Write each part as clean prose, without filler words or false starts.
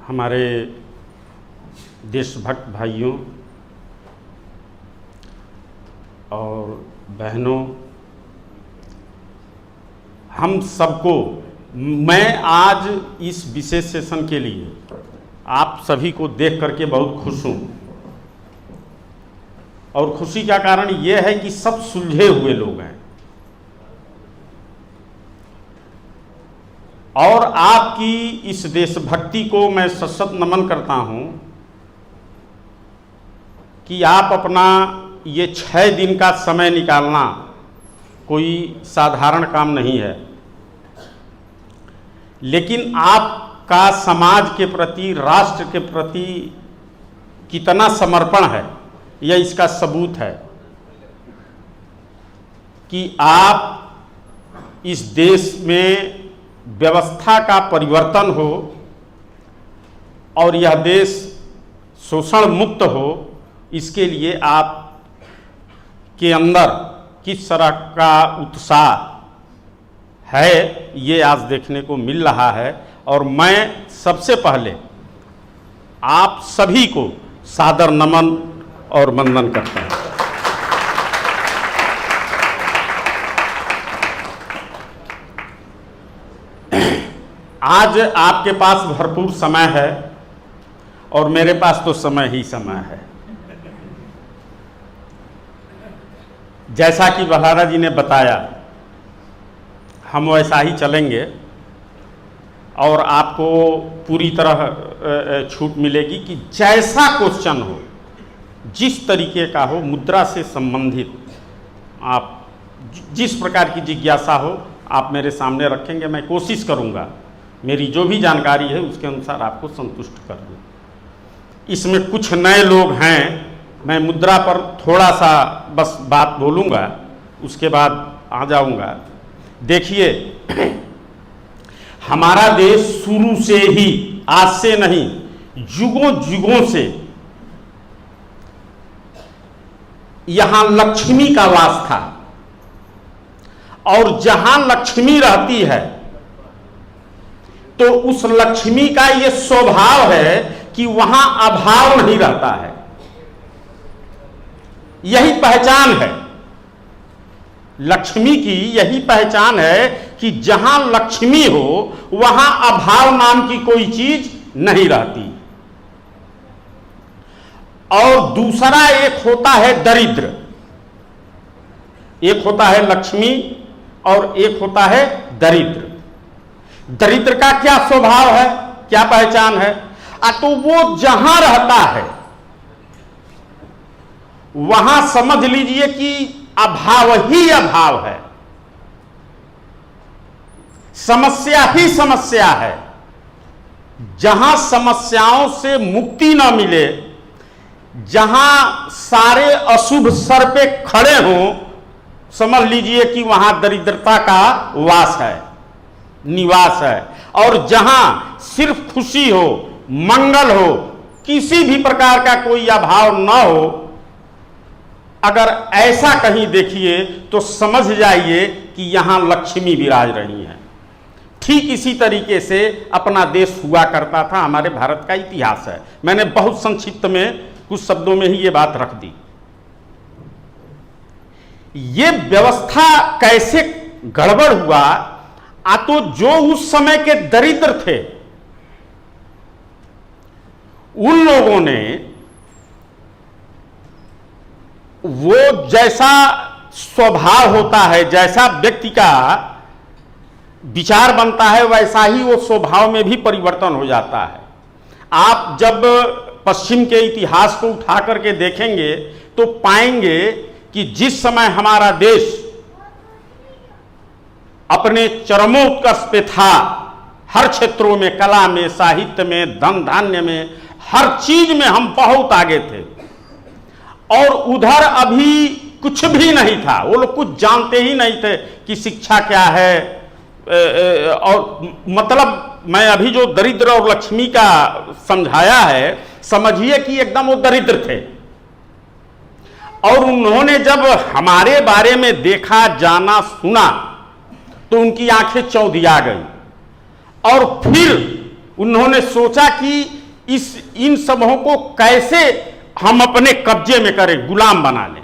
हमारे देशभक्त भाइयों और बहनों, हम सबको मैं आज इस विशेष सेशन के लिए आप सभी को देख करके बहुत खुश हूँ। और खुशी का कारण यह है कि सब सुलझे हुए लोग हैं और आपकी इस देशभक्ति को मैं सशक्त नमन करता हूं कि आप अपना ये 6 दिन का समय निकालना कोई साधारण काम नहीं है, लेकिन आपका समाज के प्रति, राष्ट्र के प्रति कितना समर्पण है यह इसका सबूत है कि आप इस देश में व्यवस्था का परिवर्तन हो और यह देश शोषण मुक्त हो, इसके लिए आप के अंदर किस तरह का उत्साह है ये आज देखने को मिल रहा है। और मैं सबसे पहले आप सभी को सादर नमन और वंदन करता हूं। आज आपके पास भरपूर समय है और मेरे पास तो समय ही समय है। जैसा कि बल्हारा जी ने बताया, हम वैसा ही चलेंगे और आपको पूरी तरह छूट मिलेगी कि जैसा क्वेश्चन हो, जिस तरीके का हो, मुद्रा से संबंधित आप जिस प्रकार की जिज्ञासा हो आप मेरे सामने रखेंगे। मैं कोशिश करूंगा मेरी जो भी जानकारी है उसके अनुसार आपको संतुष्ट कर दूं। इसमें कुछ नए लोग हैं, मैं मुद्रा पर थोड़ा सा बस बात बोलूँगा, उसके बाद आ जाऊँगा। देखिए, हमारा देश शुरू से ही, आज से नहीं, युगों युगों से यहाँ लक्ष्मी का वास था और जहाँ लक्ष्मी रहती है तो उस लक्ष्मी का ये स्वभाव है कि वहां अभाव नहीं रहता है। यही पहचान है लक्ष्मी की, यही पहचान है कि जहां लक्ष्मी हो वहां अभाव नाम की कोई चीज नहीं रहती। और दूसरा एक होता है दरिद्र, एक होता है लक्ष्मी और एक होता है दरिद्र। दरिद्र का क्या स्वभाव है, क्या पहचान है? तो वो जहां रहता है वहां समझ लीजिए कि अभाव ही अभाव है, समस्या ही समस्या है। जहां समस्याओं से मुक्ति न मिले, जहां सारे अशुभ सर पे खड़े हों, समझ लीजिए कि वहां दरिद्रता का वास है, निवास है। और जहां सिर्फ खुशी हो, मंगल हो, किसी भी प्रकार का कोई अभाव न हो, अगर ऐसा कहीं देखिए तो समझ जाइए कि यहां लक्ष्मी विराज रही है। ठीक इसी तरीके से अपना देश हुआ करता था, हमारे भारत का इतिहास है। मैंने बहुत संक्षिप्त में कुछ शब्दों में ही ये बात रख दी। ये व्यवस्था कैसे गड़बड़ हुआ? तो जो उस समय के दरिद्र थे उन लोगों ने वो जैसा स्वभाव होता है, जैसा व्यक्ति का विचार बनता है, वैसा ही वो स्वभाव में भी परिवर्तन हो जाता है। आप जब पश्चिम के इतिहास को उठा करके देखेंगे तो पाएंगे कि जिस समय हमारा देश अपने चरमोत्कर्ष पे था, हर क्षेत्रों में, कला में, साहित्य में, धन धान्य में, हर चीज में हम बहुत आगे थे। और उधर अभी कुछ भी नहीं था, वो लोग कुछ जानते ही नहीं थे कि शिक्षा क्या है। और मतलब मैं अभी जो दरिद्र और लक्ष्मी का समझाया है, समझिए कि एकदम वो दरिद्र थे। और उन्होंने जब हमारे बारे में देखा, जाना, सुना तो उनकी आंखें चौंधिया गई। और फिर उन्होंने सोचा कि इन समूहों को कैसे हम अपने कब्जे में करें, गुलाम बना लें।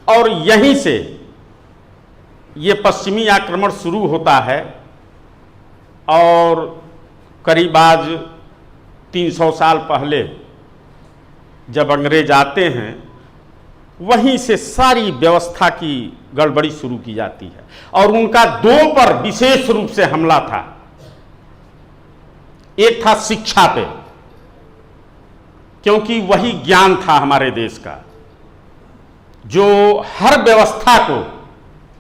और यहीं से ये पश्चिमी आक्रमण शुरू होता है और करीब आज 300 साल पहले जब अंग्रेज आते हैं, वहीं से सारी व्यवस्था की गड़बड़ी शुरू की जाती है। और उनका दो पर विशेष रूप से हमला था। एक था शिक्षा पे, क्योंकि वही ज्ञान था हमारे देश का, जो हर व्यवस्था को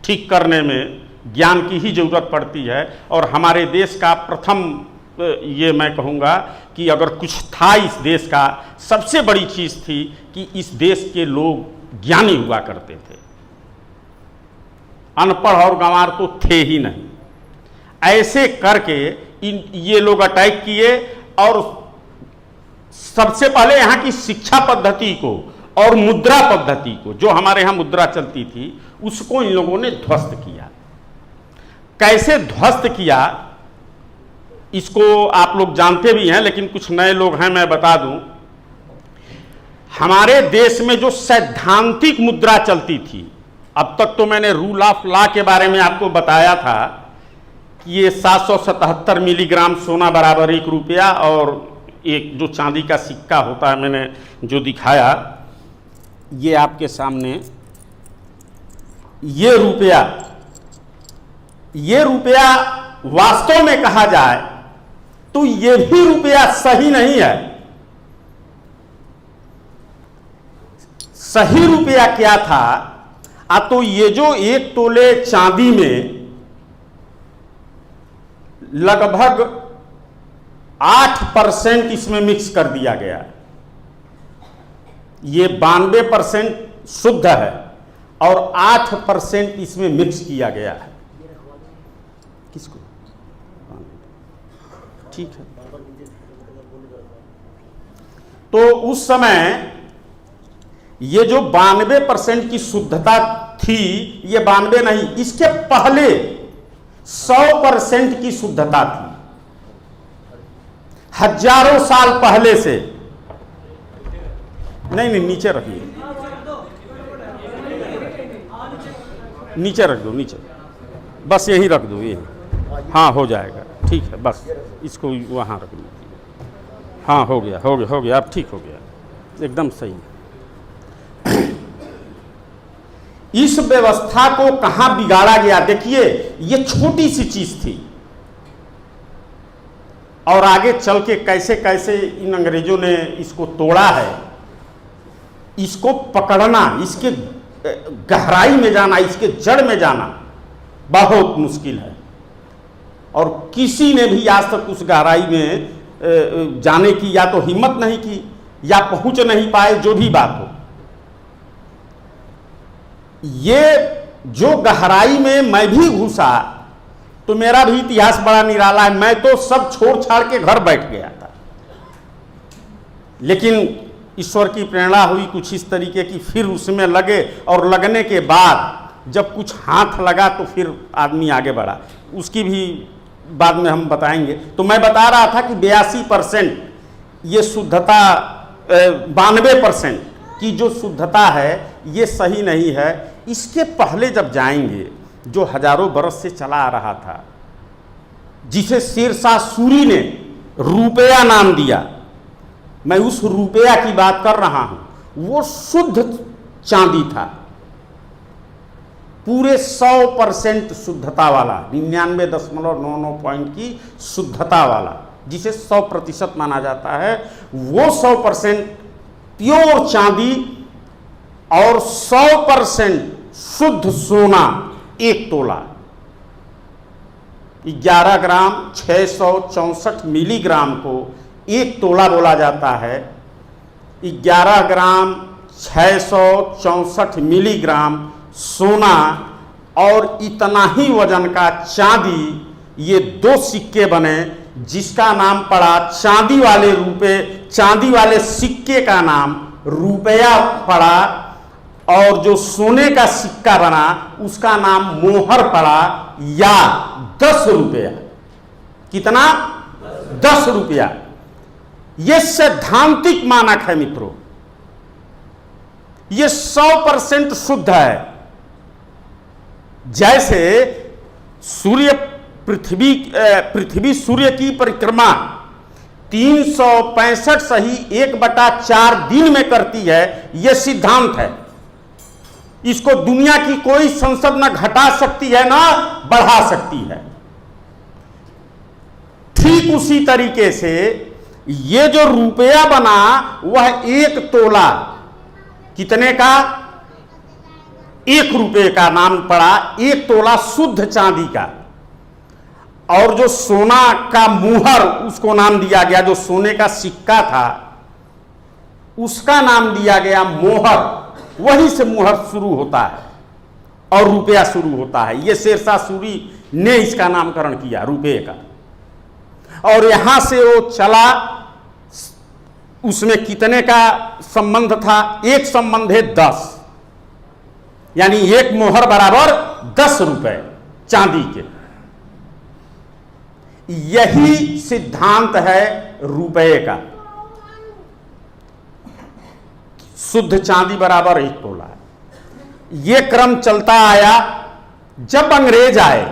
ठीक करने में ज्ञान की ही जरूरत पड़ती है। और हमारे देश का प्रथम, ये मैं कहूँगा कि अगर कुछ था इस देश का, सबसे बड़ी चीज़ थी कि इस देश के लोग ज्ञानी हुआ करते थे। अनपढ़ और गंवार तो थे ही नहीं। ऐसे करके ये लोग अटैक किए और सबसे पहले यहाँ की शिक्षा पद्धति को और मुद्रा पद्धति को, जो हमारे यहाँ मुद्रा चलती थी, उसको इन लोगों ने ध्वस्त किया। कैसे ध्वस्त किया इसको आप लोग जानते भी हैं, लेकिन कुछ नए लोग हैं, मैं बता दूं। हमारे देश में जो सैद्धांतिक मुद्रा चलती थी, अब तक तो मैंने रूल ऑफ लॉ के बारे में आपको बताया था कि ये 777 मिलीग्राम सोना बराबर 1 रुपया और एक जो चांदी का सिक्का होता है, मैंने जो दिखाया ये आपके सामने, ये रुपया वास्तव में कहा जाए तो ये भी रुपया सही नहीं है। सही रुपया क्या था? तो ये जो 1 तोले चांदी में लगभग 8% इसमें मिक्स कर दिया गया। ये 92% शुद्ध है और 8% इसमें मिक्स किया गया है। किसको? ठीक है। तो उस समय ये जो 92% की शुद्धता थी, ये 92 नहीं, इसके पहले 100% की शुद्धता थी। हजारों साल पहले से। नहीं, नीचे रखिए, नीचे रख दो, नीचे बस यही रख दो, ये हाँ हो जाएगा, ठीक है। बस इसको वहाँ रख दो। हाँ हो गया, अब ठीक हो गया, एकदम सही है। इस व्यवस्था को कहां बिगाड़ा गया? देखिए, ये छोटी सी चीज थी और आगे चल के कैसे कैसे इन अंग्रेजों ने इसको तोड़ा है। इसको पकड़ना, इसके गहराई में जाना, इसके जड़ में जाना बहुत मुश्किल है और किसी ने भी आज तक उस गहराई में जाने की या तो हिम्मत नहीं की या पहुंच नहीं पाए, जो भी बात हो। ये जो गहराई में मैं भी घुसा तो मेरा भी इतिहास बड़ा निराला है। मैं तो सब छोड़ छाड़ के घर बैठ गया था, लेकिन ईश्वर की प्रेरणा हुई कुछ इस तरीके की, फिर उसमें लगे और लगने के बाद जब कुछ हाथ लगा तो फिर आदमी आगे बढ़ा। उसकी भी बाद में हम बताएंगे। तो मैं बता रहा था कि 82% ये शुद्धता, 92% की जो शुद्धता है ये सही नहीं है। इसके पहले जब जाएंगे, जो हजारों बरस से चला आ रहा था, जिसे शेरशाह सूरी ने रुपया नाम दिया, मैं उस रुपया की बात कर रहा हूं। वो शुद्ध चांदी था, पूरे 100% शुद्धता वाला, 99.99 पॉइंट की शुद्धता वाला, जिसे 100% माना जाता है। वो 100% प्योर चांदी और 100% शुद्ध सोना 1 तोला, 11 ग्राम 664 मिलीग्राम को 1 तोला बोला जाता है। 11 ग्राम 664 मिलीग्राम सोना और इतना ही वजन का चांदी, ये 2 सिक्के बने, जिसका नाम पड़ा चांदी वाले सिक्के का नाम रुपया पड़ा, और जो सोने का सिक्का बना उसका नाम मोहर पड़ा, या 10 रुपया। कितना? 10 रुपया। यह सैद्धांतिक मानक है मित्रों, यह 100% शुद्ध है। जैसे सूर्य पृथ्वी सूर्य की परिक्रमा 365 सही 1/4 दिन में करती है, यह सिद्धांत है। इसको दुनिया की कोई संसद न घटा सकती है ना बढ़ा सकती है। ठीक उसी तरीके से ये जो रुपया बना वह 1 तोला कितने का, 1 रुपये का नाम पड़ा, 1 तोला शुद्ध चांदी का। और जो सोना का मुहर उसको नाम दिया गया, जो सोने का सिक्का था उसका नाम दिया गया मोहर। वहीं से मुहर शुरू होता है और रुपया शुरू होता है। यह शेरशाह सूरी ने इसका नामकरण किया रुपये का। और यहां से वो चला, उसमें कितने का संबंध था, एक संबंध है 10, यानी 1 मोहर बराबर 10 रुपए चांदी के। यही सिद्धांत है रुपये का। शुद्ध चांदी बराबर 1 तोला है। यह क्रम चलता आया। जब अंग्रेज आए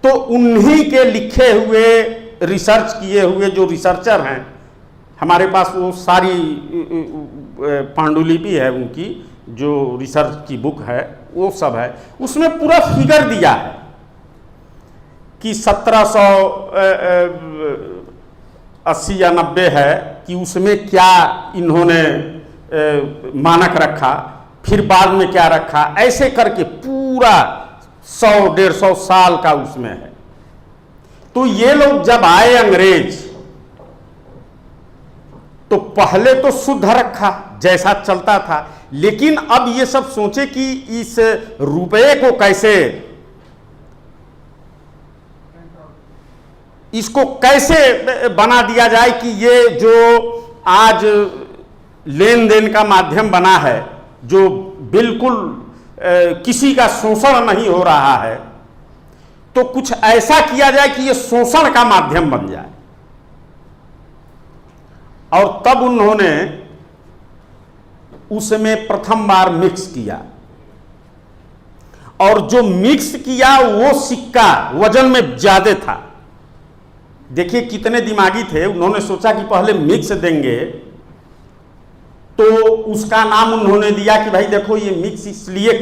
तो उन्हीं के लिखे हुए, रिसर्च किए हुए जो रिसर्चर हैं, हमारे पास वो सारी पांडुलिपि है उनकी, जो रिसर्च की बुक है वो सब है, उसमें पूरा फिगर दिया है कि 1780 या 90 है कि उसमें क्या इन्होंने मानक रखा, फिर बाद में क्या रखा, ऐसे करके पूरा 100-150 साल का उसमें है। तो ये लोग जब आए अंग्रेज, तो पहले तो शुद्ध रखा जैसा चलता था, लेकिन अब ये सब सोचे कि इस रुपये को कैसे, इसको कैसे बना दिया जाए कि ये जो आज लेन देन का माध्यम बना है, जो बिल्कुल किसी का शोषण नहीं हो रहा है, तो कुछ ऐसा किया जाए कि ये शोषण का माध्यम बन जाए। और तब उन्होंने उसमें प्रथम बार मिक्स किया, और जो मिक्स किया वो सिक्का वजन में ज्यादा था। देखिए कितने दिमागी थे, उन्होंने सोचा कि पहले मिक्स देंगे, तो उसका नाम उन्होंने दिया कि भाई देखो ये मिक्स इसलिए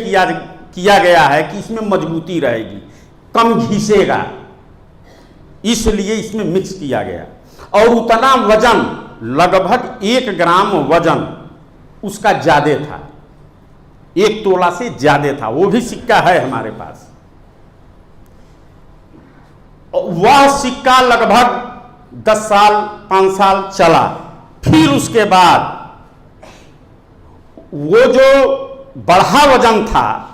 किया गया है कि इसमें मजबूती रहेगी, कम घिसेगा, इसलिए इसमें मिक्स किया गया। और उतना वजन, लगभग 1 ग्राम वजन उसका ज्यादा था, 1 तोला से ज्यादा था। वो भी सिक्का है हमारे पास। वह सिक्का लगभग 10 साल 5 साल चला। फिर उसके बाद वो जो बढ़ा वजन था,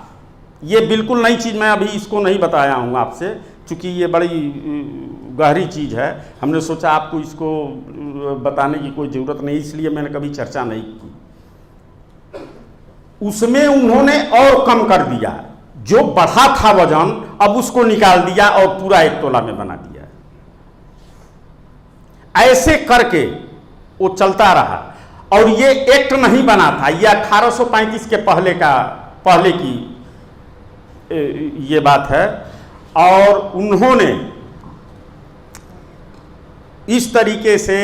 ये बिल्कुल नई चीज, मैं अभी इसको नहीं बताया हूं आपसे, चूंकि ये बड़ी गहरी चीज है। हमने सोचा आपको इसको बताने की कोई जरूरत नहीं, इसलिए मैंने कभी चर्चा नहीं की। उसमें उन्होंने और कम कर दिया, जो बढ़ा था वजन अब उसको निकाल दिया और पूरा 1 तोला में बना दिया। ऐसे करके वो चलता रहा। और ये एक्ट नहीं बना था, ये 1835 के पहले की ये बात है। और उन्होंने इस तरीके से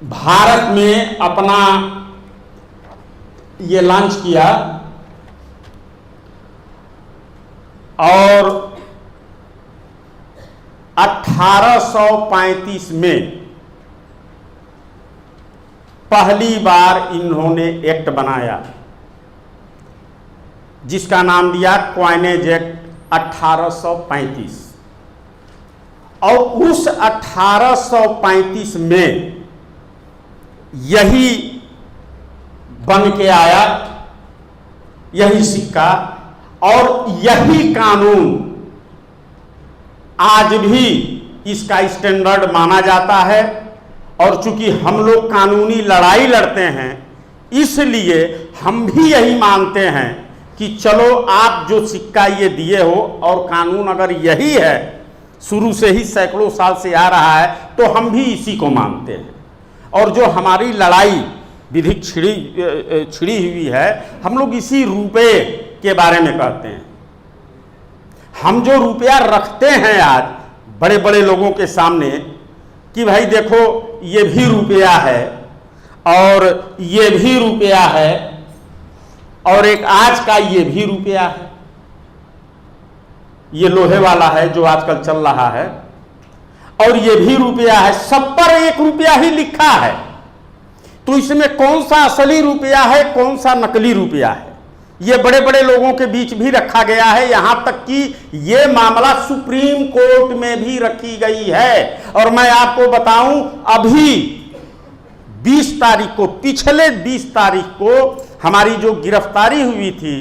भारत में अपना ये लॉन्च किया। और 1835 में पहली बार इन्होंने एक्ट बनाया, जिसका नाम दिया क्वाइनेज एक्ट 1835। और उस 1835 में यही बन के आया, यही सिक्का और यही कानून आज भी इसका स्टैंडर्ड माना जाता है। और चूंकि हम लोग कानूनी लड़ाई लड़ते हैं, इसलिए हम भी यही मानते हैं कि चलो आप जो सिक्का ये दिए हो और कानून अगर यही है, शुरू से ही सैकड़ों साल से आ रहा है, तो हम भी इसी को मानते हैं। और जो हमारी लड़ाई विधिक छिड़ी हुई है, हम लोग इसी रुपये के बारे में कहते हैं। हम जो रुपया रखते हैं आज बड़े बड़े लोगों के सामने कि भाई देखो ये भी रुपया है और ये भी रुपया है और एक आज का ये भी रुपया है, ये लोहे वाला है जो आजकल चल रहा है, और ये भी रुपया है, सब पर एक रुपया ही लिखा है। तो इसमें कौन सा असली रुपया है, कौन सा नकली रुपया है, ये बड़े बड़े लोगों के बीच भी रखा गया है। यहां तक कि ये मामला सुप्रीम कोर्ट में भी रखी गई है। और मैं आपको बताऊं, अभी 20 तारीख को, पिछले 20 तारीख को हमारी जो गिरफ्तारी हुई थी,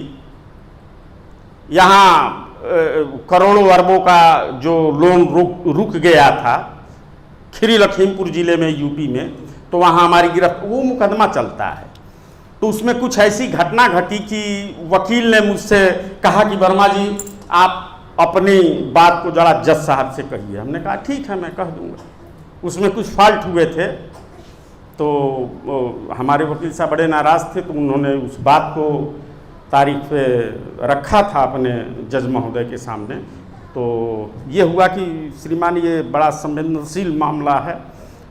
यहां करोड़ों अरबों का जो लोन रुक गया था खीरी लखीमपुर जिले में, यूपी में, तो वहाँ हमारी वो मुकदमा चलता है। तो उसमें कुछ ऐसी घटना घटी कि वकील ने मुझसे कहा कि वर्मा जी आप अपनी बात को जरा जज साहब से कहिए। हमने कहा ठीक है, मैं कह दूंगा। उसमें कुछ फॉल्ट हुए थे, तो हमारे वकील साहब बड़े नाराज़ थे, तो उन्होंने उस बात को तारीख पे रखा था अपने जज महोदय के सामने। तो ये हुआ कि श्रीमान ये बड़ा संवेदनशील मामला है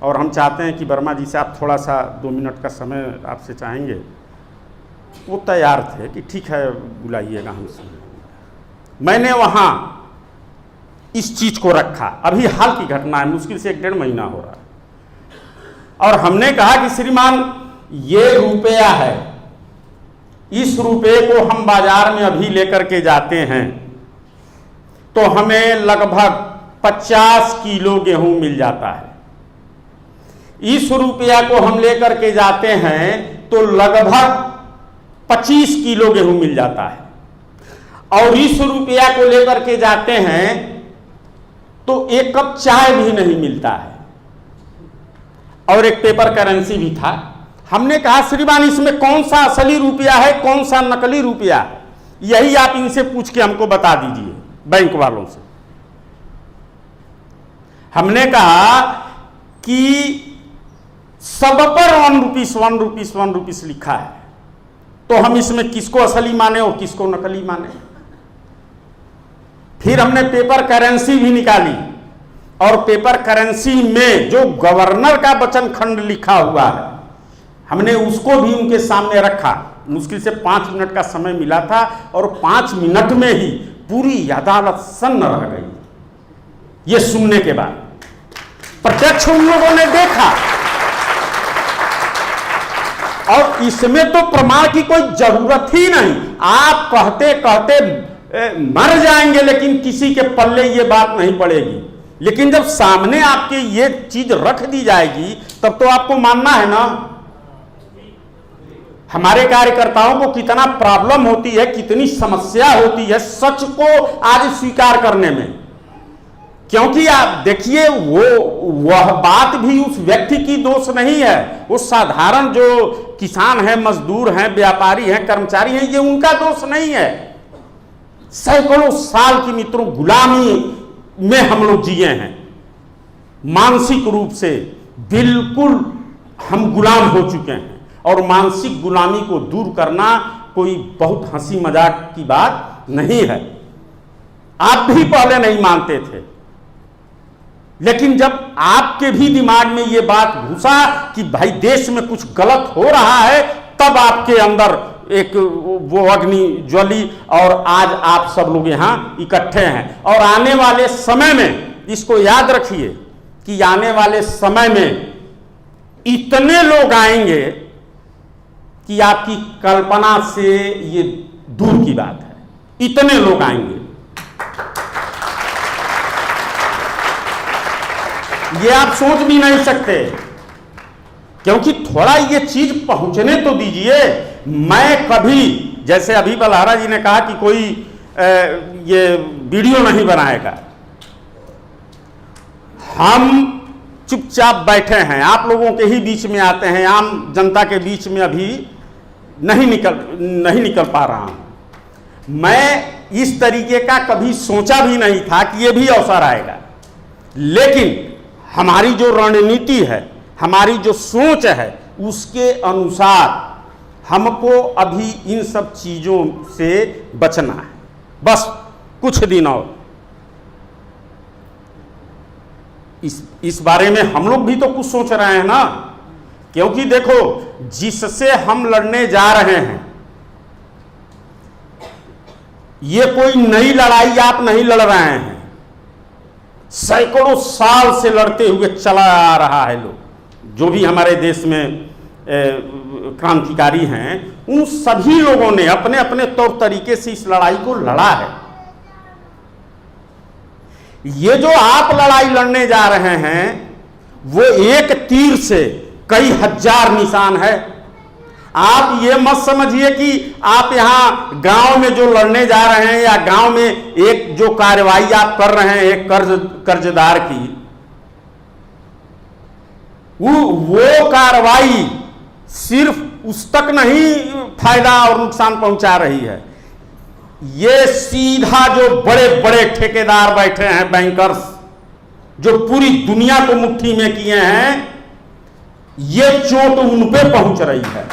और हम चाहते हैं कि वर्मा जी से आप थोड़ा सा 2 मिनट का समय आपसे चाहेंगे। वो तैयार थे कि ठीक है बुलाइएगा, हम सुनेंगे। मैंने वहाँ इस चीज़ को रखा, अभी हाल की घटना है, मुश्किल से 1-1.5 महीना हो रहा है, और हमने कहा कि श्रीमान ये रुपया है, इस रुपये को हम बाजार में अभी लेकर के जाते हैं तो हमें लगभग 50 किलो गेहूं मिल जाता है। इस रुपया को हम लेकर के जाते हैं तो लगभग 25 किलो गेहूं मिल जाता है, और इस रुपया को लेकर के जाते हैं तो 1 कप चाय भी नहीं मिलता है, और एक पेपर करेंसी भी था। हमने कहा श्रीमान इसमें कौन सा असली रुपया है, कौन सा नकली रुपया है, यही आप इनसे पूछ के हमको बता दीजिए, बैंक वालों से। हमने कहा कि सब पर 1 रुपीस 1 रुपीस 1 रुपीस लिखा है, तो हम इसमें किसको असली माने और किसको नकली माने। फिर हमने पेपर करेंसी भी निकाली, और पेपर करेंसी में जो गवर्नर का वचन खंड लिखा हुआ है, हमने उसको भी उनके सामने रखा। मुश्किल से 5 मिनट का समय मिला था, और 5 मिनट में ही पूरी अदालत सन्न रह गई ये सुनने के बाद। प्रत्यक्ष उन लोगों ने देखा, और इसमें तो प्रमाण की कोई जरूरत ही नहीं। आप कहते कहते मर जाएंगे, लेकिन किसी के पल्ले ये बात नहीं पड़ेगी। लेकिन जब सामने आपके ये चीज रख दी जाएगी, तब तो आपको मानना है ना। हमारे कार्यकर्ताओं को कितना प्रॉब्लम होती है, कितनी समस्या होती है सच को आज स्वीकार करने में। क्योंकि आप देखिए, वह बात भी उस व्यक्ति की दोष नहीं है, वो साधारण जो किसान हैं, मजदूर हैं, व्यापारी हैं, कर्मचारी हैं, ये उनका दोष नहीं है। सैकड़ों साल की मित्रों गुलामी में हम लोग जिए हैं, मानसिक रूप से बिल्कुल हम गुलाम हो चुके हैं, और मानसिक गुलामी को दूर करना कोई बहुत हंसी मजाक की बात नहीं है। आप भी पहले नहीं मानते थे, लेकिन जब आपके भी दिमाग में ये बात घुसा कि भाई देश में कुछ गलत हो रहा है, तब आपके अंदर एक वो अग्नि ज्वली, और आज आप सब लोग यहां इकट्ठे हैं। और आने वाले समय में इसको याद रखिए कि आने वाले समय में इतने लोग आएंगे कि आपकी कल्पना से ये दूर की बात है। इतने लोग आएंगे, ये आप सोच भी नहीं सकते। क्योंकि थोड़ा ये चीज पहुंचने तो दीजिए। मैं कभी, जैसे अभी बलहारा जी ने कहा कि कोई ये वीडियो नहीं बनाएगा, हम चुपचाप बैठे हैं, आप लोगों के ही बीच में आते हैं, आम जनता के बीच में अभी नहीं निकल पा रहा हूं। मैं इस तरीके का कभी सोचा भी नहीं था कि ये भी अवसर आएगा, लेकिन हमारी जो रणनीति है, हमारी जो सोच है, उसके अनुसार हमको अभी इन सब चीज़ों से बचना है। बस कुछ दिन और इस बारे में हम लोग भी तो कुछ सोच रहे हैं ना, क्योंकि देखो जिससे हम लड़ने जा रहे हैं, ये कोई नई लड़ाई आप नहीं लड़ रहे हैं, सैकड़ों साल से लड़ते हुए चला आ रहा है। लोग जो भी हमारे देश में क्रांतिकारी हैं, उन सभी लोगों ने अपने अपने तौर तरीके से इस लड़ाई को लड़ा है। ये जो आप लड़ाई लड़ने जा रहे हैं, वो एक तीर से कई हजार निशान है। आप ये मत समझिए कि आप यहां गांव में जो लड़ने जा रहे हैं या गांव में एक जो कार्रवाई आप कर रहे हैं एक कर्जदार की, वो कार्रवाई सिर्फ उस तक नहीं फायदा और नुकसान पहुंचा रही है, ये सीधा जो बड़े बड़े ठेकेदार बैठे हैं, बैंकर्स, जो पूरी दुनिया को मुट्ठी में किए हैं, ये चोट उन पे पहुंच रही है।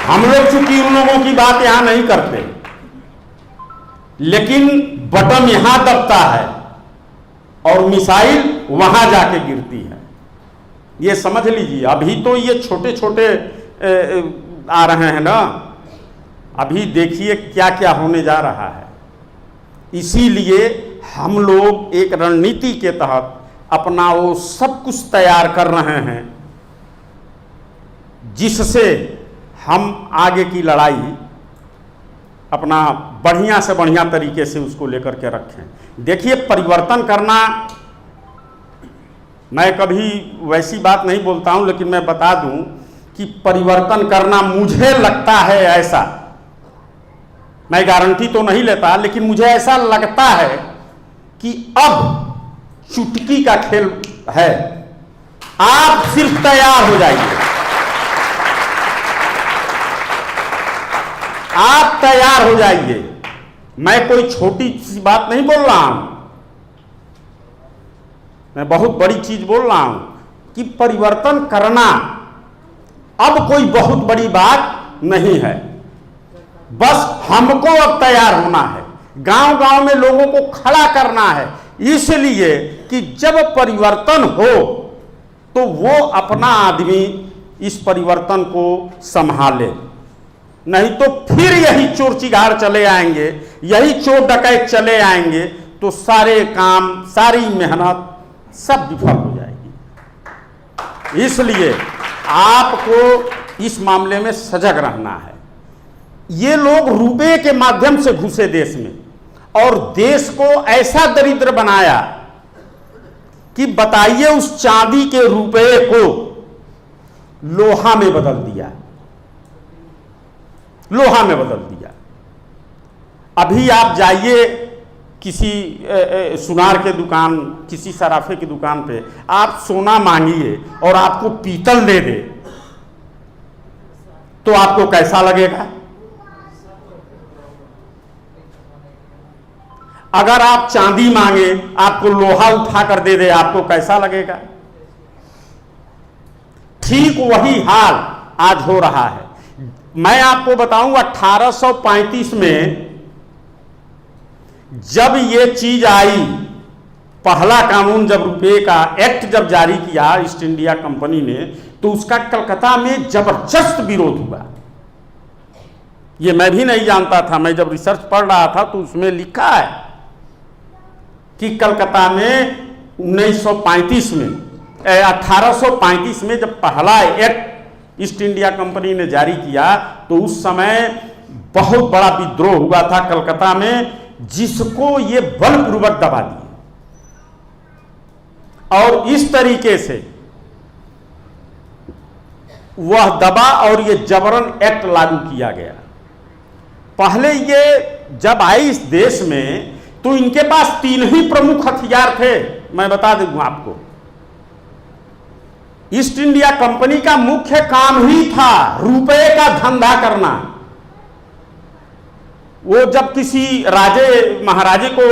हम लोग चूंकि उन लोगों की बात यहां नहीं करते, लेकिन बटन यहां दबता है और मिसाइल वहां जाके गिरती है। ये समझ लीजिए। अभी तो ये छोटे छोटे आ रहे हैं ना, अभी देखिए क्या क्या होने जा रहा है। इसीलिए हम लोग एक रणनीति के तहत अपना वो सब कुछ तैयार कर रहे हैं, जिससे हम आगे की लड़ाई अपना बढ़िया से बढ़िया तरीके से उसको लेकर के रखें। देखिए, परिवर्तन करना, मैं कभी वैसी बात नहीं बोलता हूं, लेकिन मैं बता दूं कि परिवर्तन करना, मुझे लगता है ऐसा, मैं गारंटी तो नहीं लेता, लेकिन मुझे ऐसा लगता है कि अब चुटकी का खेल है। आप सिर्फ तैयार हो जाइए, आप तैयार हो जाइए। मैं कोई छोटी सी बात नहीं बोल रहा हूं, मैं बहुत बड़ी चीज बोल रहा हूं कि परिवर्तन करना अब कोई बहुत बड़ी बात नहीं है। बस हमको अब तैयार होना है, गांव गांव में लोगों को खड़ा करना है, इसलिए कि जब परिवर्तन हो तो वो अपना आदमी इस परिवर्तन को संभाले, नहीं तो फिर यही चोर चिगार चले आएंगे, यही चोर डकैत चले आएंगे, तो सारे काम, सारी मेहनत सब विफल हो जाएगी। इसलिए आपको इस मामले में सजग रहना है। ये लोग रुपए के माध्यम से घुसे देश में और देश को ऐसा दरिद्र बनाया कि बताइए, उस चांदी के रुपए को लोहा में बदल दिया, लोहा में बदल दिया। अभी आप जाइए किसी सुनार के दुकान, किसी सराफे की दुकान पे, आप सोना मांगिए और आपको पीतल दे दे, तो आपको कैसा लगेगा? अगर आप चांदी मांगे, आपको लोहा उठा कर दे दे, आपको कैसा लगेगा? ठीक वही हाल आज हो रहा है। मैं आपको बताऊं, 1835 में जब ये चीज आई, पहला कानून जब रुपए का एक्ट जब जारी किया ईस्ट इंडिया कंपनी ने, तो उसका कलकत्ता में जबरदस्त विरोध हुआ। ये मैं भी नहीं जानता था, मैं जब रिसर्च पढ़ रहा था तो उसमें लिखा है कि कलकत्ता में 1935 में 1835 में जब पहला एक्ट ईस्ट इंडिया कंपनी ने जारी किया, तो उस समय बहुत बड़ा विद्रोह हुआ था कलकत्ता में, जिसको ये बलपूर्वक दबा दिए और इस तरीके से वह दबा और ये जबरन एक्ट लागू किया गया। पहले ये जब आई इस देश में, तो इनके पास 3 ही प्रमुख हथियार थे। मैं बता दूं आपको, ईस्ट इंडिया कंपनी का मुख्य काम ही था रुपए का धंधा करना। वो जब किसी राजे महाराजे को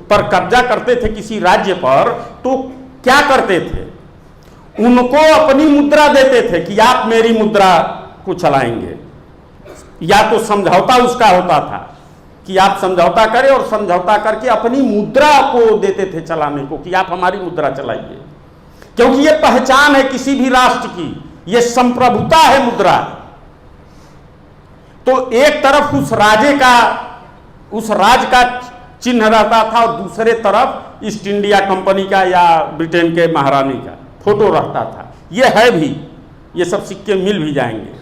पर कब्जा करते थे किसी राज्य पर, तो क्या करते थे, उनको अपनी मुद्रा देते थे कि आप मेरी मुद्रा को चलाएंगे, या तो समझौता उसका होता था कि आप समझौता करें और समझौता करके अपनी मुद्रा को देते थे चलाने को कि आप हमारी मुद्रा चलाइए, क्योंकि ये पहचान है किसी भी राष्ट्र की, ये संप्रभुता है मुद्रा। तो एक तरफ उस उस राज का चिन्ह रहता था और दूसरे तरफ ईस्ट इंडिया कंपनी का या ब्रिटेन के महारानी का फोटो रहता था। ये है भी, ये सब सिक्के मिल भी जाएंगे।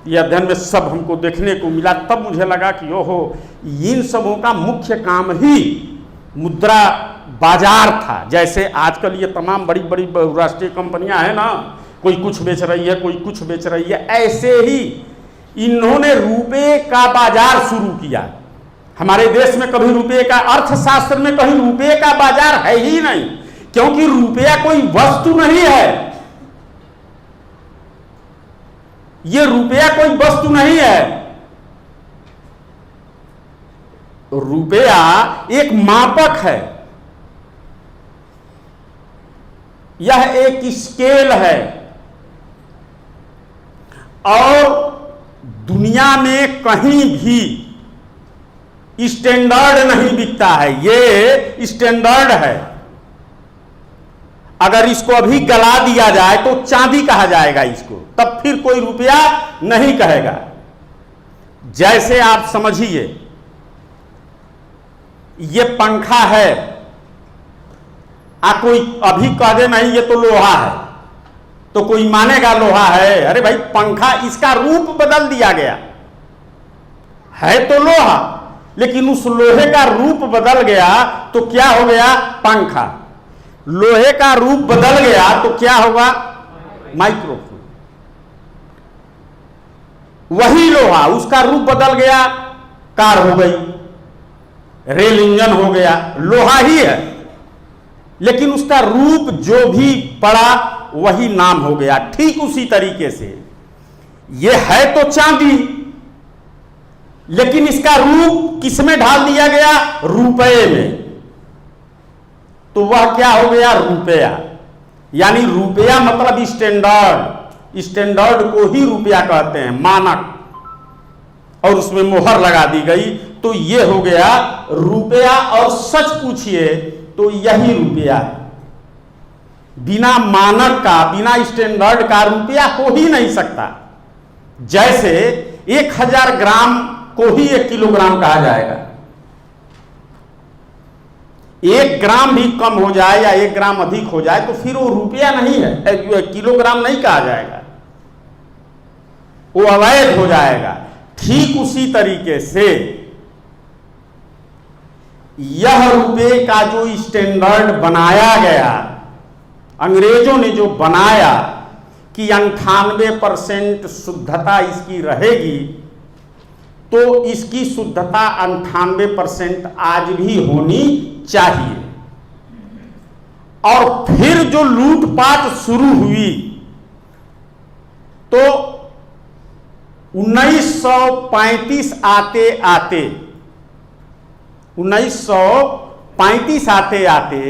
ये अध्ययन में सब हमको देखने को मिला। तब मुझे लगा कि ओहो, इन सबों का मुख्य काम ही मुद्रा बाजार था। जैसे आजकल ये तमाम बड़ी बड़ी बहुराष्ट्रीय कंपनियां हैं ना, कोई कुछ बेच रही है, कोई कुछ बेच रही है, ऐसे ही इन्होंने रुपए का बाजार शुरू किया। हमारे देश में कभी रुपये का, अर्थशास्त्र में कहीं रुपये का बाजार है ही नहीं, क्योंकि रुपया कोई वस्तु नहीं है। ये रुपया कोई वस्तु नहीं है, रुपया एक मापक है, यह एक स्केल है। और दुनिया में कहीं भी स्टैंडर्ड नहीं बिकता है, ये स्टैंडर्ड है। अगर इसको अभी गला दिया जाए तो चांदी कहा जाएगा इसको, तब फिर कोई रुपया नहीं कहेगा। जैसे आप समझिए, ये पंखा है, कोई अभी कह दे नहीं ये तो लोहा है, तो कोई मानेगा लोहा है? अरे भाई, पंखा, इसका रूप बदल दिया गया है तो लोहा, लेकिन उस लोहे का रूप बदल गया तो क्या हो गया? पंखा। लोहे का रूप बदल गया तो क्या होगा? माइक्रोफोन। वही लोहा, उसका रूप बदल गया, कार हो गई, रेल इंजन हो गया, लोहा ही है, लेकिन उसका रूप जो भी पड़ा वही नाम हो गया। ठीक उसी तरीके से यह है तो चांदी, लेकिन इसका रूप किसमें ढाल दिया गया? रुपए में, तो वह क्या हो गया? रुपया। यानी रुपया मतलब स्टैंडर्ड, स्टैंडर्ड को ही रुपया कहते हैं, मानक, और उसमें मोहर लगा दी गई तो यह हो गया रुपया। और सच पूछिए तो यही रुपया है। बिना मानक का, बिना स्टैंडर्ड का रुपया हो ही नहीं सकता। जैसे 1000 ग्राम को ही 1 किलोग्राम कहा जाएगा, 1 ग्राम भी कम हो जाए या 1 ग्राम अधिक हो जाए तो फिर वो रुपया नहीं है, किलोग्राम नहीं कहा जाएगा, वो अवैध हो जाएगा। ठीक उसी तरीके से यह रुपये का जो स्टैंडर्ड बनाया गया, अंग्रेजों ने जो बनाया कि 98% शुद्धता इसकी रहेगी, तो इसकी शुद्धता 98% आज भी होनी चाहिए। और फिर जो लूटपाट शुरू हुई तो 1935 आते आते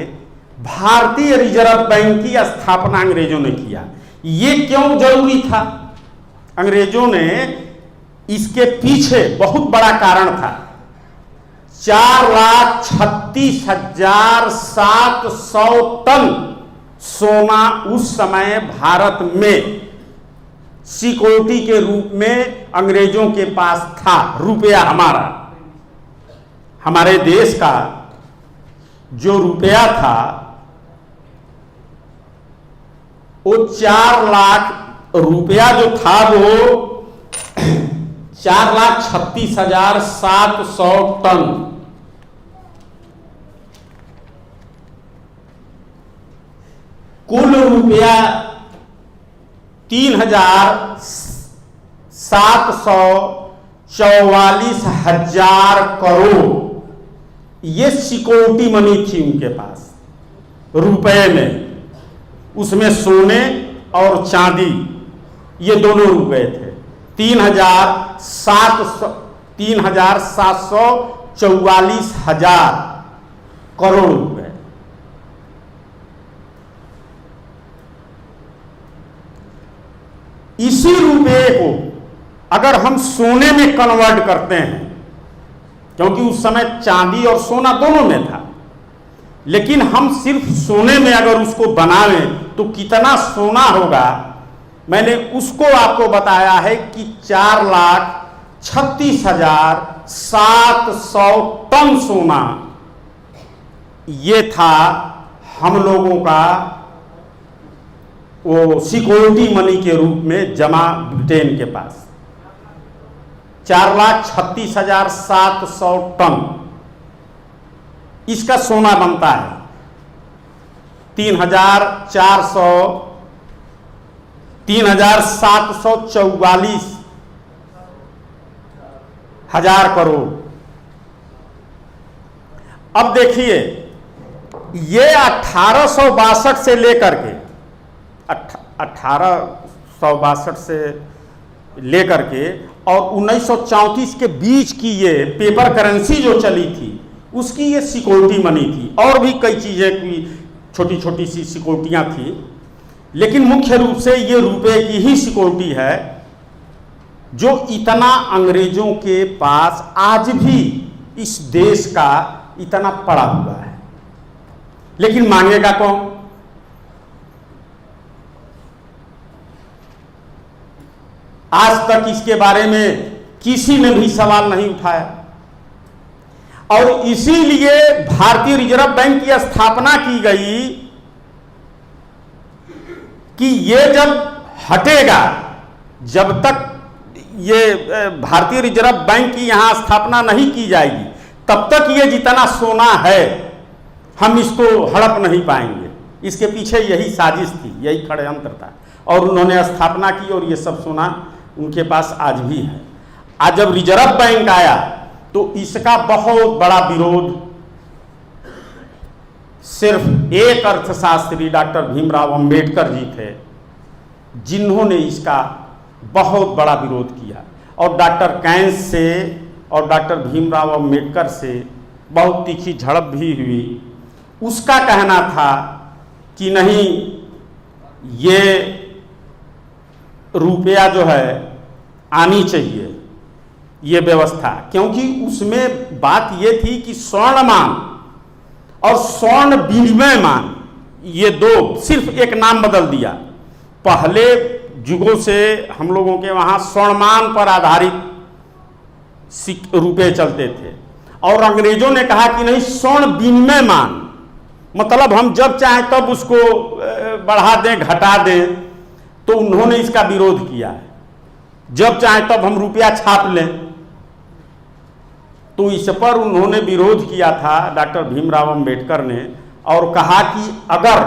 भारतीय रिजर्व बैंक की स्थापना अंग्रेजों ने किया। ये क्यों जरूरी था? अंग्रेजों ने, इसके पीछे बहुत बड़ा कारण था। 4,36,700 टन सोना उस समय भारत में सिक्योरिटी के रूप में अंग्रेजों के पास था। रुपया हमारे देश का जो रुपया था वो 4 लाख रुपया जो था वो 4,36,700 टन। कुल रुपया 3,744,000 करोड़, ये सिक्योरिटी मनी थी उनके पास रुपए में। उसमें सोने और चांदी ये दोनों रुपए थे। 3,744,000 करोड़ रुपए। इसी रुपए को अगर हम सोने में कन्वर्ट करते हैं, क्योंकि उस समय चांदी और सोना दोनों में था, लेकिन हम सिर्फ सोने में अगर उसको बनावें तो कितना सोना होगा, मैंने उसको आपको बताया है कि 4,36,700 टन सोना ये था हम लोगों का वो सिक्योरिटी मनी के रूप में जमा ब्रिटेन के पास। 4,36,700 टन इसका सोना बनता है। 3,744,000 करोड़। अब देखिए, ये 1862 से लेकर के 1862 से लेकर के और 1934 के बीच की ये पेपर करेंसी जो चली थी, उसकी ये सिक्योरिटी मनी थी। और भी कई चीज़ें की छोटी छोटी सी सिक्योरिटियाँ थी, लेकिन मुख्य रूप से ये रुपए की ही सिक्योरिटी है जो इतना अंग्रेजों के पास आज भी इस देश का इतना पड़ा हुआ है। लेकिन मांगेगा कौन? आज तक इसके बारे में किसी ने भी सवाल नहीं उठाया। और इसीलिए भारतीय रिजर्व बैंक की स्थापना की गई कि ये जब हटेगा, जब तक ये भारतीय रिजर्व बैंक की यहां स्थापना नहीं की जाएगी, तब तक ये जितना सोना है हम इसको हड़प नहीं पाएंगे। इसके पीछे यही साजिश थी, यही षड्यंत्र था, और उन्होंने स्थापना की और ये सब सोना उनके पास आज भी है। आज जब रिजर्व बैंक आया तो इसका बहुत बड़ा विरोध सिर्फ एक अर्थशास्त्री डॉक्टर भीमराव अंबेडकर जी थे, जिन्होंने इसका बहुत बड़ा विरोध किया। और डॉक्टर कैंस से और डॉक्टर भीमराव अंबेडकर से बहुत तीखी झड़प भी हुई। उसका कहना था कि नहीं, ये रुपया जो है आनी चाहिए ये व्यवस्था, क्योंकि उसमें बात ये थी कि स्वर्णमान और स्वर्ण विनिमय मान, ये दो सिर्फ एक नाम बदल दिया। पहले युगों से हम लोगों के वहाँ स्वर्णमान पर आधारित रुपए चलते थे, और अंग्रेजों ने कहा कि नहीं, स्वर्ण विनिमय मान, मतलब हम जब चाहें तब उसको बढ़ा दें घटा दें। तो उन्होंने इसका विरोध किया है, जब चाहें तब हम रुपया छाप लें। तो इस पर उन्होंने विरोध किया था डॉक्टर भीमराव अंबेडकर ने, और कहा कि अगर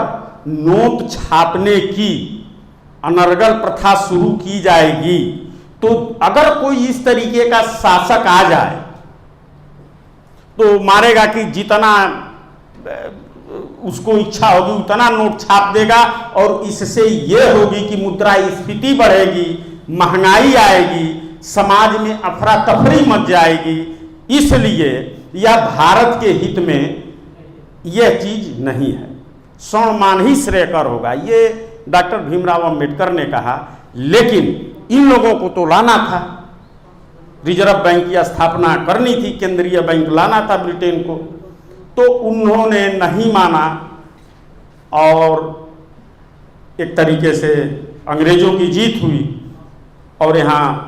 नोट छापने की अनर्गल प्रथा शुरू की जाएगी तो अगर कोई इस तरीके का शासक आ जाए तो मारेगा कि जितना उसको इच्छा होगी उतना नोट छाप देगा, और इससे ये होगी कि मुद्रास्फीति बढ़ेगी, महंगाई आएगी, समाज में अफरा तफरी मच जाएगी। इसलिए यह भारत के हित में यह चीज नहीं है, स्वर्णमान ही श्रेयकर होगा, ये डॉक्टर भीमराव अंबेडकर ने कहा। लेकिन इन लोगों को तो लाना था, रिजर्व बैंक की स्थापना करनी थी, केंद्रीय बैंक लाना था ब्रिटेन को, तो उन्होंने नहीं माना, और एक तरीके से अंग्रेजों की जीत हुई और यहाँ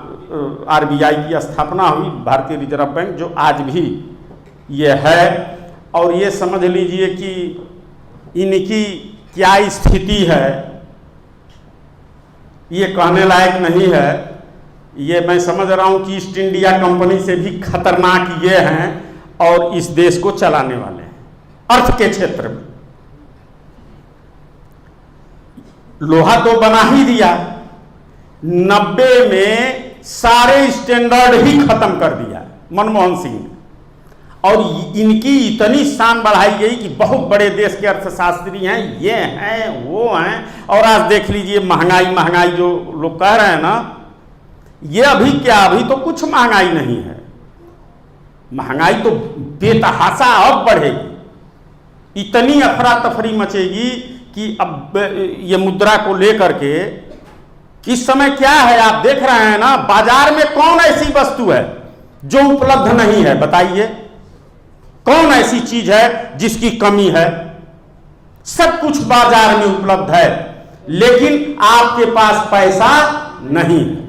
आरबीआई की स्थापना हुई, भारतीय रिजर्व बैंक, जो आज भी ये है। और ये समझ लीजिए कि इनकी क्या स्थिति है ये कहने लायक नहीं है। ये मैं समझ रहा हूँ कि ईस्ट इंडिया कंपनी से भी खतरनाक ये हैं और इस देश को चलाने वाले हैं अर्थ के क्षेत्र में। लोहा तो बना ही दिया, 90 में सारे स्टैंडर्ड ही खत्म कर दिया मनमोहन सिंह ने, और इनकी इतनी शान बढ़ाई गई कि बहुत बड़े देश के अर्थशास्त्री हैं, ये हैं वो हैं। और आज देख लीजिए महंगाई जो लोग कह रहे हैं ना, ये अभी क्या, अभी तो कुछ महंगाई नहीं है, महंगाई तो बेतहाशा अब बढ़ेगी, इतनी अफरा तफरी मचेगी कि अब ये मुद्रा को लेकर के इस समय क्या है आप देख रहे हैं ना, बाजार में कौन ऐसी वस्तु है जो उपलब्ध नहीं है? बताइए, कौन ऐसी चीज है जिसकी कमी है? सब कुछ बाजार में उपलब्ध है, लेकिन आपके पास पैसा नहीं है।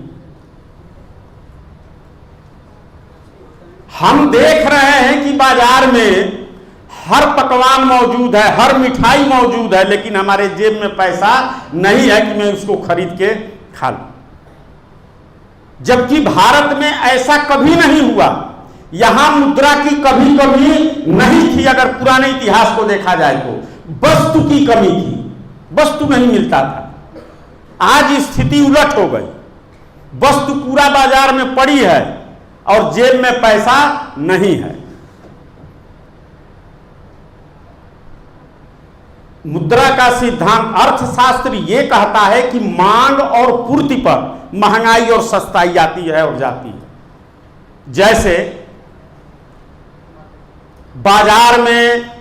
हम देख रहे हैं कि बाजार में हर पकवान मौजूद है, हर मिठाई मौजूद है, लेकिन हमारे जेब में पैसा नहीं है कि मैं उसको खरीद के खा लूं। जबकि भारत में ऐसा कभी नहीं हुआ, यहां मुद्रा की कभी कमी नहीं थी। अगर पुराने इतिहास को देखा जाए तो वस्तु की कमी थी, वस्तु नहीं मिलता था। आज स्थिति उलट हो गई, वस्तु पूरा बाजार में पड़ी है और जेब में पैसा नहीं है। मुद्रा का सिद्धांत, अर्थशास्त्र यह कहता है कि मांग और पूर्ति पर महंगाई और सस्ताई आती है और जाती है। जैसे बाजार में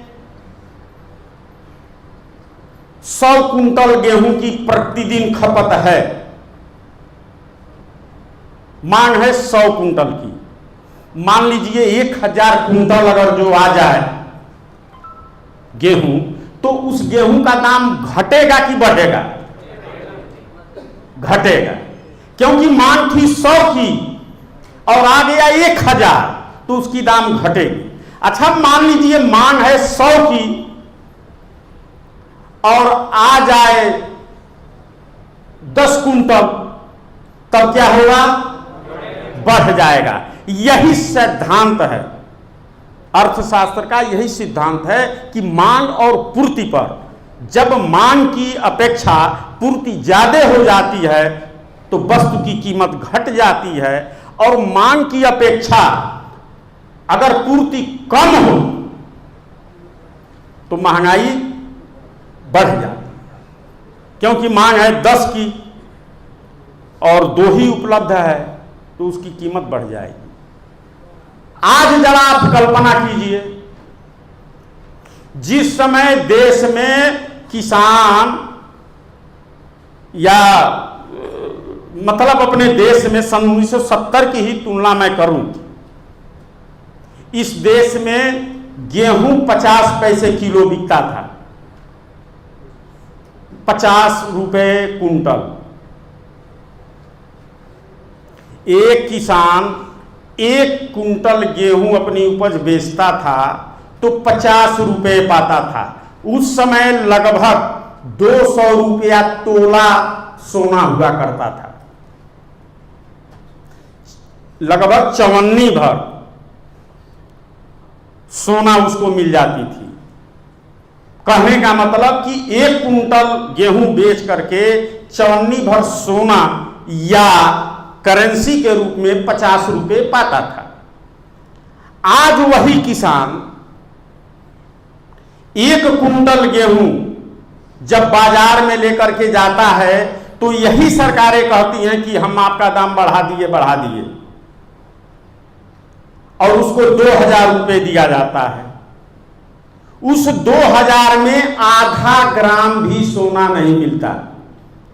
100 कुंटल गेहूं की प्रतिदिन खपत है, मांग है 100 कुंटल की। मान लीजिए 1000 कुंटल अगर जो आ जाए गेहूं, तो उस गेहूं का दाम घटेगा कि बढ़ेगा? घटेगा, क्योंकि मांग थी 100 की और आ गया 1000, तो उसकी दाम घटेगी। अच्छा, मान लीजिए मांग है 100 की और आ जाए 10 कुंटल, तब क्या होगा? बढ़ जाएगा। यही सिद्धांत है अर्थशास्त्र का, यही सिद्धांत है कि मांग और पूर्ति पर, जब मांग की अपेक्षा पूर्ति ज्यादा हो जाती है तो वस्तु की कीमत घट जाती है, और मांग की अपेक्षा अगर पूर्ति कम हो तो महंगाई बढ़ जाती है, क्योंकि मांग है 10 की और 2 ही उपलब्ध है, तो उसकी कीमत बढ़ जाएगी। आज जरा आप कल्पना कीजिए, जिस समय देश में किसान या मतलब अपने देश में सन 1970 की ही तुलना मैं करूं, इस देश में गेहूं 50 पैसे किलो बिकता था, 50 रुपए कुंटल। एक किसान 1 कुंटल गेहूं अपनी उपज बेचता था तो 50 रुपए पाता था। उस समय लगभग 200 रुपया तोला सोना हुआ करता था, लगभग चवन्नी भर सोना उसको मिल जाती थी। कहने का मतलब कि 1 कुंटल गेहूं बेच करके चवन्नी भर सोना या करेंसी के रूप में 50 रुपए पाता था। आज वही किसान 1 कुंटल गेहूं जब बाजार में लेकर के जाता है तो यही सरकारें कहती हैं कि हम आपका दाम बढ़ा दिए, और उसको 2000 रुपए दिया जाता है। उस 2000 में आधा ग्राम भी सोना नहीं मिलता।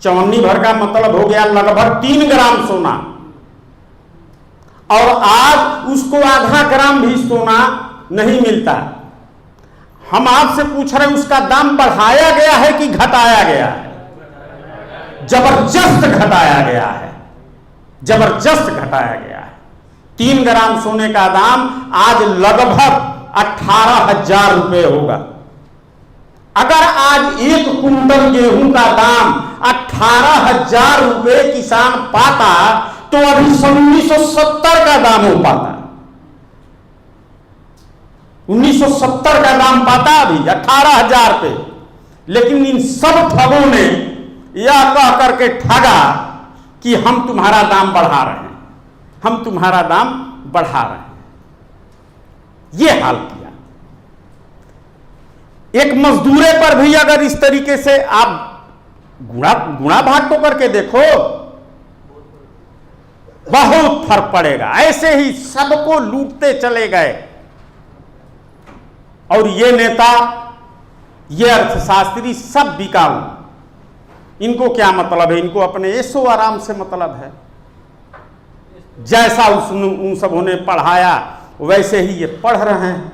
चवन्नी भर का मतलब हो गया लगभग 3 ग्राम सोना, और आज उसको आधा ग्राम भी सोना नहीं मिलता। हम आपसे पूछ रहे हैं, उसका दाम बढ़ाया गया है कि घटाया गया है? जबरदस्त घटाया गया है, जबरदस्त घटाया गया है। 3 ग्राम सोने का दाम आज लगभग 18,000 रुपए होगा। अगर आज 1 कुंटल गेहूं का दाम 18,000 रुपए किसान पाता तो अभी 1970 का दाम हो पाता। 1970 का दाम पाता अभी 18,000 पे। लेकिन इन सब ठगों ने यह कह करके ठगा कि हम तुम्हारा दाम बढ़ा रहे हैं, हम तुम्हारा दाम बढ़ा रहे हैं। यह हाल किया। एक मजदूरे पर भी अगर इस तरीके से आप गुणा भाग तो करके देखो, बहुत फर्क पड़ेगा। ऐसे ही सबको लूटते चले गए और ये नेता, ये अर्थशास्त्री सब बिकाऊ। इनको क्या मतलब है? इनको अपने ऐशो आराम से मतलब है। जैसा उन सबों ने पढ़ाया वैसे ही ये पढ़ रहे हैं।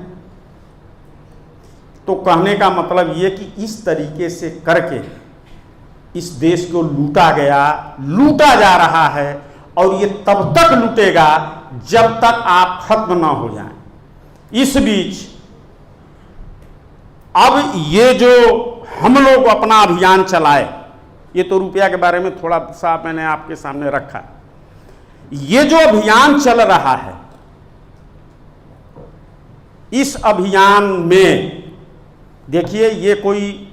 तो कहने का मतलब ये कि इस तरीके से करके इस देश को लूटा गया, लूटा जा रहा है और ये तब तक लूटेगा जब तक आप खत्म ना हो जाएं। इस बीच अब ये जो हम लोग अपना अभियान चलाए, ये तो रुपया के बारे में थोड़ा सा मैंने आपके सामने रखा। ये जो अभियान चल रहा है, इस अभियान में देखिए ये कोई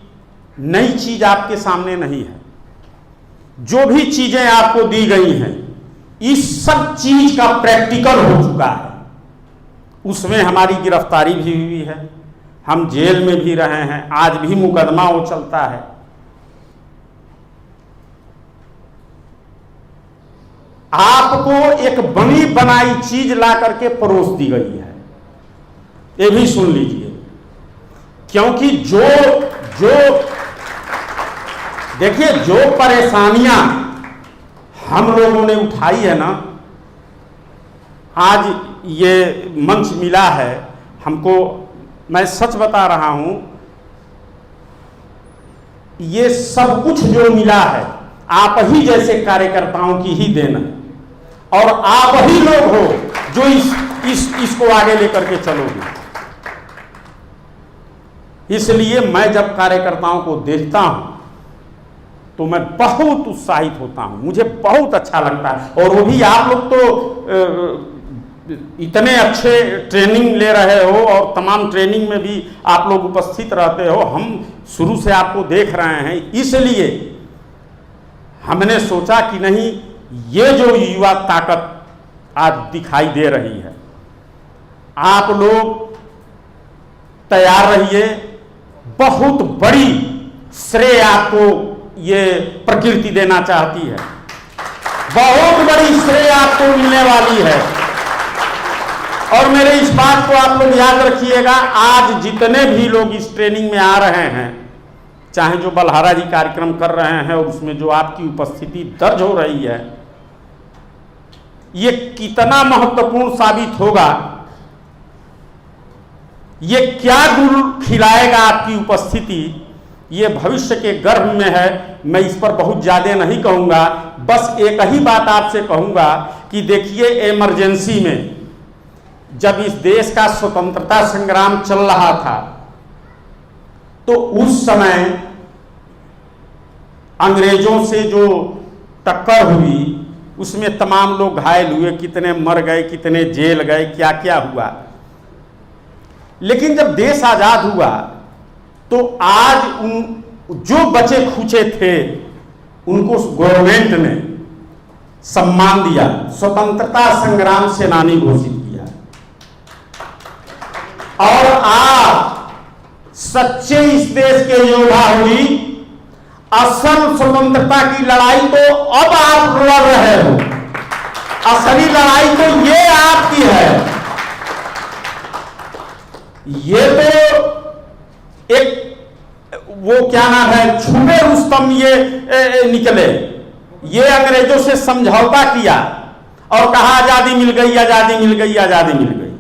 नई चीज आपके सामने नहीं है। जो भी चीजें आपको दी गई हैं, इस सब चीज का प्रैक्टिकल हो चुका है। उसमें हमारी गिरफ्तारी भी हुई है, हम जेल में भी रहे हैं, आज भी मुकदमा वो चलता है। आपको एक बनी बनाई चीज ला करके परोस दी गई है, ये भी सुन लीजिए। क्योंकि जो देखिए जो परेशानियां हम लोगों ने उठाई है ना, आज ये मंच मिला है हमको, मैं सच बता रहा हूं, ये सब कुछ जो मिला है आप ही जैसे कार्यकर्ताओं की ही देन है और आप ही लोग हो जो इसको आगे लेकर के चलोगे। इसलिए मैं जब कार्यकर्ताओं को देखता हूं तो मैं बहुत उत्साहित होता हूं, मुझे बहुत अच्छा लगता है। और वो भी आप लोग तो इतने अच्छे ट्रेनिंग ले रहे हो और तमाम ट्रेनिंग में भी आप लोग उपस्थित रहते हो, हम शुरू से आपको देख रहे हैं। इसलिए हमने सोचा कि नहीं, ये जो युवा ताकत आज दिखाई दे रही है, आप लोग तैयार रहिए। बहुत बड़ी श्रेय आपको ये प्रकृति देना चाहती है, बहुत बड़ी श्रेय आपको मिलने वाली है। और मेरे इस बात को आप लोग याद रखिएगा, आज जितने भी लोग इस ट्रेनिंग में आ रहे हैं, चाहे जो बलहारा जी कार्यक्रम कर रहे हैं और उसमें जो आपकी उपस्थिति दर्ज हो रही है, ये कितना महत्वपूर्ण साबित होगा, ये क्या गुण खिलाएगा आपकी उपस्थिति, ये भविष्य के गर्भ में है। मैं इस पर बहुत ज़्यादा नहीं कहूँगा, बस एक ही बात आपसे कहूँगा कि देखिए, इमरजेंसी में जब इस देश का स्वतंत्रता संग्राम चल रहा था तो उस समय अंग्रेजों से जो टक्कर हुई उसमें तमाम लोग घायल हुए, कितने मर गए, कितने जेल गए, क्या क्या हुआ। लेकिन जब देश आजाद हुआ तो आज उन जो बचे खुचे थे उनको गवर्नमेंट ने सम्मान दिया, स्वतंत्रता संग्राम सेनानी घोषित किया। और आप सच्चे इस देश के योद्धा हुई। असल स्वतंत्रता की लड़ाई तो अब आप लड़ रहे हो, असली लड़ाई तो ये आपकी है। ये तो एक वो क्या नाम है, छुपे रुस्तम ये निकले, ये अंग्रेजों से समझौता किया और कहा आजादी मिल गई, आजादी मिल गई, आजादी मिल गई।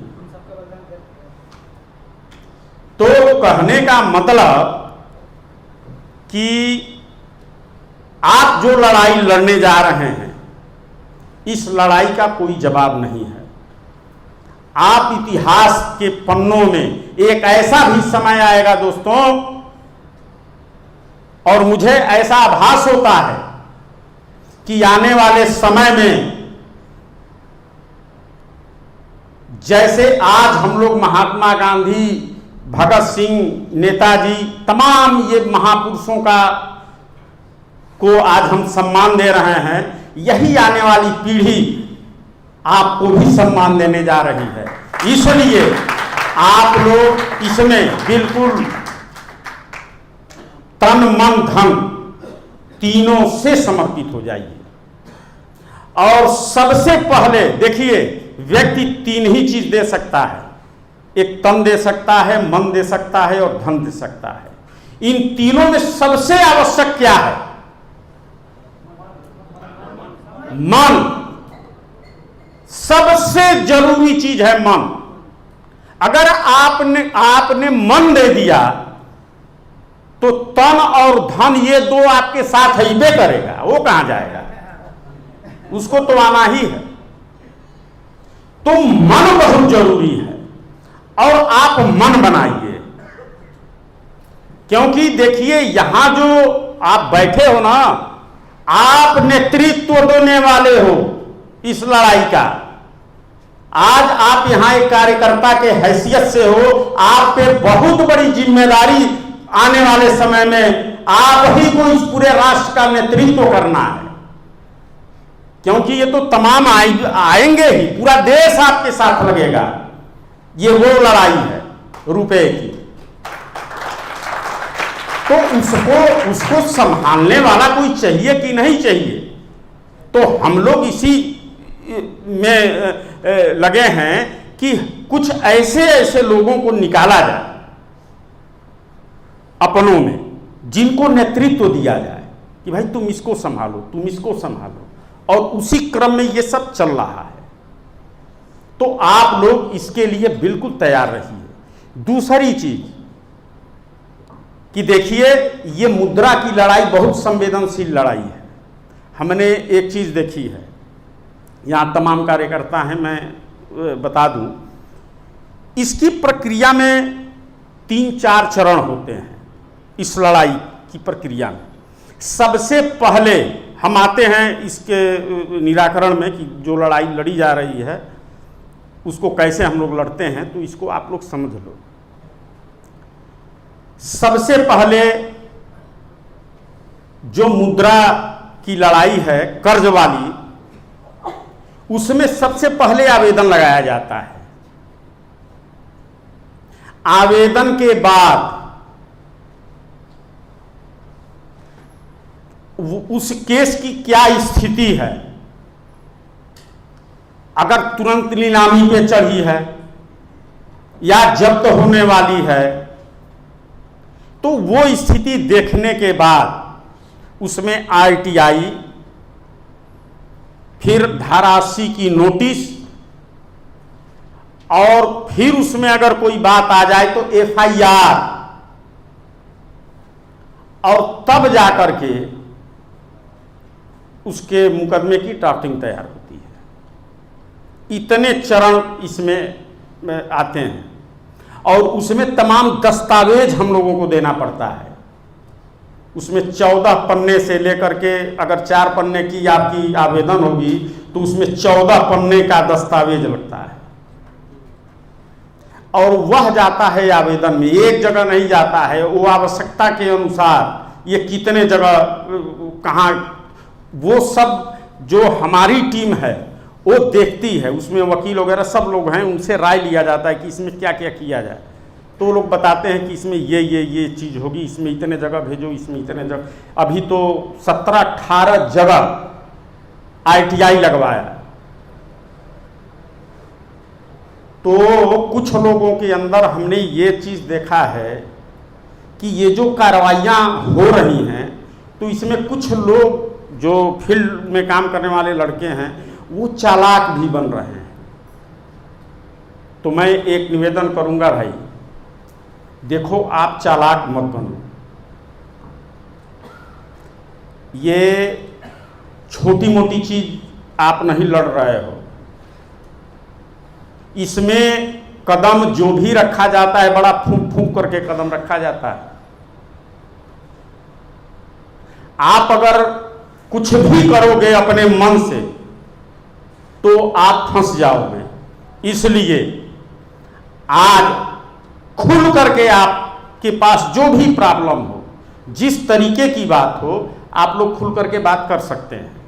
तो कहने का मतलब कि आप जो लड़ाई लड़ने जा रहे हैं, इस लड़ाई का कोई जवाब नहीं है। आप इतिहास के पन्नों में एक ऐसा भी समय आएगा दोस्तों, और मुझे ऐसा आभास होता है कि आने वाले समय में जैसे आज हम लोग महात्मा गांधी, भगत सिंह, नेताजी, तमाम ये महापुरुषों को आज हम सम्मान दे रहे हैं, यही आने वाली पीढ़ी आपको भी सम्मान देने जा रही है। इसलिए आप लोग इसमें बिल्कुल तन मन धन तीनों से समर्पित हो जाइए। और सबसे पहले देखिए, व्यक्ति तीन ही चीज दे सकता है, एक तन दे सकता है, मन दे सकता है और धन दे सकता है। इन तीनों में सबसे आवश्यक क्या है? मन। सबसे जरूरी चीज है मन। अगर आपने मन दे दिया तो तन और धन ये दो आपके साथ ही बे करेगा, वो कहां जाएगा? उसको तो आना ही है। तो मन बहुत जरूरी है और आप मन बनाइए, क्योंकि देखिए यहां जो आप बैठे हो ना, आप नेतृत्व देने वाले हो इस लड़ाई का। आज आप यहां एक कार्यकर्ता के हैसियत से हो, आप पे बहुत बड़ी जिम्मेदारी आने वाले समय में आप ही को इस पूरे राष्ट्र का नेतृत्व करना है, क्योंकि ये तो तमाम आएंगे ही, पूरा देश आपके साथ लगेगा। ये वो लड़ाई है रुपए की। तो उसको संभालने वाला कोई चाहिए कि नहीं चाहिए? तो हम लोग इसी में लगे हैं कि कुछ ऐसे लोगों को निकाला जाए अपनों में, जिनको नेतृत्व दिया जाए कि भाई तुम इसको संभालो, तुम इसको संभालो, और उसी क्रम में ये सब चल रहा है। तो आप लोग इसके लिए बिल्कुल तैयार रहिए। दूसरी चीज कि देखिए, ये मुद्रा की लड़ाई बहुत संवेदनशील लड़ाई है। हमने एक चीज देखी है, यहां तमाम कार्यकर्ता हैं, मैं बता दूं, इसकी प्रक्रिया में 3-4 चरण होते हैं इस लड़ाई की प्रक्रिया में। सबसे पहले हम आते हैं इसके निराकरण में कि जो लड़ाई लड़ी जा रही है उसको कैसे हम लोग लड़ते हैं, तो इसको आप लोग समझ लो। सबसे पहले जो मुद्रा की लड़ाई है कर्ज वाली, उसमें सबसे पहले आवेदन लगाया जाता है। आवेदन के बाद उस केस की क्या स्थिति है, अगर तुरंत नीलामी पे चढ़ी है या जब्त होने वाली है, तो वो स्थिति देखने के बाद उसमें आरटीआई, फिर धारा 80 की नोटिस, और फिर उसमें अगर कोई बात आ जाए तो एफआईआर, और तब जाकर के उसके मुकदमे की ड्राफ्टिंग तैयार होती है। इतने चरण इसमें आते हैं और उसमें तमाम दस्तावेज हम लोगों को देना पड़ता है। उसमें 14 पन्ने से लेकर के, अगर 4 पन्ने की आपकी आवेदन होगी तो उसमें 14 पन्ने का दस्तावेज लगता है, और वह जाता है आवेदन में, एक जगह नहीं जाता है। वो आवश्यकता के अनुसार ये कितने जगह कहाँ, वो सब जो हमारी टीम है वो देखती है। उसमें वकील वगैरह सब लोग हैं, उनसे राय लिया जाता है कि इसमें क्या क्या किया जाए। तो वो लोग बताते हैं कि इसमें ये चीज़ होगी, इसमें इतने जगह भेजो, इसमें इतने जगह। अभी तो 17-18 जगह आईटीआई लगवाया। तो कुछ लोगों के अंदर हमने ये चीज़ देखा है कि ये जो कार्रवाइयाँ हो रही हैं, तो इसमें कुछ लोग जो फील्ड में काम करने वाले लड़के हैं वो चालाक भी बन रहे हैं। तो मैं एक निवेदन करूंगा, भाई देखो, आप चालाक मत बनो। ये छोटी मोटी चीज आप नहीं लड़ रहे हो, इसमें कदम जो भी रखा जाता है बड़ा फूंक फूंक करके कदम रखा जाता है। आप अगर कुछ भी करोगे अपने मन से तो आप फंस जाओगे। इसलिए आज खुल करके आपके पास जो भी प्रॉब्लम हो, जिस तरीके की बात हो, आप लोग खुल करके बात कर सकते हैं।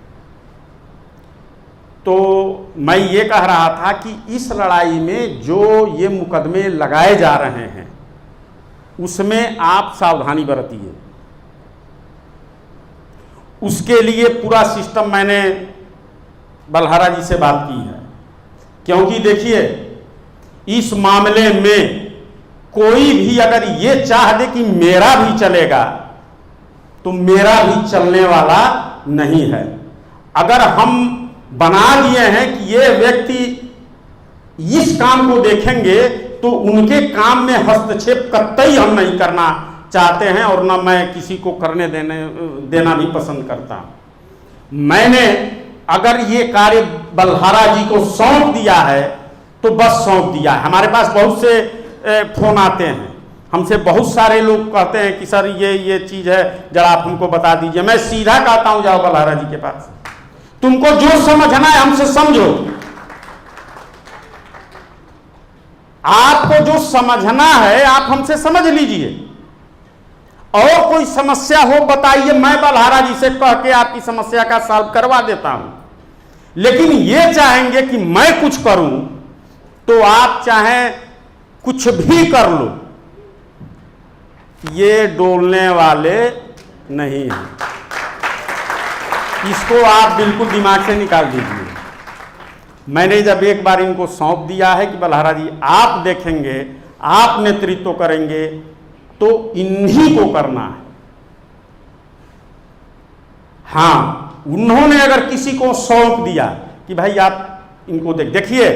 तो मैं ये कह रहा था कि इस लड़ाई में जो ये मुकदमे लगाए जा रहे हैं उसमें आप सावधानी बरतिए। उसके लिए पूरा सिस्टम मैंने बलहारा जी से बात की है, क्योंकि देखिए इस मामले में कोई भी अगर ये चाह दे कि मेरा भी चलेगा तो मेरा भी चलने वाला नहीं है। अगर हम बना दिए हैं कि ये व्यक्ति इस काम को देखेंगे तो उनके काम में हस्तक्षेप कतई हम नहीं करना चाहते हैं और न मैं किसी को करने देना भी पसंद करता हूं। मैंने अगर ये कार्य बलहारा जी को सौंप दिया है तो बस सौंप दिया है। हमारे पास बहुत से फोन आते हैं, हमसे बहुत सारे लोग कहते हैं कि सर ये चीज़ है, जरा आप हमको बता दीजिए। मैं सीधा कहता हूं जाओ बलहारा जी के पास, तुमको जो समझना है हमसे समझो, आपको जो समझना है आप हमसे समझ लीजिए, और कोई समस्या हो बताइए, मैं बलहारा जी से कह के आपकी समस्या का सॉल्व करवा देता हूं। लेकिन ये चाहेंगे कि मैं कुछ करूं तो आप चाहें कुछ भी कर लो, ये डोलने वाले नहीं हैं। इसको आप बिल्कुल दिमाग से निकाल दीजिए। मैंने जब एक बार इनको सौंप दिया है कि बलहारा जी आप देखेंगे, आप नेतृत्व करेंगे, तो इन्हीं को करना है। हाँ, उन्होंने अगर किसी को सौंप दिया कि भाई आप इनको देखिए,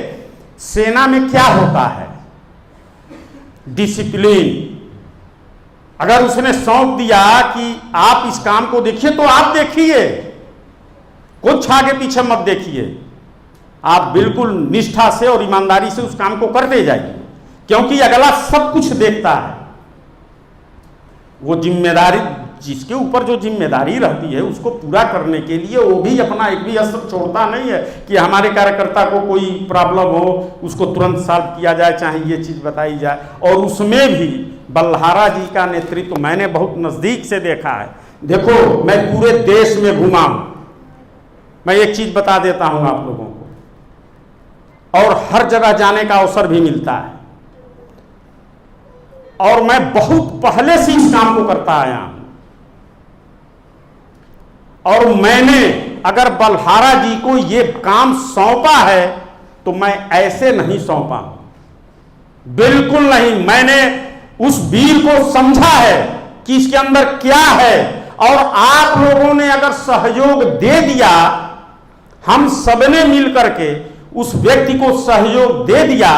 सेना में क्या होता है, डिसिप्लिन। अगर उसने सौंप दिया कि आप इस काम को देखिए तो आप देखिए, कुछ आगे पीछे मत देखिए, आप बिल्कुल निष्ठा से और ईमानदारी से उस काम को करते जाइए, क्योंकि अगला सब कुछ देखता है। वो जिम्मेदारी, जिसके ऊपर जो जिम्मेदारी रहती है उसको पूरा करने के लिए वो भी अपना एक भी असर छोड़ता नहीं है कि हमारे कार्यकर्ता को कोई प्रॉब्लम हो उसको तुरंत सॉल्व किया जाए, चाहे ये चीज़ बताई जाए। और उसमें भी बलहारा जी का नेतृत्व मैंने बहुत नज़दीक से देखा है। देखो, मैं पूरे देश में घूमा हूँ, मैं एक चीज़ बता देता हूँ आप लोगों को, और हर जगह जाने का अवसर भी मिलता है, और मैं बहुत पहले से इस काम को करता आया हूं। और मैंने अगर बलहारा जी को ये काम सौंपा है तो मैं ऐसे नहीं सौंपा हूं, बिल्कुल नहीं। मैंने उस वीर को समझा है कि इसके अंदर क्या है, और आप लोगों ने अगर सहयोग दे दिया, हम सबने मिल करके उस व्यक्ति को सहयोग दे दिया,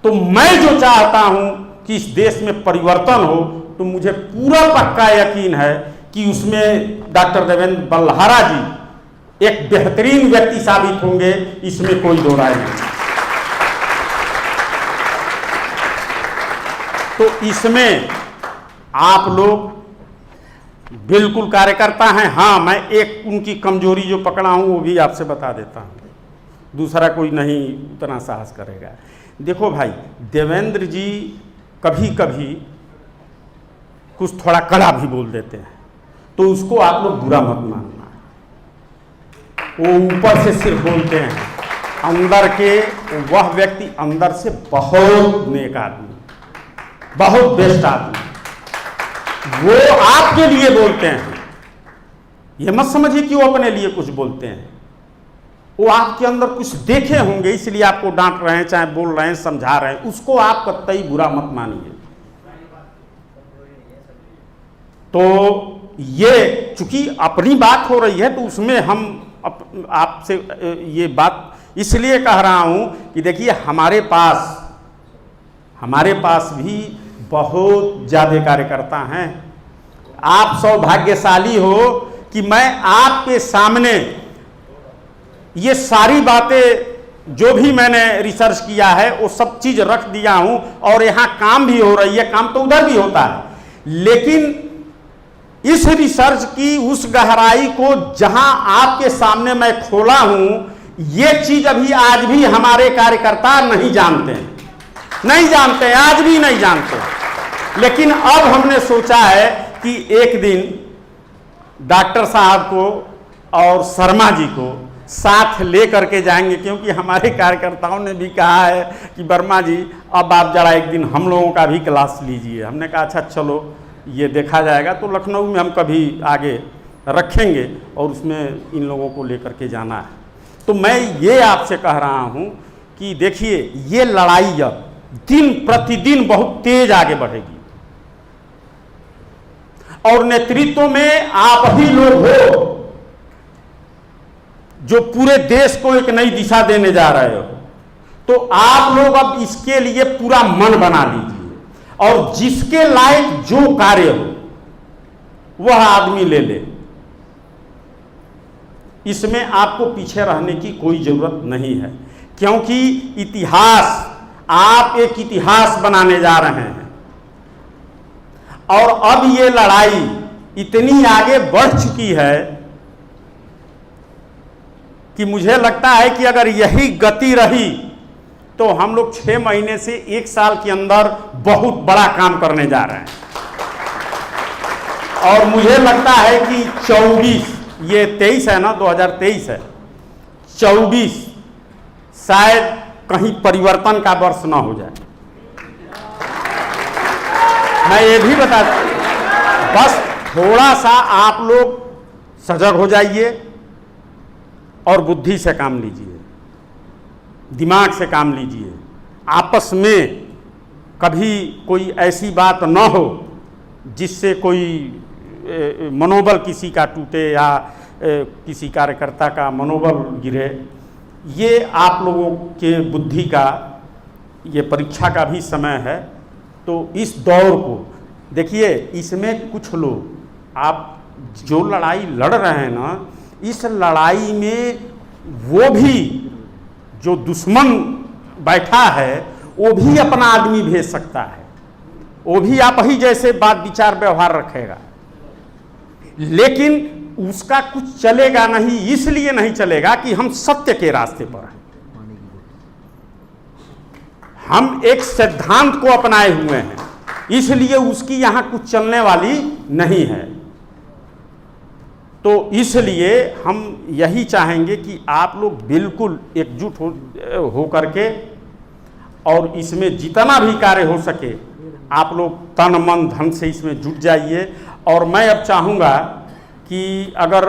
तो मैं जो चाहता हूं कि इस देश में परिवर्तन हो, तो मुझे पूरा पक्का यकीन है कि उसमें डॉक्टर देवेंद्र बलहारा जी एक बेहतरीन व्यक्ति साबित होंगे, इसमें कोई दो राय नहीं। तो इसमें आप लोग बिल्कुल कार्यकर्ता हैं। हाँ, मैं एक उनकी कमजोरी जो पकड़ा हूं वो भी आपसे बता देता हूं, दूसरा कोई नहीं उतना साहस करेगा। देखो भाई, देवेंद्र जी कभी कभी कुछ थोड़ा कड़ा भी बोल देते हैं, तो उसको आप लोग बुरा मत मानना। वो ऊपर से सिर्फ बोलते हैं, अंदर के वह व्यक्ति अंदर से बहुत नेक आदमी, बहुत बेस्ट आदमी, वो आपके लिए बोलते हैं। ये मत समझिए कि वो अपने लिए कुछ बोलते हैं, वो आपके अंदर कुछ देखे होंगे इसलिए आपको डांट रहे हैं, चाहे बोल रहे हैं, समझा रहे हैं, उसको आप कतई बुरा मत मानिए। तो ये चूंकि अपनी बात हो रही है तो उसमें हम आपसे ये बात इसलिए कह रहा हूं कि देखिए, हमारे पास भी बहुत ज़्यादा कार्यकर्ता हैं। आप सौभाग्यशाली हो कि मैं आपके सामने ये सारी बातें जो भी मैंने रिसर्च किया है वो सब चीज़ रख दिया हूं, और यहाँ काम भी हो रही है, काम तो उधर भी होता है, लेकिन इस रिसर्च की उस गहराई को जहां आपके सामने मैं खोला हूं, ये चीज अभी आज भी हमारे कार्यकर्ता नहीं जानते हैं, आज भी नहीं जानते। लेकिन अब हमने सोचा है कि एक दिन डॉक्टर साहब को और शर्मा जी को साथ ले करके जाएंगे, क्योंकि हमारे कार्यकर्ताओं ने भी कहा है कि वर्मा जी अब आप जरा एक दिन हम लोगों का भी क्लास लीजिए। हमने कहा अच्छा चलो, ये देखा जाएगा। तो लखनऊ में हम कभी आगे रखेंगे और उसमें इन लोगों को लेकर के जाना है। तो मैं ये आपसे कह रहा हूं कि देखिए, ये लड़ाई अब दिन प्रतिदिन बहुत तेज आगे बढ़ेगी और नेतृत्व में आप ही लोग हो जो पूरे देश को एक नई दिशा देने जा रहे हो। तो आप लोग अब इसके लिए पूरा मन बना लीजिए और जिसके लायक जो कार्य हो वह आदमी ले ले। इसमें आपको पीछे रहने की कोई जरूरत नहीं है, क्योंकि इतिहास, आप एक इतिहास बनाने जा रहे हैं और अब ये लड़ाई इतनी आगे बढ़ चुकी है कि मुझे लगता है कि अगर यही गति रही तो हम लोग 6 महीने से 1 साल के अंदर बहुत बड़ा काम करने जा रहे हैं। और मुझे लगता है कि 24, ये 23 है ना, 2023 है, 24 शायद कहीं परिवर्तन का वर्ष ना हो जाए। मैं ये भी बता, बस थोड़ा सा आप लोग सजग हो जाइए और बुद्धि से काम लीजिए, दिमाग से काम लीजिए। आपस में कभी कोई ऐसी बात न हो जिससे कोई मनोबल किसी का टूटे या किसी कार्यकर्ता का मनोबल गिरे। ये आप लोगों के बुद्धि का, ये परीक्षा का भी समय है। तो इस दौर को देखिए, इसमें कुछ लोग, आप जो लड़ाई लड़ रहे हैं ना, इस लड़ाई में वो भी जो दुश्मन बैठा है वो भी अपना आदमी भेज सकता है, वो भी आप ही जैसे बात विचार व्यवहार रखेगा, लेकिन उसका कुछ चलेगा नहीं। इसलिए नहीं चलेगा कि हम सत्य के रास्ते पर हैं, हम एक सिद्धांत को अपनाए हुए हैं, इसलिए उसकी यहां कुछ चलने वाली नहीं है। तो इसलिए हम यही चाहेंगे कि आप लोग बिल्कुल एकजुट हो करके और इसमें जितना भी कार्य हो सके आप लोग तन मन धन से इसमें जुट जाइए। और मैं अब चाहूँगा कि अगर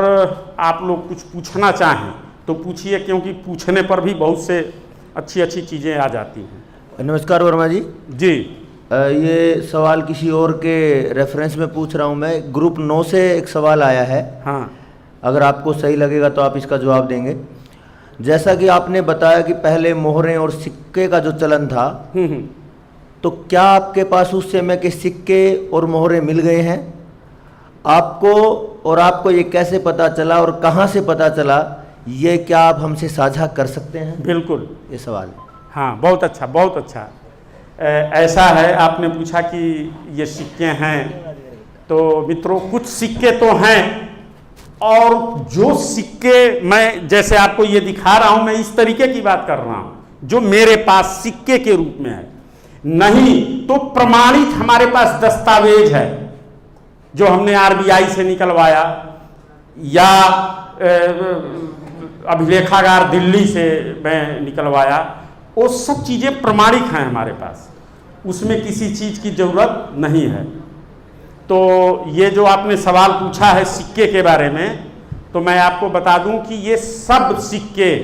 आप लोग कुछ पूछना चाहें तो पूछिए, क्योंकि पूछने पर भी बहुत से अच्छी अच्छी चीज़ें आ जाती हैं। नमस्कार वर्मा जी। जी, ये सवाल किसी और के रेफरेंस में पूछ रहा हूँ मैं। ग्रुप 9 से एक सवाल आया है, हाँ, अगर आपको सही लगेगा तो आप इसका जवाब देंगे। जैसा कि आपने बताया कि पहले मोहरें और सिक्के का जो चलन था, तो क्या आपके पास उस समय के सिक्के और मोहरें मिल गए हैं आपको, और आपको ये कैसे पता चला और कहाँ से पता चला, ये क्या आप हमसे साझा कर सकते हैं? बिल्कुल, ये सवाल। हाँ, बहुत अच्छा, बहुत अच्छा। ऐसा है, आपने पूछा कि ये सिक्के हैं, तो मित्रों कुछ सिक्के तो हैं, और जो सिक्के मैं जैसे आपको ये दिखा रहा हूं, मैं इस तरीके की बात कर रहा हूं जो मेरे पास सिक्के के रूप में है, नहीं तो प्रमाणित हमारे पास दस्तावेज है जो हमने आरबीआई से निकलवाया या अभिलेखागार दिल्ली से मैं निकलवाया। वो सब चीज़ें प्रमाणिक हैं हमारे पास, उसमें किसी चीज़ की ज़रूरत नहीं है। तो ये जो आपने सवाल पूछा है सिक्के के बारे में, तो मैं आपको बता दूं कि ये सब सिक्के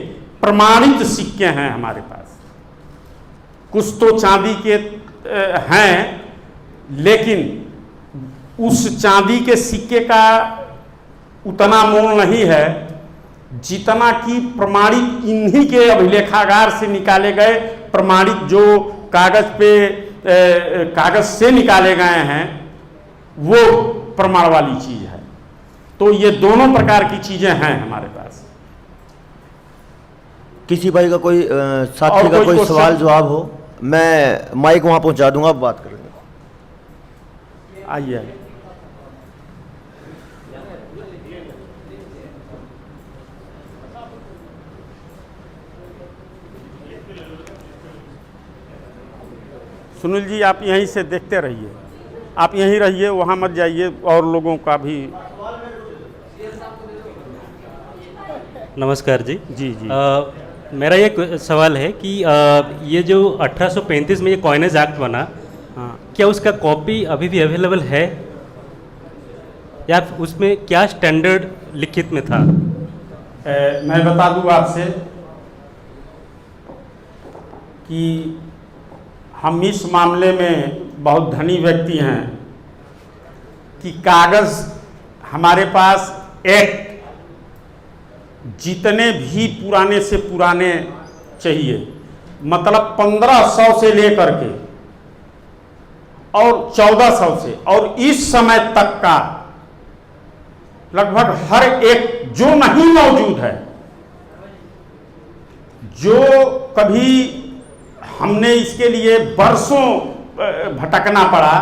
प्रमाणित सिक्के हैं हमारे पास। कुछ तो चांदी के हैं, लेकिन उस चांदी के सिक्के का उतना मोल नहीं है जितना कि प्रमाणित इन्हीं के अभिलेखागार से निकाले गए प्रमाणित जो कागज से निकाले गए हैं, वो प्रमाण वाली चीज है। तो ये दोनों प्रकार की चीजें हैं हमारे पास। किसी भाई का कोई साथी का कोई सवाल जवाब हो, मैं माइक वहां पहुंचा दूंगा, आप बात कर लेंगे। आइए। सुनील जी, आप यहीं से देखते रहिए, आप यहीं रहिए, वहाँ मत जाइए, और लोगों का भी। नमस्कार जी। जी जी। मेरा ये सवाल है कि ये जो 1835 में ये कॉइनेज एक्ट बना, हाँ, क्या उसका कॉपी अभी भी अवेलेबल है, या उसमें क्या स्टैंडर्ड लिखित में था? मैं बता दूं आपसे कि हम इस मामले में बहुत धनी व्यक्ति हैं कि कागज़ हमारे पास एक्ट जितने भी पुराने से पुराने चाहिए, मतलब 1500 से लेकर के और 1400 से और इस समय तक का लगभग हर एक जो नहीं मौजूद है, जो कभी हमने इसके लिए बरसों भटकना पड़ा,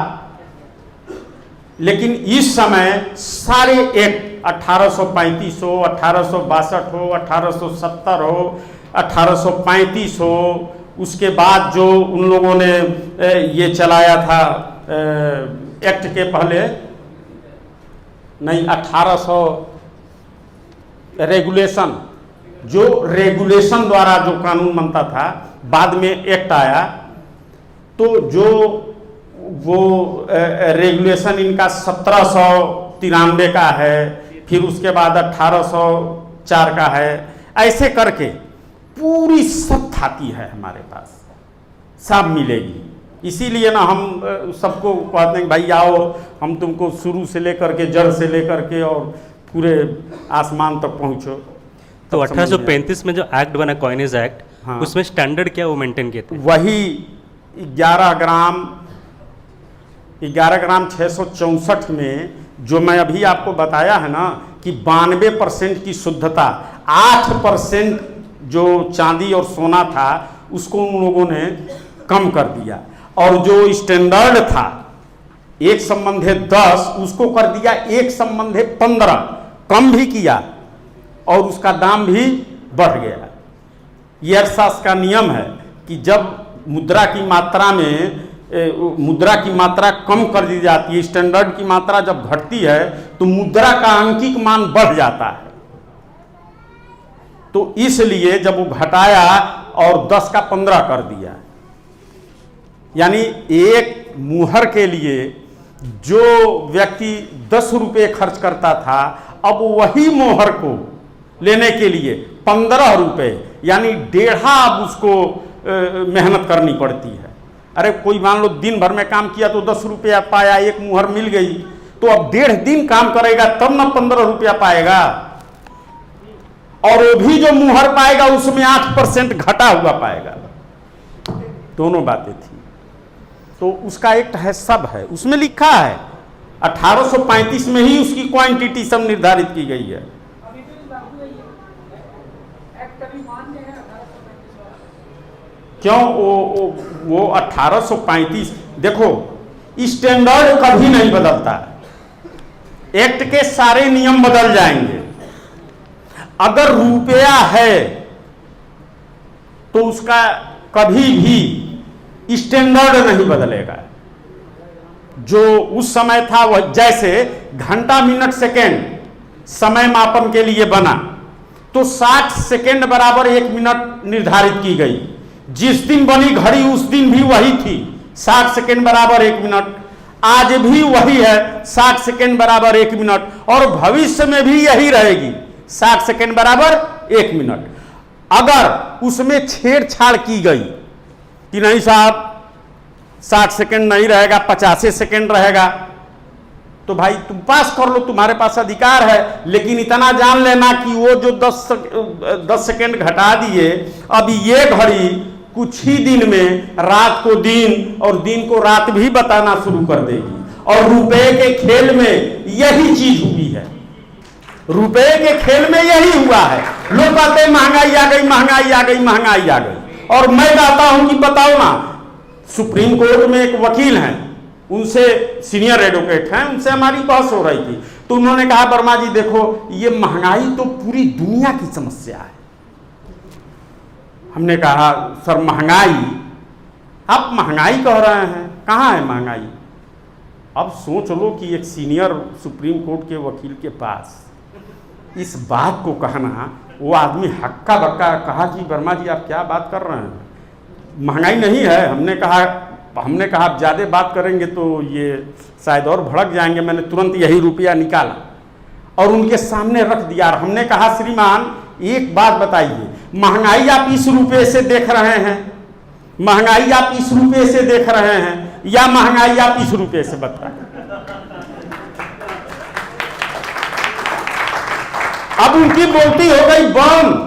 लेकिन इस समय सारे एक्ट 1835 हो, 1862 हो, 1870 हो, 1835 हो, उसके बाद जो उन लोगों ने ये चलाया था एक्ट के पहले नहीं 1800 रेगुलेशन, जो रेगुलेशन द्वारा जो कानून बनता था, बाद में एक्ट आया, तो जो वो रेगुलेशन इनका 1793 का है, फिर उसके बाद 1804 का है, ऐसे करके पूरी सब खाती है हमारे पास, सब मिलेगी। इसीलिए ना हम सबको कहते हैं भाई आओ, हम तुमको शुरू से लेकर के जड़ से लेकर के और पूरे आसमान तक पहुंचो। तो 1835 में जो एक्ट बना, कॉइनेज एक्ट, हाँ। उसमें स्टैंडर्ड क्या वो मेंटेन किए थे? वही 11 ग्राम 664 में जो मैं अभी आपको बताया है ना कि 92% की शुद्धता, 8% जो चांदी और सोना था उसको उन लोगों ने कम कर दिया, और जो स्टैंडर्ड था 1/10 उसको कर दिया 1/15, कम भी किया और उसका दाम भी बढ़ गया। ये अर्थशास्त्र का नियम है कि जब मुद्रा की मात्रा कम कर दी जाती है, स्टैंडर्ड की मात्रा जब घटती है तो मुद्रा का अंकिक मान बढ़ जाता है। तो इसलिए जब वो घटाया और 10 का 15 कर दिया, यानी एक मुहर के लिए जो व्यक्ति 10 रुपये खर्च करता था, अब वही मोहर को लेने के लिए 15 रुपये, यानी 1.5 अब उसको मेहनत करनी पड़ती है। अरे कोई मान लो दिन भर में काम किया तो 10 रुपया पाया, एक मुहर मिल गई, तो अब 1.5 दिन काम करेगा तब ना 15 रुपया पाएगा, और वो भी जो मुहर पाएगा उसमें 8% घटा हुआ पाएगा। दोनों बातें थी। तो उसका एक्ट है, सब है, उसमें लिखा है 1835 में ही उसकी क्वांटिटी सब निर्धारित की गई है। क्यों? वो 1835, देखो स्टैंडर्ड कभी नहीं बदलता, एक्ट के सारे नियम बदल जाएंगे। अगर रुपया है तो उसका कभी भी स्टैंडर्ड नहीं बदलेगा। जो उस समय था वह, जैसे घंटा मिनट सेकेंड समय मापन के लिए बना तो 60 सेकेंड बराबर 1 मिनट निर्धारित की गई। जिस दिन बनी घड़ी उस दिन भी वही थी, 60 सेकेंड बराबर 1 मिनट। आज भी वही है, 60 सेकेंड बराबर 1 मिनट, और भविष्य में भी यही रहेगी, 60 सेकेंड बराबर 1 मिनट। अगर उसमें छेड़छाड़ की गई कि नहीं साहब 60 सेकेंड नहीं रहेगा, 50 सेकेंड रहेगा, तो भाई तुम पास कर लो, तुम्हारे पास अधिकार है, लेकिन इतना जान लेना कि वो जो 10 सेकेंड घटा दिए, अब ये घड़ी कुछ ही दिन में रात को दिन और दिन को रात भी बताना शुरू कर देगी। और रुपए के खेल में यही चीज हुई है, रुपए के खेल में यही हुआ है। लोग कहते हैं महंगाई आ गई, महंगाई आ गई, महंगाई आ गई, और मैं कहता हूं कि बताओ ना, सुप्रीम कोर्ट में एक वकील हैं, उनसे सीनियर एडवोकेट हैं, उनसे हमारी बहस हो रही थी, तो उन्होंने कहा वर्मा जी देखो ये महंगाई तो पूरी दुनिया की समस्या है। हमने कहा सर महंगाई, आप महंगाई कह रहे हैं, कहाँ है महंगाई? अब सोच लो कि एक सीनियर सुप्रीम कोर्ट के वकील के पास इस बात को कहना, वो आदमी हक्का बक्का कहा कि वर्मा जी आप क्या बात कर रहे हैं, महंगाई नहीं है। हमने कहा आप ज़्यादा बात करेंगे तो ये शायद और भड़क जाएंगे। मैंने तुरंत यही रुपया निकाला और उनके सामने रख दिया। और हमने कहा श्रीमान एक बात बताइए, महंगाई आप इस रुपये से देख रहे हैं, महंगाई आप इस रुपये से देख रहे हैं, या महंगाई आप इस रुपये से बता रहे हैं? अब उनकी बोलती हो गई बंद,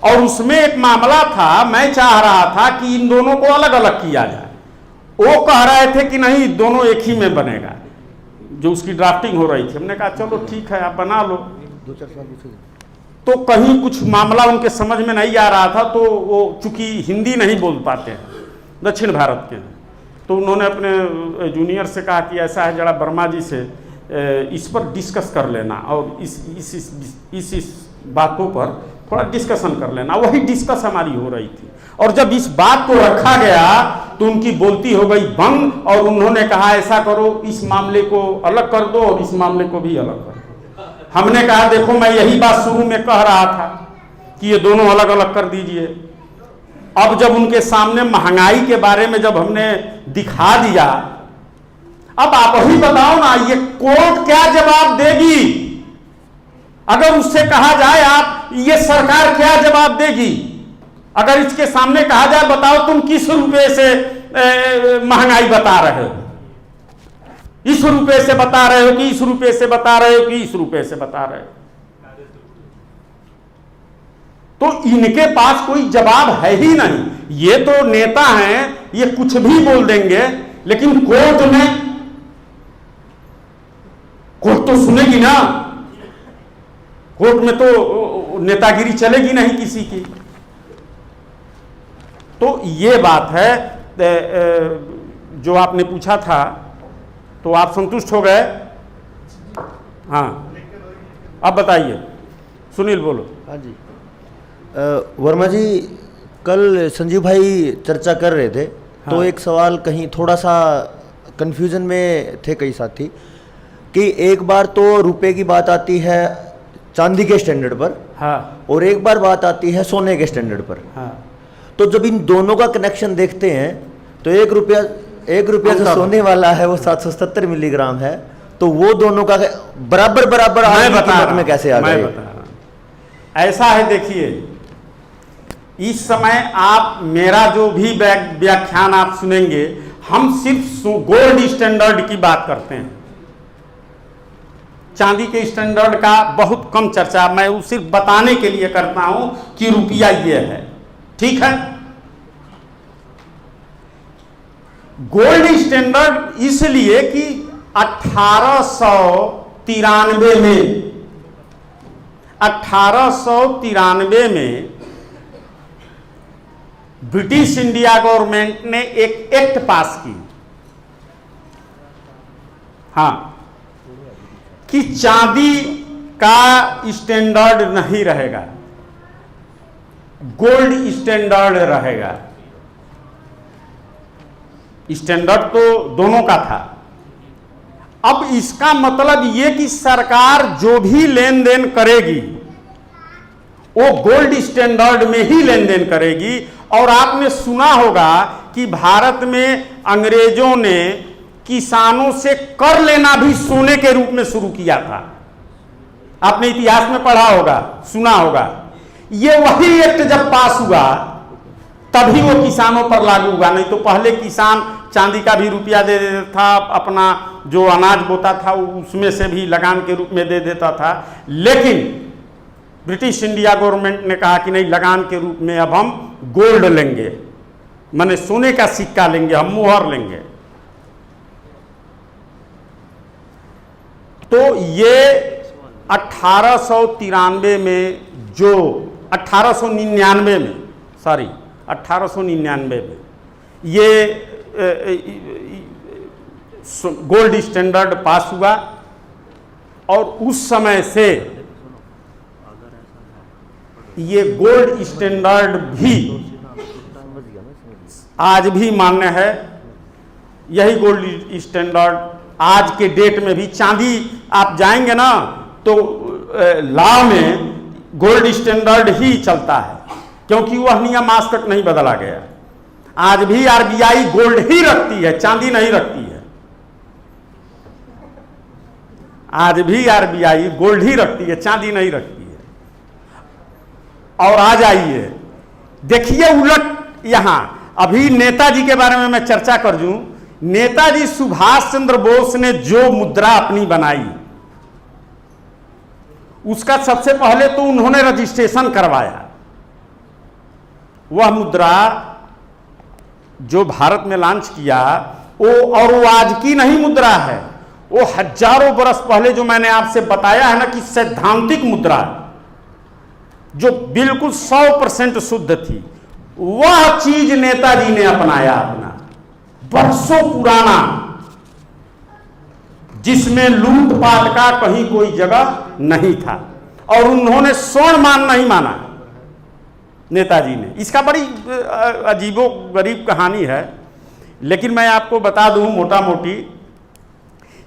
और उसमें एक मामला था, मैं चाह रहा था कि इन दोनों को अलग अलग किया जाए, वो कह रहे थे कि नहीं दोनों एक ही में बनेगा, जो उसकी ड्राफ्टिंग हो रही थी। हमने कहा चलो ठीक है आप बना लो। 2-4 साल पीछे तो कहीं कुछ मामला उनके समझ में नहीं आ रहा था, तो वो चूंकि हिंदी नहीं बोल पाते हैं, दक्षिण भारत के, तो उन्होंने अपने जूनियर से कहा कि ऐसा है जरा वर्मा जी से इस पर डिस्कस कर लेना, और इस बातों पर थोड़ा डिस्कशन कर लेना। वही डिस्कस हमारी हो रही थी, और जब इस बात को रखा गया तो उनकी बोलती हो गई बंद, और उन्होंने कहा ऐसा करो, इस मामले को अलग कर दो और इस मामले को भी अलग कर दो। हमने कहा देखो मैं यही बात शुरू में कह रहा था कि ये दोनों अलग अलग कर दीजिए। अब जब उनके सामने महंगाई के बारे में जब हमने दिखा दिया, अब आप ही बताओ ना, ये कोर्ट क्या जवाब देगी? अगर उससे कहा जाए आप, ये सरकार क्या जवाब देगी? अगर इसके सामने कहा जाए बताओ तुम किस रुपए से महंगाई बता रहे हो, इस रुपए से बता रहे हो कि इस रुपए से बता रहे हो कि इस रुपए से बता रहे हो, तो इनके पास कोई जवाब है ही नहीं। ये तो नेता हैं, ये कुछ भी बोल देंगे, लेकिन कोर्ट तो सुनेगी ना, कोर्ट में तो नेतागिरी चलेगी नहीं किसी की। तो ये बात है जो आपने पूछा था, तो आप संतुष्ट हो गए? हाँ, अब बताइए, सुनील बोलो। हाँ जी, वर्मा जी, कल संजीव भाई चर्चा कर रहे थे, तो हाँ। एक सवाल कहीं थोड़ा सा कंफ्यूजन में थे कई साथी, कि एक बार तो रुपए की बात आती है चांदी के स्टैंडर्ड पर, हाँ और एक बार बात आती है सोने के स्टैंडर्ड पर। हाँ, तो जब इन दोनों का कनेक्शन देखते हैं, तो एक रुपया जो सोने वाला है वो 770 मिलीग्राम है, तो वो दोनों का बराबर मैं बता कीमत रहा में कैसे आ मैं गए? बता रहा हूं। ऐसा है, देखिए, इस समय आप मेरा जो भी व्याख्यान आप सुनेंगे, हम सिर्फ गोल्ड स्टैंडर्ड की बात करते हैं, चांदी के स्टैंडर्ड का बहुत कम चर्चा मैं सिर्फ बताने के लिए करता हूं कि रुपया ये है, ठीक है। गोल्ड स्टैंडर्ड इसलिए कि 1893 में ब्रिटिश इंडिया गवर्नमेंट ने एक एक्ट पास की, हाँ, कि चांदी का स्टैंडर्ड नहीं रहेगा, गोल्ड स्टैंडर्ड रहेगा। स्टैंडर्ड तो दोनों का था। अब इसका मतलब यह कि सरकार जो भी लेन देन करेगी वो गोल्ड स्टैंडर्ड में ही लेन देन करेगी। और आपने सुना होगा कि भारत में अंग्रेजों ने किसानों से कर लेना भी सोने के रूप में शुरू किया था। आपने इतिहास में पढ़ा होगा, सुना होगा। ये वही एक्ट जब पास हुआ तभी वो किसानों पर लागू हुआ, नहीं तो पहले किसान चांदी का भी रुपया दे देता था, अपना जो अनाज बोता था उसमें से भी लगान के रूप में दे देता था। लेकिन ब्रिटिश इंडिया गवर्नमेंट ने कहा कि नहीं, लगान के रूप में अब हम गोल्ड लेंगे, माने सोने का सिक्का लेंगे, हम मुहर लेंगे। तो ये 1893 में, जो 1899 में, सॉरी 1899 में ये गोल्ड स्टैंडर्ड पास हुआ। और उस समय से ये गोल्ड स्टैंडर्ड भी आज भी मान्य है। यही गोल्ड स्टैंडर्ड आज के डेट में भी, चांदी आप जाएंगे ना तो लॉ में गोल्ड स्टैंडर्ड ही चलता है, क्योंकि वह नियम आज तक नहीं बदला गया। आज भी आरबीआई गोल्ड ही रखती है, चांदी नहीं रखती है। आज भी आरबीआई गोल्ड ही रखती है, चांदी नहीं रखती है। और आ जाइए, देखिए उलट यहां। अभी नेताजी के बारे में मैं चर्चा कर दूं। नेताजी सुभाष चंद्र बोस ने जो मुद्रा अपनी बनाई, उसका सबसे पहले तो उन्होंने रजिस्ट्रेशन करवाया। वह मुद्रा जो भारत में लॉन्च किया, वो आज की नहीं मुद्रा है, वो हजारों बरस पहले जो मैंने आपसे बताया है ना कि सैद्धांतिक मुद्रा जो बिल्कुल 100% शुद्ध थी, वह चीज नेताजी ने अपनाया अपना, बरसों पुराना, जिसमें लूटपाट का कहीं कोई जगह नहीं था। और उन्होंने स्वर्ण मान नहीं माना नेताजी ने। इसका बड़ी अजीबो गरीब कहानी है, लेकिन मैं आपको बता दूं मोटा मोटी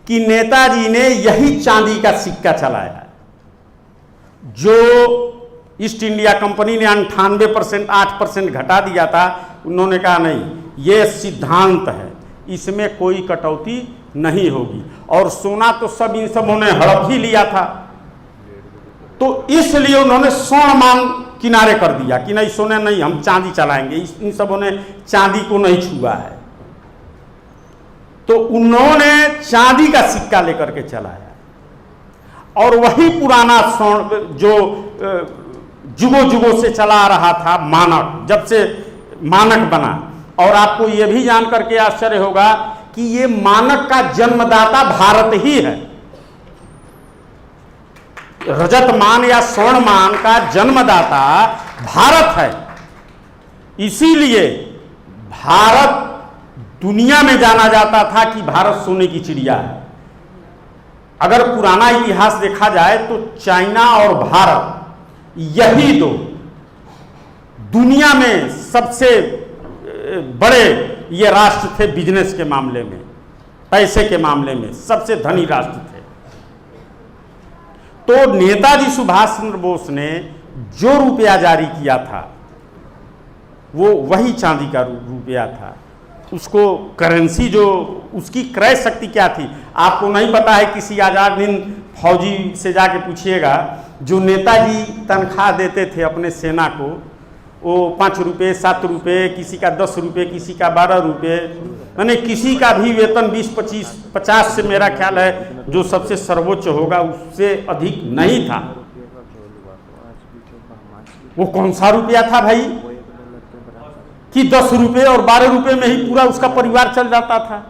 कि नेताजी ने यही चांदी का सिक्का चलाया जो ईस्ट इंडिया कंपनी ने 98% 8% घटा दिया था। उन्होंने कहा नहीं, ये सिद्धांत है, इसमें कोई कटौती नहीं होगी। और सोना तो इन सबों ने हड़प ही लिया था, तो इसलिए उन्होंने स्वर्ण मान किनारे कर दिया कि नहीं, सोने नहीं, हम चांदी चलाएंगे। इन सबों ने चांदी को नहीं छुआ है, तो उन्होंने चांदी का सिक्का लेकर के चलाया। और वही पुराना स्वर्ण जो जुगों जुगों से चला आ रहा था, मानक, जब से मानक बना। और आपको यह भी जान करके आश्चर्य होगा कि ये मानक का जन्मदाता भारत ही है। रजत मान या स्वर्ण मान का जन्मदाता भारत है। इसीलिए भारत दुनिया में जाना जाता था कि भारत सोने की चिड़िया है। अगर पुराना इतिहास देखा जाए तो चाइना और भारत, यही दो दुनिया में सबसे बड़े ये राष्ट्र थे। बिजनेस के मामले में, पैसे के मामले में सबसे धनी राष्ट्र थे। तो नेताजी सुभाष चंद्र बोस ने जो रुपया जारी किया था, वो वही चांदी का रुपया था। उसको करेंसी जो उसकी क्रय शक्ति क्या थी आपको नहीं पता है। किसी आजाद हिंद फौजी से जाके पूछिएगा, जो नेताजी तनख्वाह देते थे अपने सेना को, वो 5 रुपये 7 रुपये, किसी का 10 रुपये, किसी का 12 रुपये, यानी किसी का भी वेतन 20 25 50 से मेरा ख्याल है जो सबसे सर्वोच्च होगा उससे अधिक नहीं था। वो कौन सा रुपया था भाई कि 10 रुपये और 12 रुपये में ही पूरा उसका परिवार चल जाता था।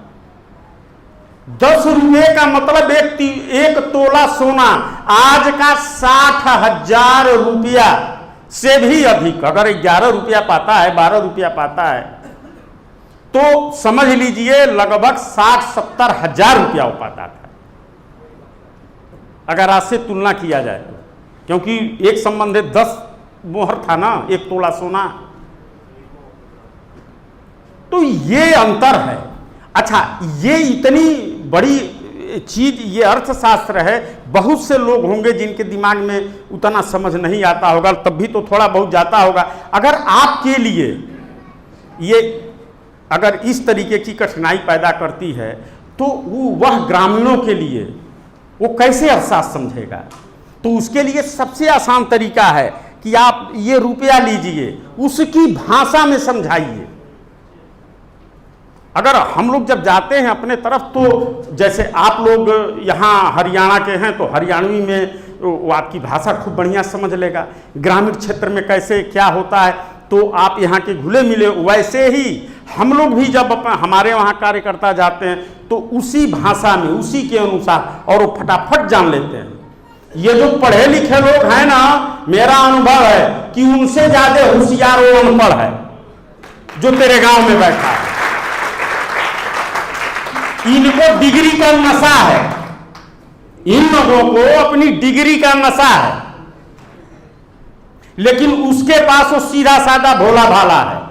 10 रुपये का मतलब एक तोला सोना आज का 60,000 रुपया से भी अधिक। अगर 11 रुपया पाता है, 12 रुपया पाता है, तो समझ लीजिए लगभग 60-70 हजार रुपया हो पाता था, अगर आज से तुलना किया जाए तो। क्योंकि एक संबंध 10 मोहर था ना, एक तोला सोना। तो ये अंतर है। अच्छा, ये इतनी बड़ी चीज, ये अर्थशास्त्र है। बहुत से लोग होंगे जिनके दिमाग में उतना समझ नहीं आता होगा, तब भी तो थोड़ा बहुत जाता होगा। अगर आपके लिए ये अगर इस तरीके की कठिनाई पैदा करती है, तो वह ग्रामीणों के लिए वो कैसे अर्थशास्त्र समझेगा? तो उसके लिए सबसे आसान तरीका है कि आप ये रुपया लीजिए, उसकी भाषा में समझाइए। अगर हम लोग जब जाते हैं अपने तरफ, तो जैसे आप लोग यहाँ हरियाणा के हैं तो हरियाणवी में वो आपकी भाषा खूब बढ़िया समझ लेगा। ग्रामीण क्षेत्र में कैसे क्या होता है तो आप यहाँ के घुले मिले। वैसे ही हम लोग भी जब हमारे वहाँ कार्यकर्ता जाते हैं तो उसी भाषा में, उसी के अनुसार, और वो फटाफट जान लेते हैं। ये जो पढ़े लिखे लोग हैं ना, मेरा अनुभव है कि उनसे ज्यादा होशियार वो अनपढ़ है जो तेरे गांव में बैठा है। इनको डिग्री का नशा है, इन लोगों को अपनी डिग्री का नशा है, लेकिन उसके पास वो सीधा साधा भोला भाला है।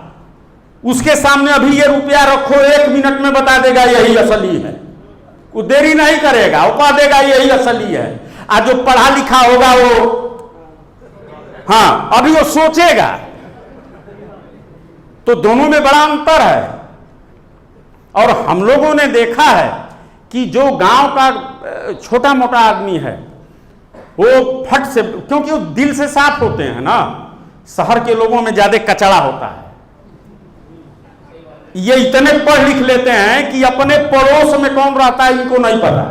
उसके सामने अभी ये रुपया रखो, 1 मिनट में बता देगा यही असली है। वो देरी नहीं करेगा, वो कह देगा यही असली है। आज जो पढ़ा लिखा होगा वो, हाँ, अभी वो सोचेगा। तो दोनों में बड़ा अंतर है। और हम लोगों ने देखा है कि जो गांव का छोटा मोटा आदमी है, वो फट से, क्योंकि वो दिल से साफ होते हैं ना, शहर के लोगों में ज्यादा कचरा होता है। ये इतने पढ़ लिख लेते हैं कि अपने पड़ोस में कौन रहता है इनको नहीं पता।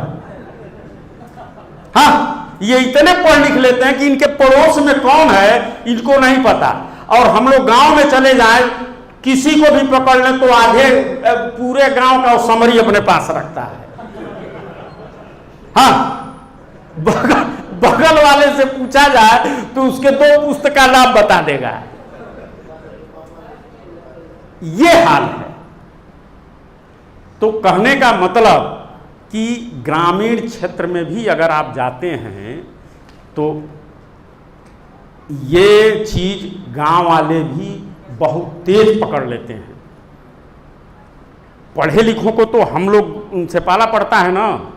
हाँ, ये इतने पढ़ लिख लेते हैं कि इनके पड़ोस में कौन है इनको नहीं पता। और हम लोग गांव में चले जाएं, किसी को भी पकड़ लें तो आधे पूरे गांव का समरी अपने पास रखता है। हाँ, बगल वाले से पूछा जाए तो उसके 2 पुस्तक का नाम बता देगा। ये हाल है। तो कहने का मतलब कि ग्रामीण क्षेत्र में भी अगर आप जाते हैं तो ये चीज गांव वाले भी बहुत तेज पकड़ लेते हैं। पढ़े लिखों को तो हम लोग उनसे पाला पड़ता है ना,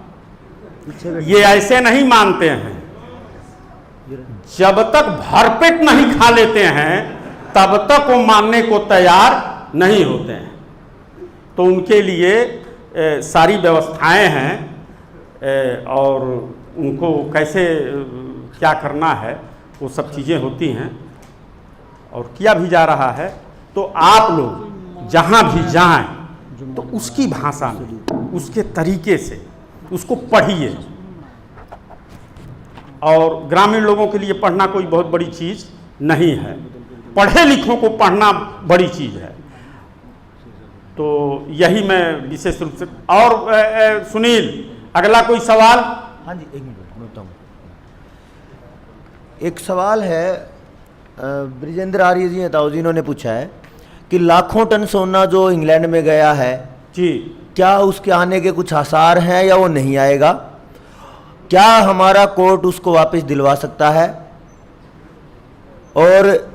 ये ऐसे नहीं मानते हैं। जब तक भरपेट नहीं खा लेते हैं तब तक वो मानने को तैयार नहीं होते हैं। तो उनके लिए सारी व्यवस्थाएं हैं और उनको कैसे क्या करना है वो सब चीज़ें होती हैं और किया भी जा रहा है। तो आप लोग जहाँ भी जाएं तो उसकी भाषा में, उसके तरीके से उसको पढ़िए। और ग्रामीण लोगों के लिए पढ़ना कोई बहुत बड़ी चीज़ नहीं है, पढ़े लिखों को पढ़ना बड़ी चीज़ है। तो यही मैं विशेष रूप से। और सुनील, अगला कोई सवाल? हाँ जी, 1 मिनट मैं बताऊँ। एक सवाल है ब्रिजेंद्र आर्य जी ताऊ जी ने पूछा है कि लाखों टन सोना जो इंग्लैंड में गया है जी, क्या उसके आने के कुछ आसार हैं या वो नहीं आएगा? क्या हमारा कोर्ट उसको वापस दिलवा सकता है? और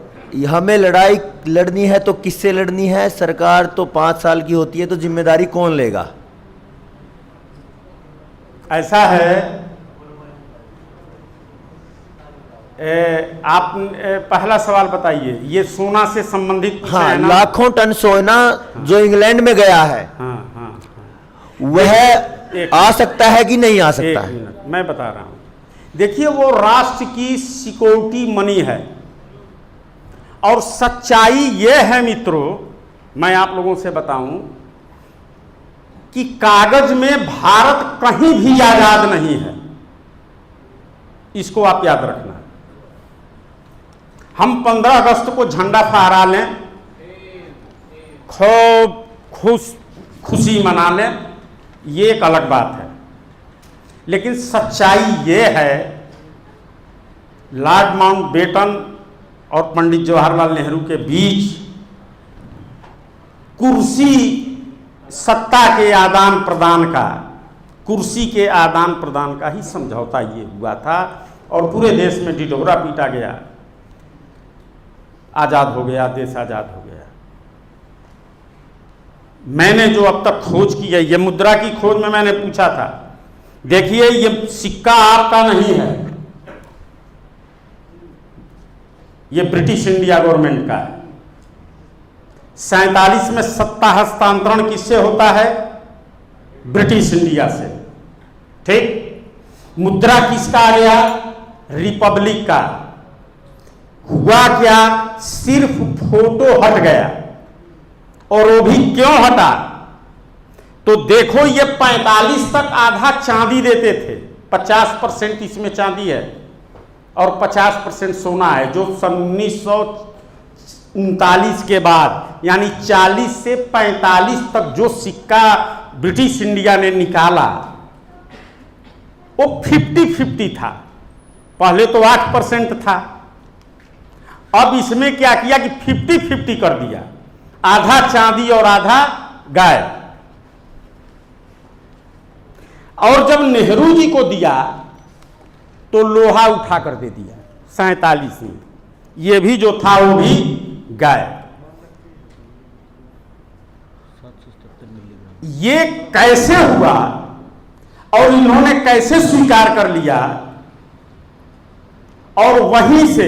हमें लड़ाई लड़नी है तो किससे लड़नी है? सरकार तो 5 साल की होती है, तो जिम्मेदारी कौन लेगा? ऐसा है, आप पहला सवाल बताइए। ये सोना से संबंधित पूछा हाँ, है ना? लाखों टन सोना जो इंग्लैंड में गया है, हाँ हाँ, वह आ सकता है कि नहीं आ सकता है? 1 मिनट मैं बता रहा हूं। देखिए, वो राष्ट्र की सिक्योरिटी मनी है और सच्चाई ये है मित्रों, मैं आप लोगों से बताऊं कि कागज में भारत कहीं भी आजाद नहीं है। इसको आप याद रखना। हम 15 अगस्त को झंडा फहरा लें, खूब खुशी मना लें, ये एक अलग बात है। लेकिन सच्चाई ये है, लॉर्ड माउंटबेटन और पंडित जवाहरलाल नेहरू के बीच कुर्सी सत्ता के आदान प्रदान का, कुर्सी के आदान प्रदान का ही समझौता ये हुआ था और पूरे देश में ढिढोरा पीटा गया, आजाद हो गया, देश आजाद हो गया। मैंने जो अब तक खोज की है, ये मुद्रा की खोज में मैंने पूछा था, देखिए ये सिक्का आपका नहीं है, ये ब्रिटिश इंडिया गवर्नमेंट का है। 47 में सत्ता हस्तांतरण किससे होता है? ब्रिटिश इंडिया से। ठीक, मुद्रा किसका आ गया? रिपब्लिक का। हुआ क्या? सिर्फ फोटो हट गया। और वो भी क्यों हटा? तो देखो, ये 45 तक आधा चांदी देते थे, 50% इसमें चांदी है और 50% सोना है, जो 1939 के बाद यानी 40 से 45 तक जो सिक्का ब्रिटिश इंडिया ने निकाला वो 50-50 था। पहले तो 8% था, अब इसमें क्या किया कि 50-50 कर दिया, आधा चांदी और आधा गाय। और जब नेहरू जी को दिया तो लोहा उठा कर दे दिया 47 में, ये भी जो था वो भी गायब। ये कैसे हुआ और इन्होंने कैसे स्वीकार कर लिया? और वहीं से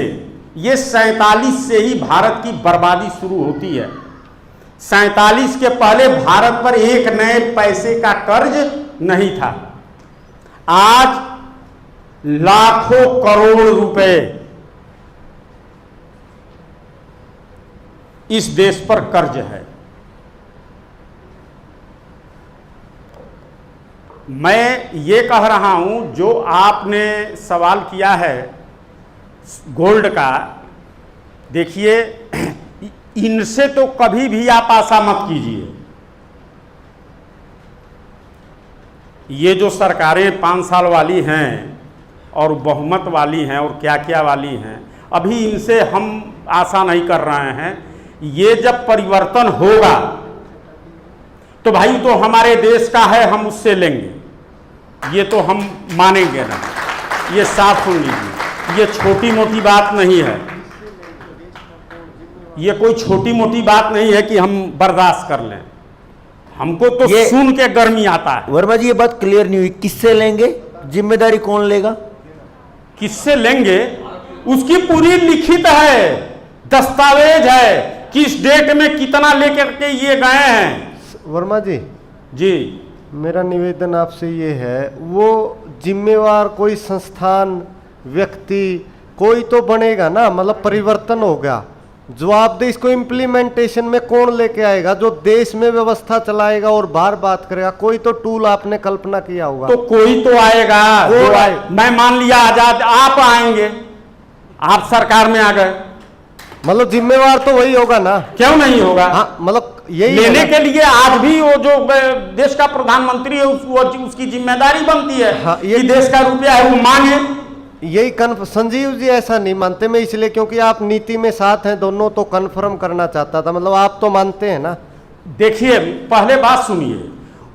ये 47 से ही भारत की बर्बादी शुरू होती है। 47 के पहले भारत पर एक नए पैसे का कर्ज नहीं था। आज लाखों करोड़ रुपए इस देश पर कर्ज है। मैं ये कह रहा हूं, जो आपने सवाल किया है गोल्ड का, देखिए इनसे तो कभी भी आप आशा मत कीजिए। ये जो सरकारें 5 साल वाली हैं और बहुमत वाली हैं और क्या क्या वाली हैं, अभी इनसे हम आशा नहीं कर रहे हैं। ये जब परिवर्तन होगा तो भाई तो हमारे देश का है, हम उससे लेंगे, ये तो हम मानेंगे ना। ये साफ सुन लीजिए, ये छोटी मोटी बात नहीं है, ये कोई छोटी मोटी बात नहीं है कि हम बर्दाश्त कर लें। हमको तो सुन के गर्मी आता है। वर्मा जी, ये बात क्लियर नहीं हुई, किससे लेंगे, जिम्मेदारी कौन लेगा? किससे लेंगे उसकी पूरी लिखित है, दस्तावेज है, किस डेट में कितना लेकर के ये गए हैं। वर्मा जी, जी मेरा निवेदन आपसे ये है, वो जिम्मेवार कोई संस्थान, व्यक्ति कोई तो बनेगा ना, मतलब परिवर्तन हो गया, जवाबदेही इसको इम्प्लीमेंटेशन में कौन लेके आएगा? जो देश में व्यवस्था चलाएगा और बाहर बात करेगा, कोई तो टूल आपने कल्पना किया होगा। तो कोई तो आएगा, मैं मान लिया आजाद, आप आएंगे, आप सरकार में आ गए, मतलब जिम्मेवार तो वही होगा ना? क्यों नहीं होगा? हाँ, मतलब यही लेने के लिए आज भी वो जो देश का प्रधानमंत्री है उसकी जिम्मेदारी बनती है। हाँ, ये देश का रुपया है वो मांगे। यही संजीव जी ऐसा नहीं मानते, मैं इसलिए क्योंकि आप नीति में साथ हैं दोनों, तो कन्फर्म करना चाहता था। मतलब आप तो मानते हैं ना? देखिए पहले बात सुनिए,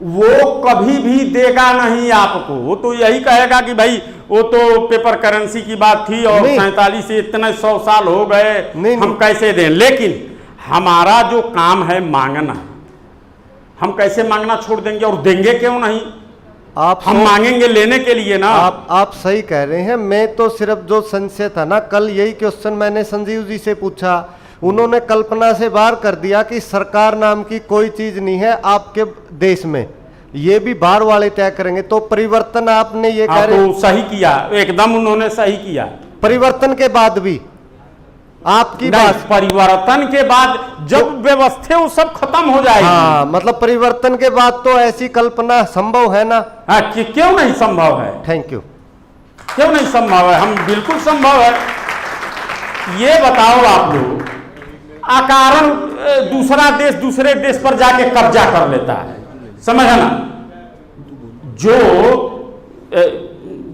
वो कभी भी देगा नहीं आपको, वो तो यही कहेगा कि भाई वो तो पेपर करेंसी की बात थी और 47 से इतने 100 साल हो गए, हम कैसे दें। लेकिन हमारा जो काम है मांगना, हम कैसे मांगना छोड़ देंगे और देंगे क्यों नहीं? हम मांगेंगे लेने के लिए ना। आप सही कह रहे हैं। मैं तो सिर्फ जो संशय था ना, कल यही क्वेश्चन मैंने संजीव जी से पूछा, उन्होंने कल्पना से बाहर कर दिया कि सरकार नाम की कोई चीज नहीं है आपके देश में, ये भी बाहर वाले तय करेंगे। तो परिवर्तन आपने ये कह रहे, तो सही किया, एकदम उन्होंने सही किया। परिवर्तन के बाद भी आपकी बात, परिवर्तन के बाद जब व्यवस्था वो सब खत्म हो जाएगी। हाँ, मतलब परिवर्तन के बाद तो ऐसी कल्पना संभव है ना? हाँ, क्यों नहीं संभव है? Thank you. क्यों नहीं संभव है? हम बिल्कुल संभव है। ये बताओ आप लोग, अकारण दूसरा देश दूसरे देश पर जाके कब्जा कर लेता है, समझ ना? जो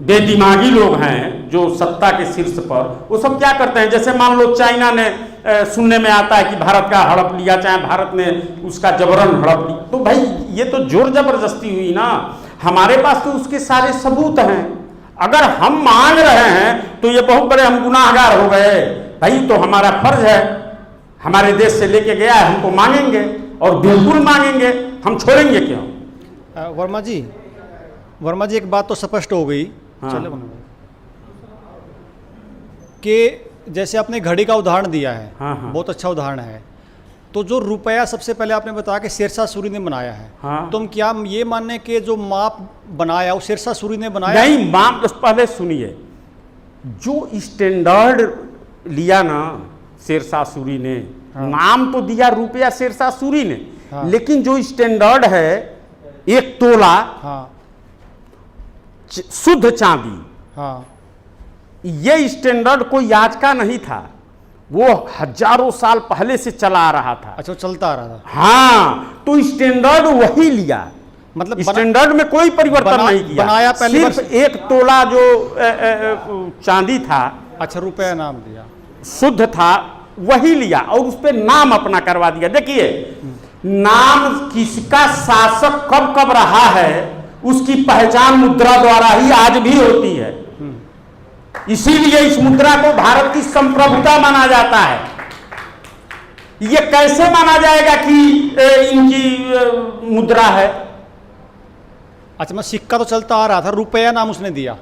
बेदिमागी लोग हैं जो सत्ता के शीर्ष पर, वो सब क्या करते हैं? जैसे मान लो चाइना ने, सुनने में आता है कि भारत का हड़प लिया, चाहे भारत ने उसका जबरन हड़प लिया, तो भाई ये तो जोर जबरदस्ती हुई ना। हमारे पास तो उसके सारे सबूत हैं। अगर हम मांग रहे हैं तो ये बहुत बड़े हम गुनाहगार हो गए। भाई तो हमारा फर्ज है, हमारे देश से लेके गया है, हमको मांगेंगे और बिल्कुल मांगेंगे, हम छोड़ेंगे क्यों? वर्मा जी एक बात तो स्पष्ट हो गई। हाँ। चलो कि जैसे आपने घड़ी का उदाहरण दिया है, हाँ, हाँ। बहुत अच्छा उदाहरण है। तो जो रुपया सबसे पहले आपने बताया कि शेरशाह सूरी ने बनाया है, हाँ। तो हम क्या ये मानने के जो माप बनाया वो शेरशाह सूरी ने बनाया? नहीं, माप पहले सुनिए, जो स्टैंडर्ड लिया ना शेरशाह सूरी ने, हाँ। नाम तो दिया रुपया शेरशाह सूरी ने, हाँ। लेकिन जो स्टैंडर्ड है 1 तोला हाँ शुद्ध चांदी, हाँ, ये स्टैंडर्ड कोई आज का नहीं था, वो हजारों साल पहले से चला आ रहा था। अच्छा, वो चलता आ रहा था। हाँ, तो स्टैंडर्ड वही लिया, मतलब स्टैंडर्ड में कोई परिवर्तन नहीं किया, बनाया पहली सिर्फ 1 तोला जो चांदी था, अच्छा, रुपया नाम दिया, शुद्ध था, वही लिया और उस पर नाम अपना करवा दिया। देखिए नाम किसका शासक कब कब रहा है उसकी पहचान मुद्रा द्वारा ही आज भी होती है। इसीलिए इस मुद्रा को भारत की संप्रभुता माना जाता है। ये कैसे माना जाएगा कि इनकी मुद्रा है? अच्छा, मैं सिक्का तो चलता आ रहा था, रुपया नाम उसने दिया।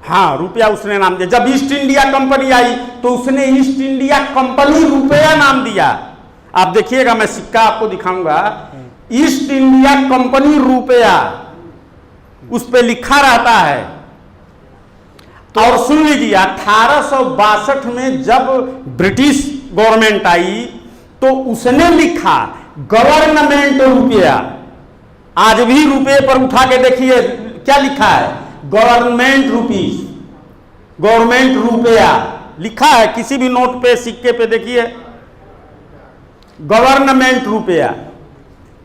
हाँ, रुपया उसने नाम दिया। जब ईस्ट इंडिया कंपनी आई तो उसने ईस्ट इंडिया कंपनी रुपया नाम दिया। आप देखिएगा, मैं सिक्का आपको दिखाऊंगा, ईस्ट इंडिया कंपनी रुपया उस पे लिखा रहता है। तो और सुन लीजिए, 1862 में जब ब्रिटिश गवर्नमेंट आई तो उसने लिखा गवर्नमेंट रुपया। आज भी रुपये पर उठा के देखिए क्या लिखा है, गवर्नमेंट रुपीस, गवर्नमेंट रुपया लिखा है। किसी भी नोट पे, सिक्के पे देखिए गवर्नमेंट रुपया।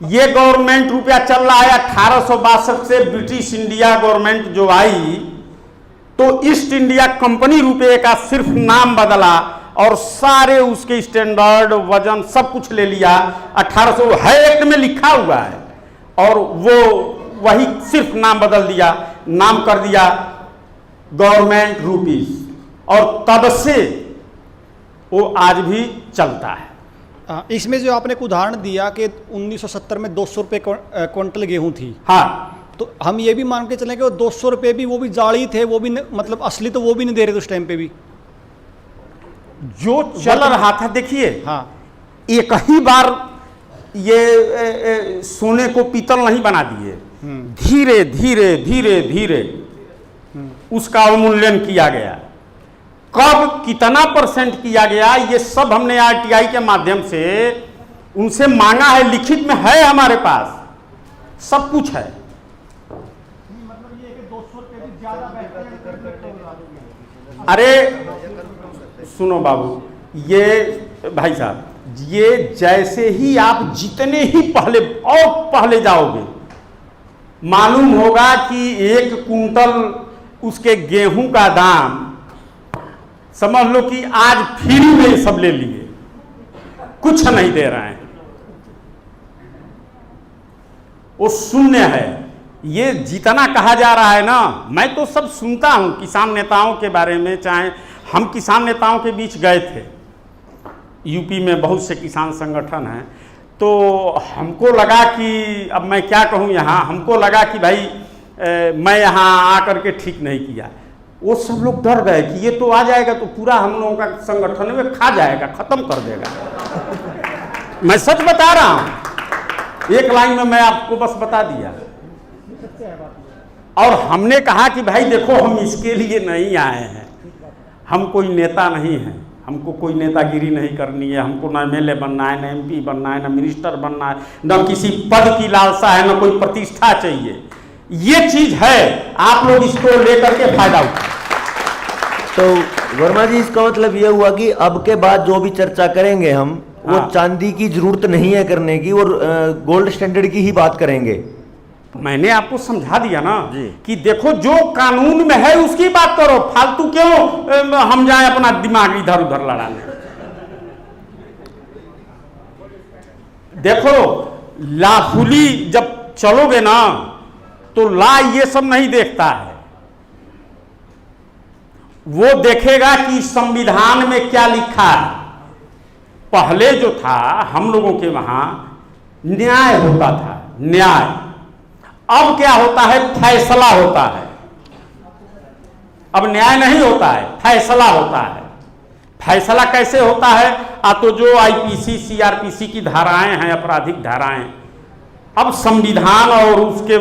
ये गवर्नमेंट रुपया चल रहा है 1862 से। ब्रिटिश इंडिया गवर्नमेंट जो आई तो ईस्ट इंडिया कंपनी रुपये का सिर्फ नाम बदला और सारे उसके स्टैंडर्ड, वजन सब कुछ ले लिया। 1800 है एक्ट में लिखा हुआ है, और वो वही सिर्फ नाम बदल दिया, नाम कर दिया गवर्नमेंट रुपीस, और तब से वो आज भी चलता है। इसमें जो आपने एक उदाहरण दिया कि 1970 में 200 रुपये क्विंटल गेहूं थी, हाँ, तो हम ये भी मान के चलें कि वो 200 रुपये भी, वो भी जाली थे, वो भी मतलब असली तो वो भी नहीं दे रहे थे उस टाइम पे भी। जो चल रहा था देखिए, हाँ, एक ही बार ये सोने को पीतल नहीं बना दिए, धीरे धीरे धीरे धीरे उसका अवमूल्यन किया गया। कब कितना परसेंट किया गया, ये सब हमने आरटीआई के माध्यम से उनसे मांगा है, लिखित में है हमारे पास, सब कुछ है। अरे सुनो बाबू, ये भाई साहब, ये जैसे ही आप जितने ही पहले और पहले जाओगे, मालूम होगा कि 1 कुंटल उसके गेहूं का दाम समझ लो कि आज फ्री में सब ले लिए, कुछ नहीं दे रहे हैं, वो शून्य है। ये जितना कहा जा रहा है ना, मैं तो सब सुनता हूं किसान नेताओं के बारे में। चाहे हम किसान नेताओं के बीच गए थे, यूपी में बहुत से किसान संगठन हैं, तो हमको लगा कि अब मैं क्या कहूं यहाँ, हमको लगा कि भाई मैं यहाँ आकर के ठीक नहीं किया। वो सब लोग डर गए कि ये तो आ जाएगा तो पूरा हम लोगों का संगठन में खा जाएगा, खत्म कर देगा। मैं सच बता रहा हूं, एक लाइन में मैं आपको बस बता दिया। और हमने कहा कि भाई देखो, हम इसके लिए नहीं आए हैं, हम कोई नेता नहीं हैं, हमको कोई नेतागिरी नहीं करनी है, हमको ना एमएलए बनना है, ना एमपी बनना है, ना मिनिस्टर बनना है, ना किसी पद की लालसा है, ना कोई प्रतिष्ठा चाहिए। ये चीज है, आप लोग इसको लेकर के फायदा उठाएं। तो वर्मा जी, इसका मतलब ये हुआ कि अब के बाद जो भी चर्चा करेंगे हम, वो हाँ। चांदी की जरूरत नहीं है करने की, और गोल्ड स्टैंडर्ड की ही बात करेंगे। मैंने आपको समझा दिया ना जी। कि देखो जो कानून में है उसकी बात करो, फालतू क्यों हम जाएं अपना दिमाग इधर उधर लड़ाने। देखो, लाफुली जब चलोगे ना तो ला ये सब नहीं देखता है, वो देखेगा कि संविधान में क्या लिखा है। पहले जो था हम लोगों के वहां न्याय होता था, न्याय। अब क्या होता है, फैसला होता है। अब न्याय नहीं होता है, फैसला होता है। फैसला कैसे होता है, तो जो आईपीसी सीआरपीसी की धाराएं हैं, आपराधिक धाराएं, अब संविधान और उसके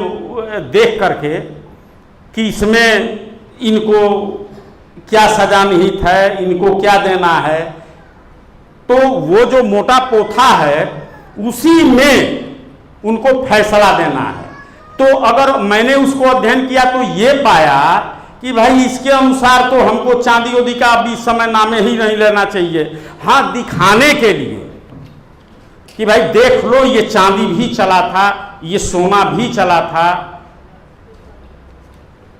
देख करके कि इसमें इनको क्या सजा निहित है, इनको क्या देना है, तो वो जो मोटा पोथा है उसी में उनको फैसला देना है। तो अगर मैंने उसको अध्ययन किया तो ये पाया कि भाई इसके अनुसार तो हमको चांदी उदी का अभी समय नामे ही नहीं लेना चाहिए। हाँ, दिखाने के लिए कि भाई देख लो, ये चांदी भी चला था, ये सोना भी चला था।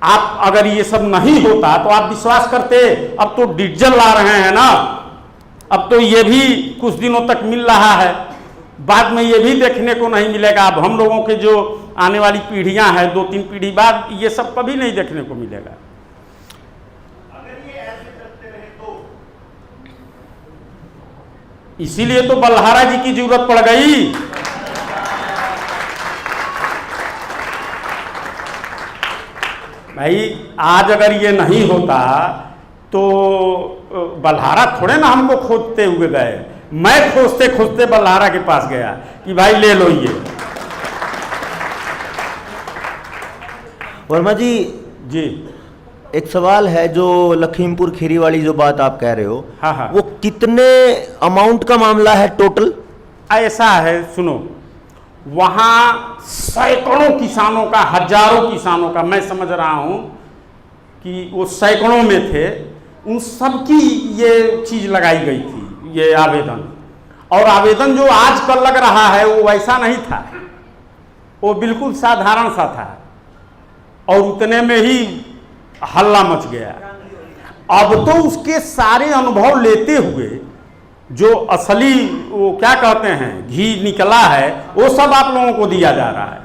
आप अगर ये सब नहीं होता तो आप विश्वास करते। अब तो डीजल ला रहे हैं ना, अब तो ये भी कुछ दिनों तक मिल रहा है, बाद में ये भी देखने को नहीं मिलेगा। अब हम लोगों के जो आने वाली पीढ़ियां हैं, 2-3 पीढ़ी बाद, ये सब कभी नहीं देखने को मिलेगा। इसीलिए तो बल्हारा जी की जरूरत पड़ गई। भाई आज अगर ये नहीं होता तो बल्हारा थोड़े ना हमको खोजते हुए गए, मैं खोजते खोजते बल्हारा के पास गया कि भाई ले लो ये। वर्मा जी, जी एक सवाल है, जो लखीमपुर खीरी वाली जो बात आप कह रहे हो, हाँ हाँ, वो कितने अमाउंट का मामला है टोटल? ऐसा है, सुनो, वहाँ सैकड़ों किसानों का, हजारों किसानों का, मैं समझ रहा हूँ कि वो सैकड़ों में थे, उन सबकी ये चीज़ लगाई गई थी, ये आवेदन। और आवेदन जो आजकल लग रहा है वो वैसा नहीं था, वो बिल्कुल साधारण सा था, और उतने में ही हल्ला मच गया। अब तो उसके सारे अनुभव लेते हुए जो असली वो क्या कहते हैं घी निकला है, वो सब आप लोगों को दिया जा रहा है।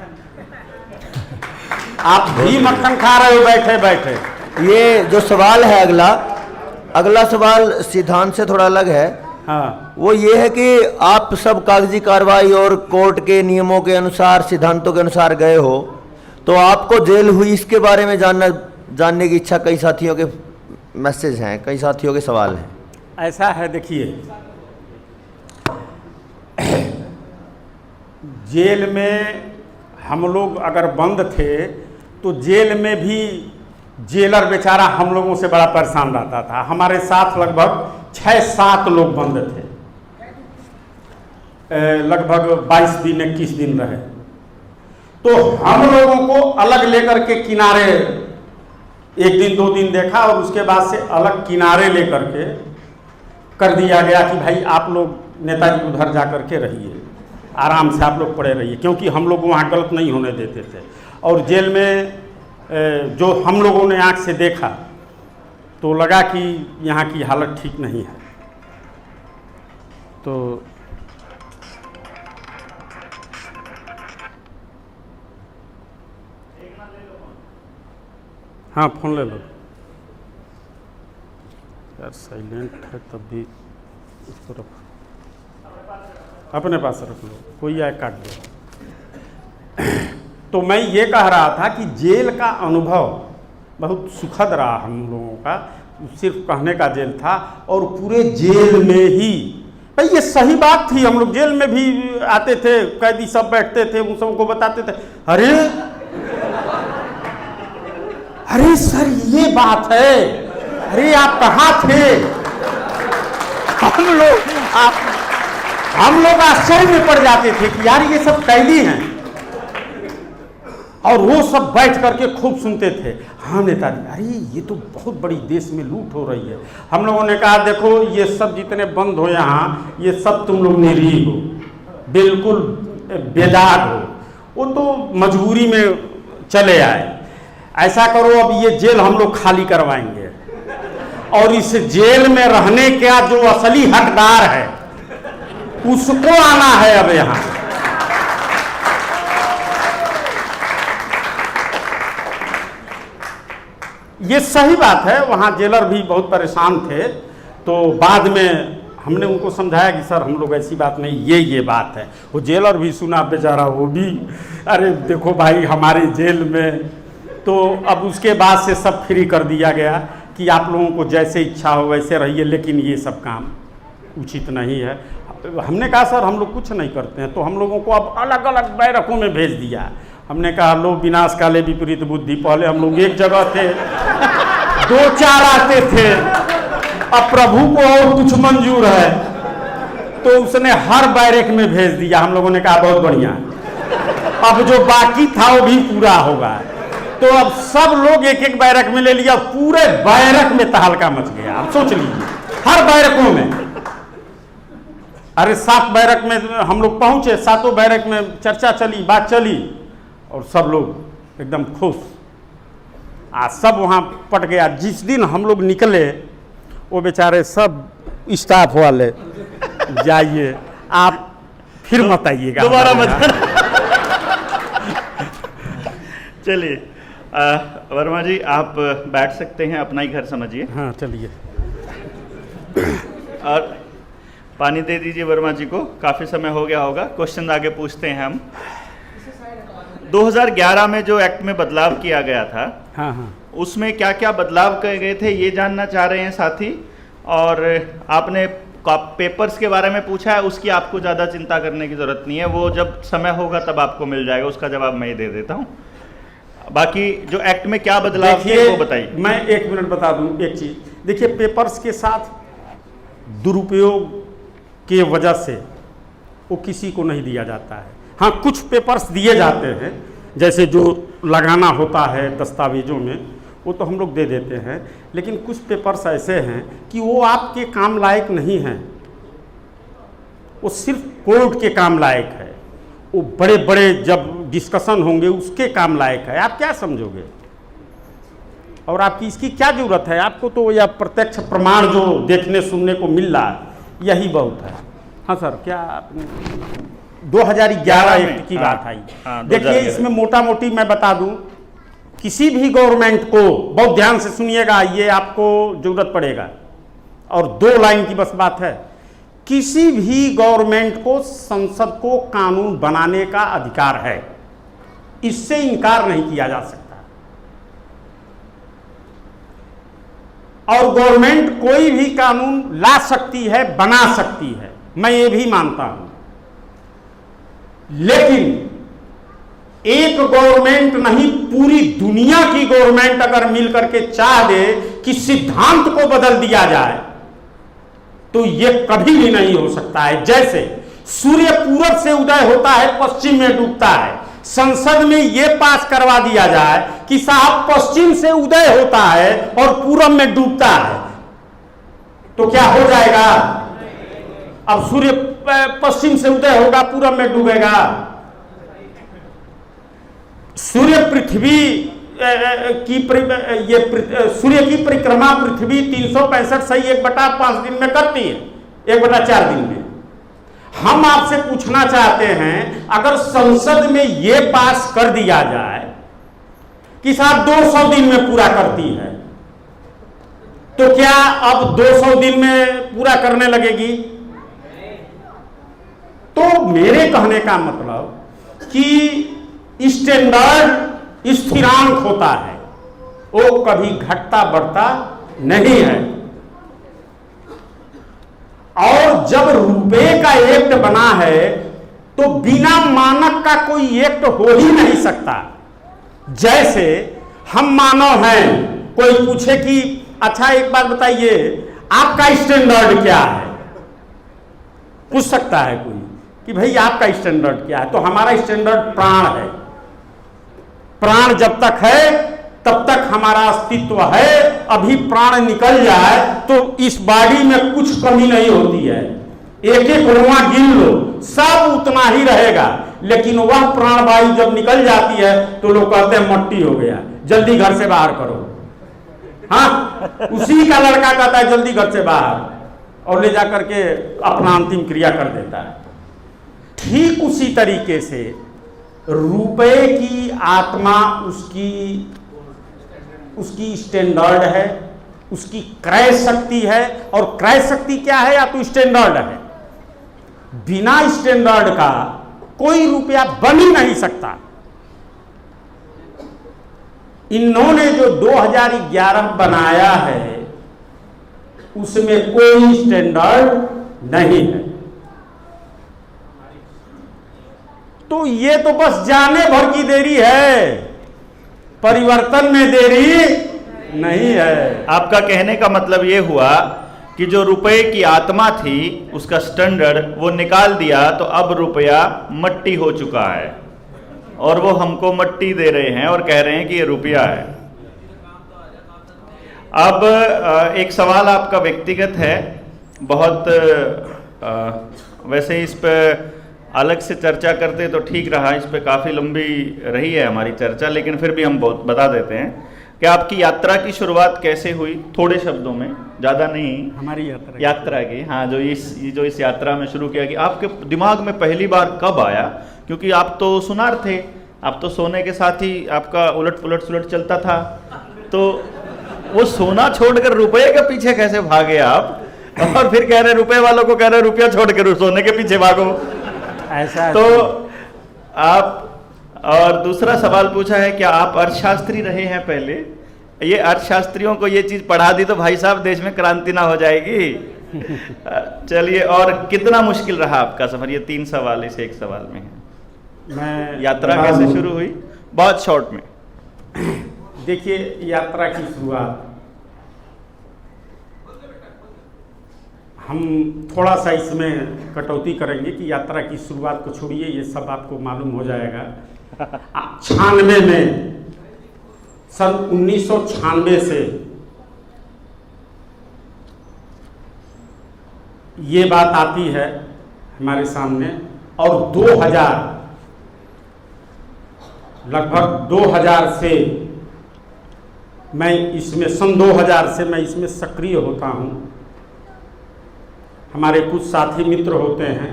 आप घी मक्खन खा रहे हो बैठे बैठे। ये जो सवाल है अगला सवाल सिद्धांत से थोड़ा अलग है। हाँ, वो ये है कि आप सब कागजी कार्रवाई और कोर्ट के नियमों के अनुसार, सिद्धांतों के अनुसार गए हो, तो आपको जेल हुई इसके बारे में जानने की इच्छा कई साथियों के मैसेज हैं, कई साथियों के सवाल हैं। ऐसा है, देखिए, जेल में हम लोग अगर बंद थे तो जेल में भी जेलर बेचारा हम लोगों से बड़ा परेशान रहता था। हमारे साथ लगभग 6-7 लोग बंद थे, लगभग 22 दिन 21 दिन रहे। तो हम लोगों को अलग लेकर के किनारे 1 दिन 2 दिन देखा, और उसके बाद से अलग किनारे लेकर के कर दिया गया कि भाई आप लोग नेताजी उधर जा कर के रहिए, आराम से आप लोग पड़े रहिए, क्योंकि हम लोग वहाँ गलत नहीं होने देते थे। और जेल में जो हम लोगों ने आँख से देखा तो लगा कि यहाँ की हालत ठीक नहीं है। तो हाँ, फोन ले लो यार, साइलेंट है तब भी उसको रखो, अपने पास रख लो, कोई आए काट दो। तो मैं ये कह रहा था कि जेल का अनुभव बहुत सुखद रहा हम लोगों का, सिर्फ कहने का जेल था। और पूरे जेल में ही भाई ये सही बात थी, हम लोग जेल में भी आते थे, कैदी सब बैठते थे, उन सबको बताते थे, अरे सर ये बात है, अरे आप कहाँ थे? हम लोग आश्चर्य में पड़ जाते थे कि यार ये सब कैदी हैं, और वो सब बैठ करके खूब सुनते थे। हाँ नेताजी, अरे ये तो बहुत बड़ी देश में लूट हो रही है। हम लोगों ने कहा देखो ये सब जितने बंद हो यहाँ, ये सब तुम लोग निरीह हो, बिल्कुल बेदाग हो, वो तो मजबूरी में चले आए। ऐसा करो अब ये जेल हम लोग खाली करवाएंगे, और इस जेल में रहने का जो असली हकदार है उसको आना है अब यहाँ। ये सही बात है, वहाँ जेलर भी बहुत परेशान थे। तो बाद में हमने उनको समझाया कि सर हम लोग ऐसी बात नहीं, ये बात है। वो जेलर भी सुना बेचारा, वो भी अरे देखो भाई हमारे जेल में। तो अब उसके बाद से सब फ्री कर दिया गया कि आप लोगों को जैसे इच्छा हो वैसे रहिए, लेकिन ये सब काम उचित नहीं है। हमने कहा सर हम लोग कुछ नहीं करते हैं, तो हम लोगों को अब अलग अलग बैरकों में भेज दिया। हमने कहा लो विनाश काले विपरीत बुद्धि, पहले हम लोग एक जगह थे, 2-4 आते थे, अब प्रभु को और कुछ मंजूर है तो उसने हर बैरक में भेज दिया। हम लोगों ने कहा बहुत बढ़िया, अब जो बाकी था वो भी पूरा होगा। तो अब सब लोग एक एक बैरक में ले लिया, पूरे बैरक में तहलका मच गया। अब सोच लीजिए हर बैरकों में, अरे 7 बैरक में हम लोग पहुंचे, 7 बैरक में चर्चा चली, बात चली, और सब लोग एकदम खुश। आज सब वहाँ पट गया। जिस दिन हम लोग निकले वो बेचारे सब स्टाफ वाले, जाइए आप फिर मत आइएगा, दोबारा मत। चलिए वर्मा जी आप बैठ सकते हैं, अपना ही घर समझिए। हाँ चलिए। और पानी दे दीजिए वर्मा जी को, काफ़ी समय हो गया होगा। क्वेश्चन आगे पूछते हैं हम। 2011 में जो एक्ट में बदलाव किया गया था, हाँ, उसमें क्या क्या बदलाव किए गए थे ये जानना चाह रहे हैं साथी। और आपने पेपर्स के बारे में पूछा है, उसकी आपको ज़्यादा चिंता करने की ज़रूरत नहीं है, वो जब समय होगा तब आपको मिल जाएगा, उसका जवाब मैं ही दे देता हूँ। बाकी जो एक्ट में क्या बदलाव किए वो बताइए। मैं 1 मिनट बता दूं एक चीज़। देखिए पेपर्स के साथ दुरुपयोग की वजह से वो किसी को नहीं दिया जाता है। हाँ, कुछ पेपर्स दिए जाते हैं, जैसे जो लगाना होता है दस्तावेजों में वो तो हम लोग दे देते हैं, लेकिन कुछ पेपर्स ऐसे हैं कि वो आपके काम लायक नहीं हैं, वो सिर्फ कोर्ट के काम लायक है, वो बड़े बड़े जब डिस्कशन होंगे उसके काम लायक है। आप क्या समझोगे और आपकी इसकी क्या जरूरत है? आपको तो यह प्रत्यक्ष प्रमाण जो देखने सुनने को मिल रहा है यही बहुत है। हाँ सर, क्या आपने 2011 एक्ट की बात आई? देखिए, इसमें मोटा मोटी मैं बता दूं, किसी भी गवर्नमेंट को, बहुत ध्यान से सुनिएगा, ये आपको जरूरत पड़ेगा, और 2 लाइन की बस बात है, किसी भी गवर्नमेंट को संसद को कानून बनाने का अधिकार है, इससे इनकार नहीं किया जा सकता। और गवर्नमेंट कोई भी कानून ला सकती है, बना सकती है, मैं ये भी मानता हूं, लेकिन एक गवर्नमेंट नहीं, पूरी दुनिया की गवर्नमेंट अगर मिलकर के चाह दे कि सिद्धांत को बदल दिया जाए तो यह कभी भी नहीं हो सकता है। जैसे सूर्य पूरब से उदय होता है, पश्चिम में डूबता है, संसद में यह पास करवा दिया जाए कि साहब पश्चिम से उदय होता है और पूरब में डूबता है, तो क्या हो जाएगा? अब सूर्य पश्चिम से उदय होगा, पूरब में डूबेगा। सूर्य पृथ्वी की सूर्य की परिक्रमा पृथ्वी 365 सही 1/5 दिन में करती है, 1/4 दिन में। हम आपसे पूछना चाहते हैं, अगर संसद में यह पास कर दिया जाए कि साहब 200 दिन में पूरा करती है, तो क्या अब 200 दिन में पूरा करने लगेगी? तो मेरे कहने का मतलब कि स्टैंडर्ड स्थिरांक होता है, वो कभी घटता बढ़ता नहीं है। और जब रुपए का एक्ट बना है तो बिना मानक का कोई एक्ट हो ही नहीं सकता। जैसे हम मानव हैं, कोई पूछे कि अच्छा एक बात बताइए आपका स्टैंडर्ड क्या है, पूछ सकता है कोई कि भाई आपका स्टैंडर्ड क्या है, तो हमारा स्टैंडर्ड प्राण है। प्राण जब तक है तब तक हमारा अस्तित्व है, अभी प्राण निकल जाए तो इस बॉडी में कुछ कमी नहीं होती है, एक एक रोआ गिन लो सब उतना ही रहेगा, लेकिन वह प्राणवायु जब निकल जाती है तो लोग कहते हैं मट्टी हो गया, जल्दी घर से बाहर करो। हाँ, उसी का लड़का कहता है जल्दी घर से बाहर, और ले जाकर के अपना अंतिम क्रिया कर देता है। ठीक उसी तरीके से रुपए की आत्मा उसकी स्टैंडर्ड है, उसकी क्रय शक्ति है, और क्रय शक्ति क्या है? या तो स्टैंडर्ड है। बिना स्टैंडर्ड का कोई रुपया बन ही नहीं सकता। इन्होंने जो 2011 बनाया है उसमें कोई स्टैंडर्ड नहीं है, तो ये तो बस जाने भर की देरी है, परिवर्तन में देरी नहीं है। आपका कहने का मतलब ये हुआ कि जो रुपए की आत्मा थी उसका स्टैंडर्ड वो निकाल दिया, तो अब रुपया मट्टी हो चुका है और वो हमको मट्टी दे रहे हैं और कह रहे हैं कि ये रुपया है। अब एक सवाल आपका व्यक्तिगत है, बहुत वैसे इस पे अलग से चर्चा करते तो ठीक रहा, इस पे काफ़ी लंबी रही है हमारी चर्चा, लेकिन फिर भी हम बहुत बता देते हैं कि आपकी यात्रा की शुरुआत कैसे हुई, थोड़े शब्दों में, ज़्यादा नहीं। हमारी यात्रा की, हाँ, जो इस यात्रा में शुरू किया कि आपके दिमाग में पहली बार कब आया, क्योंकि आप तो सुनार थे, आप तो सोने के साथ ही आपका उलट पुलट सुलट चलता था, तो वो सोना छोड़कर रुपये के पीछे कैसे भागे आप, और फिर कह रहे रुपये वालों को कह रहे रुपया छोड़कर सोने के पीछे भागो, ऐसा तो आप। और दूसरा सवाल पूछा है क्या आप अर्थशास्त्री रहे हैं पहले? ये अर्थशास्त्रियों को ये चीज पढ़ा दी तो भाई साहब देश में क्रांति ना हो जाएगी। चलिए, और कितना मुश्किल रहा आपका सफर? ये 3 सवाल इस एक सवाल में है। मैं यात्रा कैसे शुरू हुई, बहुत शॉर्ट में? देखिए, यात्रा की शुरुआत हम थोड़ा सा इसमें कटौती करेंगे कि यात्रा की शुरुआत को छोड़िए, ये सब आपको मालूम हो जाएगा। 96 में, सन 1996 से ये बात आती है हमारे सामने, और 2000, लगभग 2000 से मैं इसमें, सन 2000 से मैं इसमें सक्रिय होता हूँ। हमारे कुछ साथी मित्र होते हैं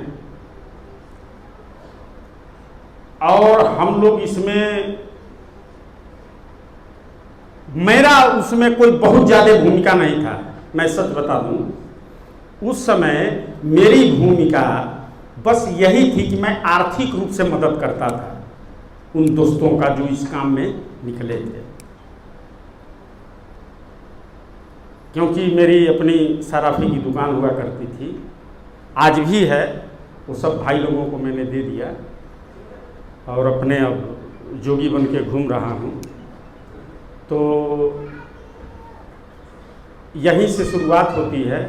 और हम लोग इसमें, मेरा उसमें कोई बहुत ज़्यादा भूमिका नहीं था, मैं सच बता दूं। उस समय मेरी भूमिका बस यही थी कि मैं आर्थिक रूप से मदद करता था उन दोस्तों का जो इस काम में निकले थे, क्योंकि मेरी अपनी सराफी की दुकान हुआ करती थी, आज भी है। वो सब भाई लोगों को मैंने दे दिया और अपने अब जोगी बन के घूम रहा हूँ। तो यहीं से शुरुआत होती है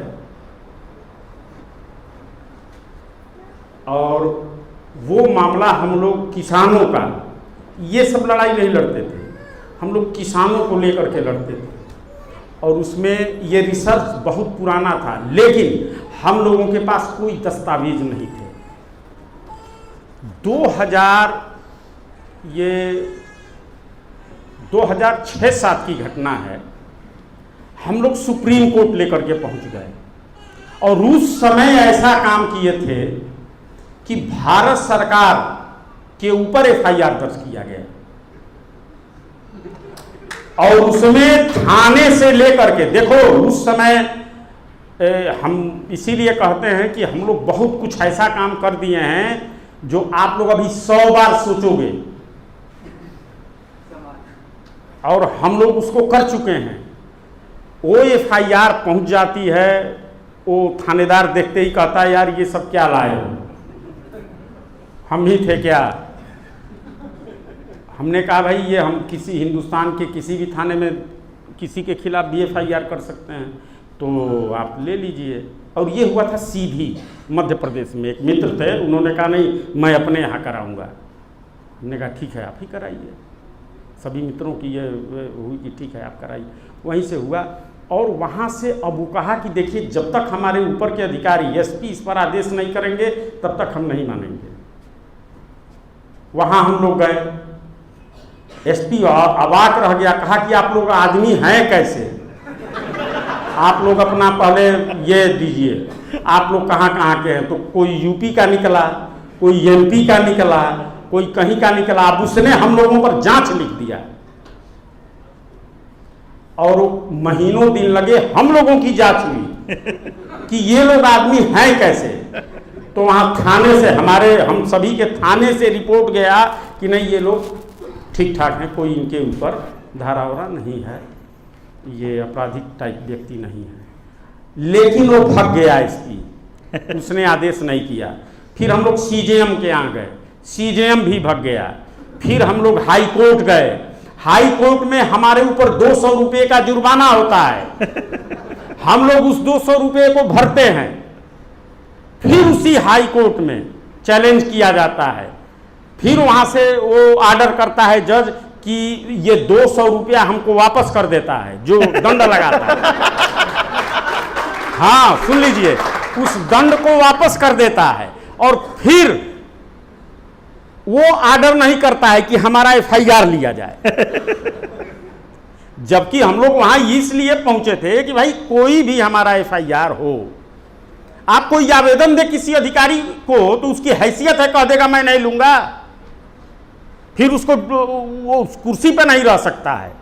और वो मामला हम लोग किसानों का, ये सब लड़ाई नहीं लड़ते थे, हम लोग किसानों को लेकर के लड़ते थे। और उसमें ये रिसर्च बहुत पुराना था, लेकिन हम लोगों के पास कोई दस्तावेज नहीं थे। 2006-07 की घटना है। हम लोग सुप्रीम कोर्ट लेकर के पहुंच गए और उस समय ऐसा काम किए थे कि भारत सरकार के ऊपर FIR दर्ज किया गया और उसमें थाने से लेकर के, देखो उस समय हम इसीलिए कहते हैं कि हम लोग बहुत कुछ ऐसा काम कर दिए हैं जो आप लोग अभी 100 बार सोचोगे, और हम लोग उसको कर चुके हैं। वो FIR पहुंच जाती है, वो थानेदार देखते ही कहता है यार ये सब क्या लाए हो, हम ही थे क्या। हमने कहा भाई ये हम किसी हिंदुस्तान के किसी भी थाने में किसी के खिलाफ भी FIR कर सकते हैं, तो आप ले लीजिए। और ये हुआ था सीधी मध्य प्रदेश में। एक मित्र थे, उन्होंने कहा नहीं मैं अपने यहाँ कराऊंगा। हमने कहा ठीक है आप ही कराइए। सभी मित्रों की ये हुई कि ठीक है आप कराइए। वहीं से हुआ और वहाँ से अब वो कहा कि देखिए जब तक हमारे ऊपर के अधिकारी SP इस पर आदेश नहीं करेंगे तब तक हम नहीं मानेंगे। वहाँ हम लोग गए, SP अवाक रह गया, कहा कि आप लोग आदमी हैं कैसे, आप लोग अपना पहले ये दीजिए, आप लोग कहाँ कहाँ के हैं। तो कोई UP का निकला, कोई MP का निकला, कोई कहीं का निकला। अब उसने हम लोगों पर जांच लिख दिया और महीनों दिन लगे, हम लोगों की जांच हुई कि ये लोग आदमी हैं कैसे। तो वहाँ थाने से हम सभी के थाने से रिपोर्ट गया कि नहीं ये लोग ठीक ठाक हैं, कोई इनके ऊपर धारा वारा नहीं है, ये आपराधिक टाइप व्यक्ति नहीं है। लेकिन वो भाग गया SP, उसने आदेश नहीं किया। फिर हम लोग CJM के यहाँ गए, CJM भी भाग गया। फिर हम लोग हाई कोर्ट गए, हाई कोर्ट में हमारे ऊपर 200 रुपये का जुर्माना होता है। हम लोग उस 200 रुपये को भरते हैं, फिर उसी हाई कोर्ट में चैलेंज किया जाता है। फिर वहाँ से वो आर्डर करता है जज कि ये 200 रुपया हमको वापस कर देता है जो दंड लगाता है। हाँ सुन लीजिए, उस दंड को वापस कर देता है और फिर वो आर्डर नहीं करता है कि हमारा FIR लिया जाए। जबकि हम लोग वहां इसलिए पहुंचे थे कि भाई कोई भी हमारा FIR हो, आप कोई आवेदन दे किसी अधिकारी को तो उसकी हैसियत है, कह देगा मैं नहीं लूंगा, फिर उसको वो उस कुर्सी पे नहीं रह सकता है।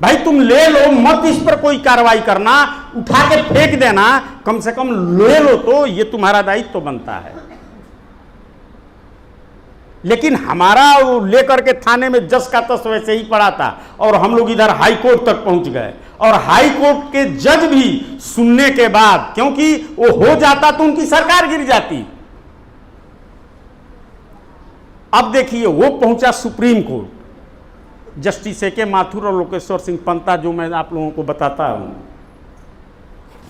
भाई तुम ले लो, मत इस पर कोई कार्रवाई करना, उठा के फेंक देना, कम से कम ले लो तो ये तुम्हारा दायित्व तो बनता है। लेकिन हमारा वो लेकर के थाने में जस का तस वैसे ही पड़ा था और हम लोग इधर हाई कोर्ट तक पहुंच गए और हाई कोर्ट के जज भी सुनने के बाद, क्योंकि वो हो जाता तो उनकी सरकार गिर जाती। अब देखिए वो पहुंचा supreme court, justice AK Mathur और लोकेश्वर सिंह पंता, जो मैं आप लोगों को बताता हूं।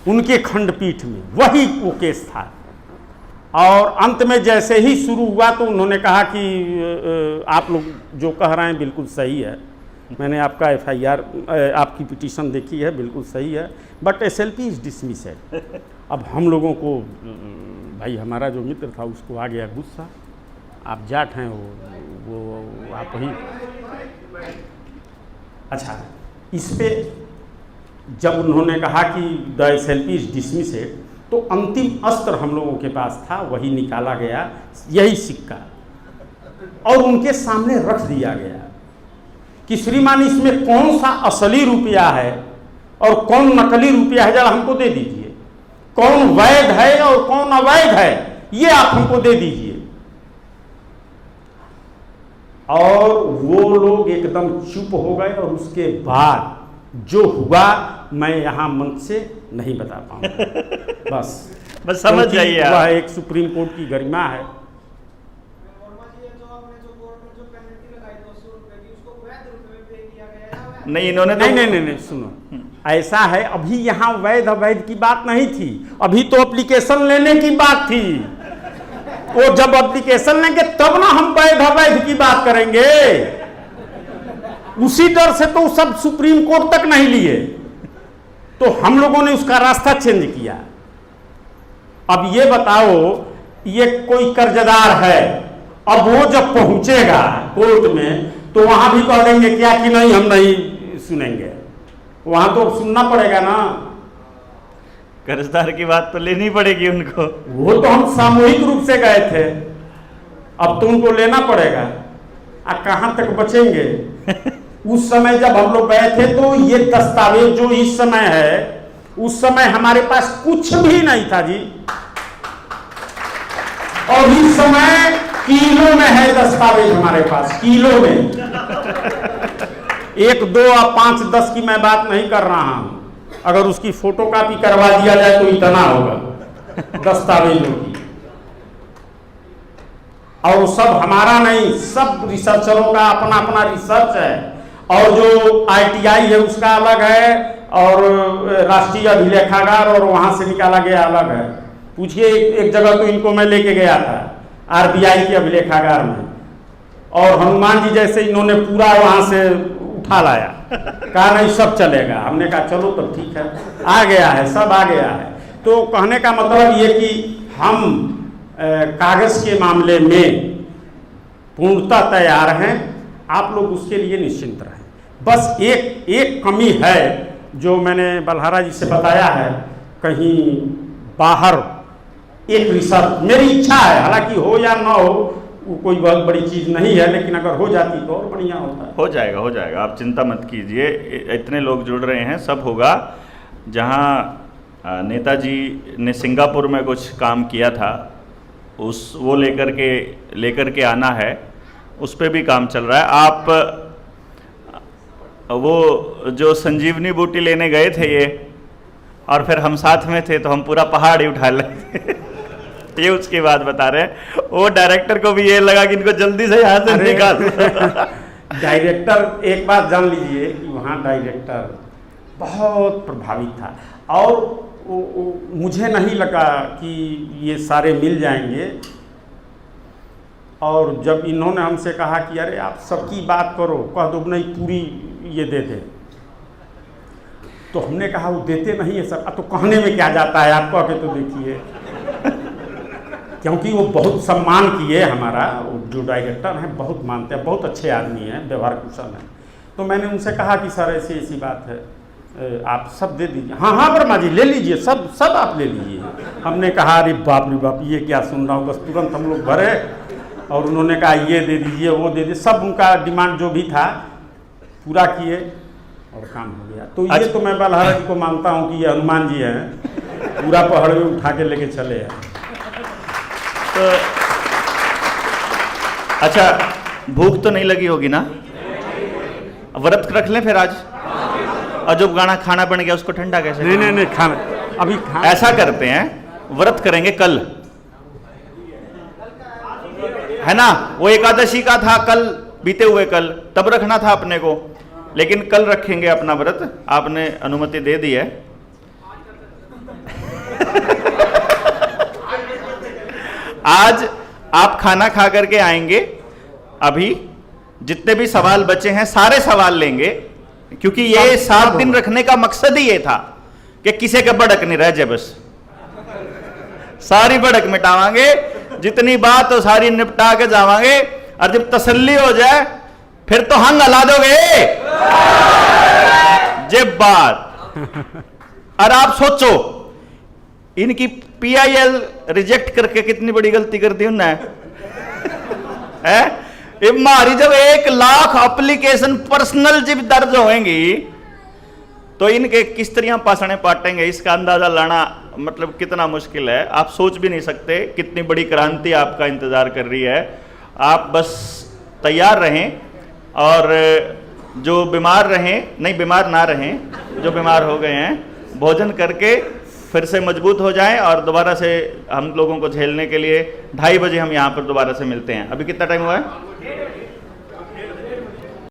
उनके खंडपीठ में, वही वो केस था। और अंत में जैसे ही शुरू हुआ तो उन्होंने कहा कि आप लोग जो कह रहे हैं बिल्कुल सही है, मैंने आपका FIR आपकी पिटीशन देखी है, बिल्कुल सही है, बट SLP इज डिसमिस्ड। अब हम लोगों को भाई हमारा जो मित्र था उसको आ गया गुस्सा, आप जाट हैं, वो आप ही। अच्छा, इस पे जब उन्होंने कहा कि द SLP इज डिसमिस्ड, तो अंतिम अस्त्र हम लोगों के पास था, वही निकाला गया, यही सिक्का, और उनके सामने रख दिया गया कि श्रीमान इसमें कौन सा असली रुपया है और कौन नकली रुपया है, जरा हमको दे दीजिए, कौन वैध है और कौन अवैध है, ये आप हमको दे दीजिए। और वो लोग एकदम चुप हो गए, और उसके बाद जो हुआ मैं यहाँ मंच से नहीं बता पाऊंगा। बस समझ जाइए आप। वह एक सुप्रीम कोर्ट की गरिमा है। नहीं, इन्होंने तो नहीं, सुनो, ऐसा है, अभी यहाँ वैध अवैध की बात नहीं थी, अभी तो एप्लीकेशन लेने की बात थी। वो जब एप्लीकेशन लेंगे तब ना हम वैध अवैध की बात करेंगे। उसी डर से तो सब सुप्रीम कोर्ट तक नहीं लिए, तो हम लोगों ने उसका रास्ता चेंज किया। अब ये बताओ, ये कोई कर्जदार है, अब वो जब पहुंचेगा कोर्ट में तो वहां भी कह देंगे क्या कि नहीं हम नहीं सुनेंगे, वहां तो सुनना पड़ेगा ना। कर्जदार की बात तो लेनी पड़ेगी उनको। वो तो हम सामूहिक रूप से गए थे, अब तो उनको लेना पड़ेगा। कहां तक बचेंगे? उस समय जब हम लोग गए थे तो ये दस्तावेज जो इस समय है, उस समय हमारे पास कुछ भी नहीं था जी, और इस समय किलो में है दस्तावेज हमारे पास, किलो में। 1, 2 और 5, 10 की मैं बात नहीं कर रहा हूं, अगर उसकी फोटोकॉपी करवा दिया जाए तो इतना होगा दस्तावेजों की। और सब हमारा नहीं, सब रिसर्चरों का अपना अपना रिसर्च है, और जो ITI है उसका अलग है, और राष्ट्रीय अभिलेखागार और वहां से निकाला गया अलग है। पूछिए, एक जगह तो इनको मैं लेके गया था RBI के अभिलेखागार में, और हनुमान जी जैसे इन्होंने पूरा वहां से उठा लाया, कहा नहीं सब चलेगा। हमने कहा चलो तो ठीक है, आ गया है, सब आ गया है। तो कहने का मतलब ये कि हम कागज के मामले में पूर्णतः तैयार हैं, आप लोग उसके लिए निश्चिंत रहें। बस एक कमी है जो मैंने बलहारा जी से बताया है, कहीं बाहर एक रिसर्च, मेरी इच्छा है, हालांकि हो या ना हो वो कोई बहुत बड़ी चीज़ नहीं है, लेकिन अगर हो जाती तो और बढ़िया होता। हो जाएगा, हो जाएगा, आप चिंता मत कीजिए। इतने लोग जुड़ रहे हैं, सब होगा। जहाँ नेताजी ने सिंगापुर में कुछ काम किया था, वो लेकर के आना है, उस पर भी काम चल रहा है। आप वो जो संजीवनी बूटी लेने गए थे ये, और फिर हम साथ में थे तो हम पूरा पहाड़ ही उठा लेते थे। ये उसकी बात बता रहे हैं। वो डायरेक्टर को भी ये लगा कि इनको जल्दी से यहाँ से निकाल। डायरेक्टर, एक बात जान लीजिए कि वहाँ डायरेक्टर बहुत प्रभावित था, और मुझे नहीं लगा कि ये सारे मिल जाएंगे। और जब इन्होंने हमसे कहा कि अरे आप सबकी बात करो, कह दो नहीं पूरी ये दे दे, तो हमने कहा वो देते नहीं है सर। अब तो कहने में क्या जाता है, आप कह के तो देखिए। क्योंकि वो बहुत सम्मान किए हमारा, वो जो डायरेक्टर हैं बहुत मानते हैं, बहुत अच्छे आदमी हैं, व्यवहार कुशल हैं। तो मैंने उनसे कहा कि सर ऐसी ऐसी बात है, आप सब दे दीजिए। हाँ हाँ वर्मा जी ले लीजिए, सब आप ले लीजिए। हमने कहा अरे बाप रे बाप, ये क्या सुन रहा हूँ। बस तुरंत हम लोग भरे, और उन्होंने कहा ये दे दीजिए, वो दे दीजिए, सब उनका डिमांड जो भी था पूरा किए, और काम हो गया। तो ये तो मैं बलहारा जी को मानता हूँ कि ये हनुमान जी हैं, पूरा पहाड़ में उठा के लेके चले हैं। तो अच्छा, भूख तो नहीं लगी होगी ना? व्रत रख लें फिर आज, और जो गाना खाना बन गया उसको ठंडा कैसे? नहीं खाना अभी ऐसा करते हैं, व्रत करेंगे कल, है ना? वो एकादशी का था कल, बीते हुए कल, तब रखना था अपने को, लेकिन कल रखेंगे अपना व्रत। आपने अनुमति दे दी है। आज आप खाना खा करके आएंगे, अभी जितने भी सवाल बचे हैं सारे सवाल लेंगे, क्योंकि ये 7 दिन रखने का मकसद ही ये था कि किसी का भड़क नहीं रह जाए, बस सारी भड़क मिटावांगे, जितनी बात हो सारी निपटा के जावांगे, और जब तसल्ली हो जाए फिर तो हंग हला दोगे जब बात। और आप सोचो इनकी PIL रिजेक्ट करके कितनी बड़ी गलती कर दी उन्होंने, है हमारी जब 1 लाख एप्लीकेशन पर्सनल जब दर्ज होंगी तो इनके किस तरह पासने पाटेंगे, इसका अंदाजा लाना मतलब कितना मुश्किल है। आप सोच भी नहीं सकते कितनी बड़ी क्रांति आपका इंतजार कर रही है। आप बस तैयार रहें, और जो बीमार रहें, नहीं बीमार ना रहें, जो बीमार हो गए हैं भोजन करके फिर से मजबूत हो जाएं, और दोबारा से हम लोगों को झेलने के लिए 2:30 बजे हम यहाँ पर दोबारा से मिलते हैं। अभी कितना टाइम हुआ है?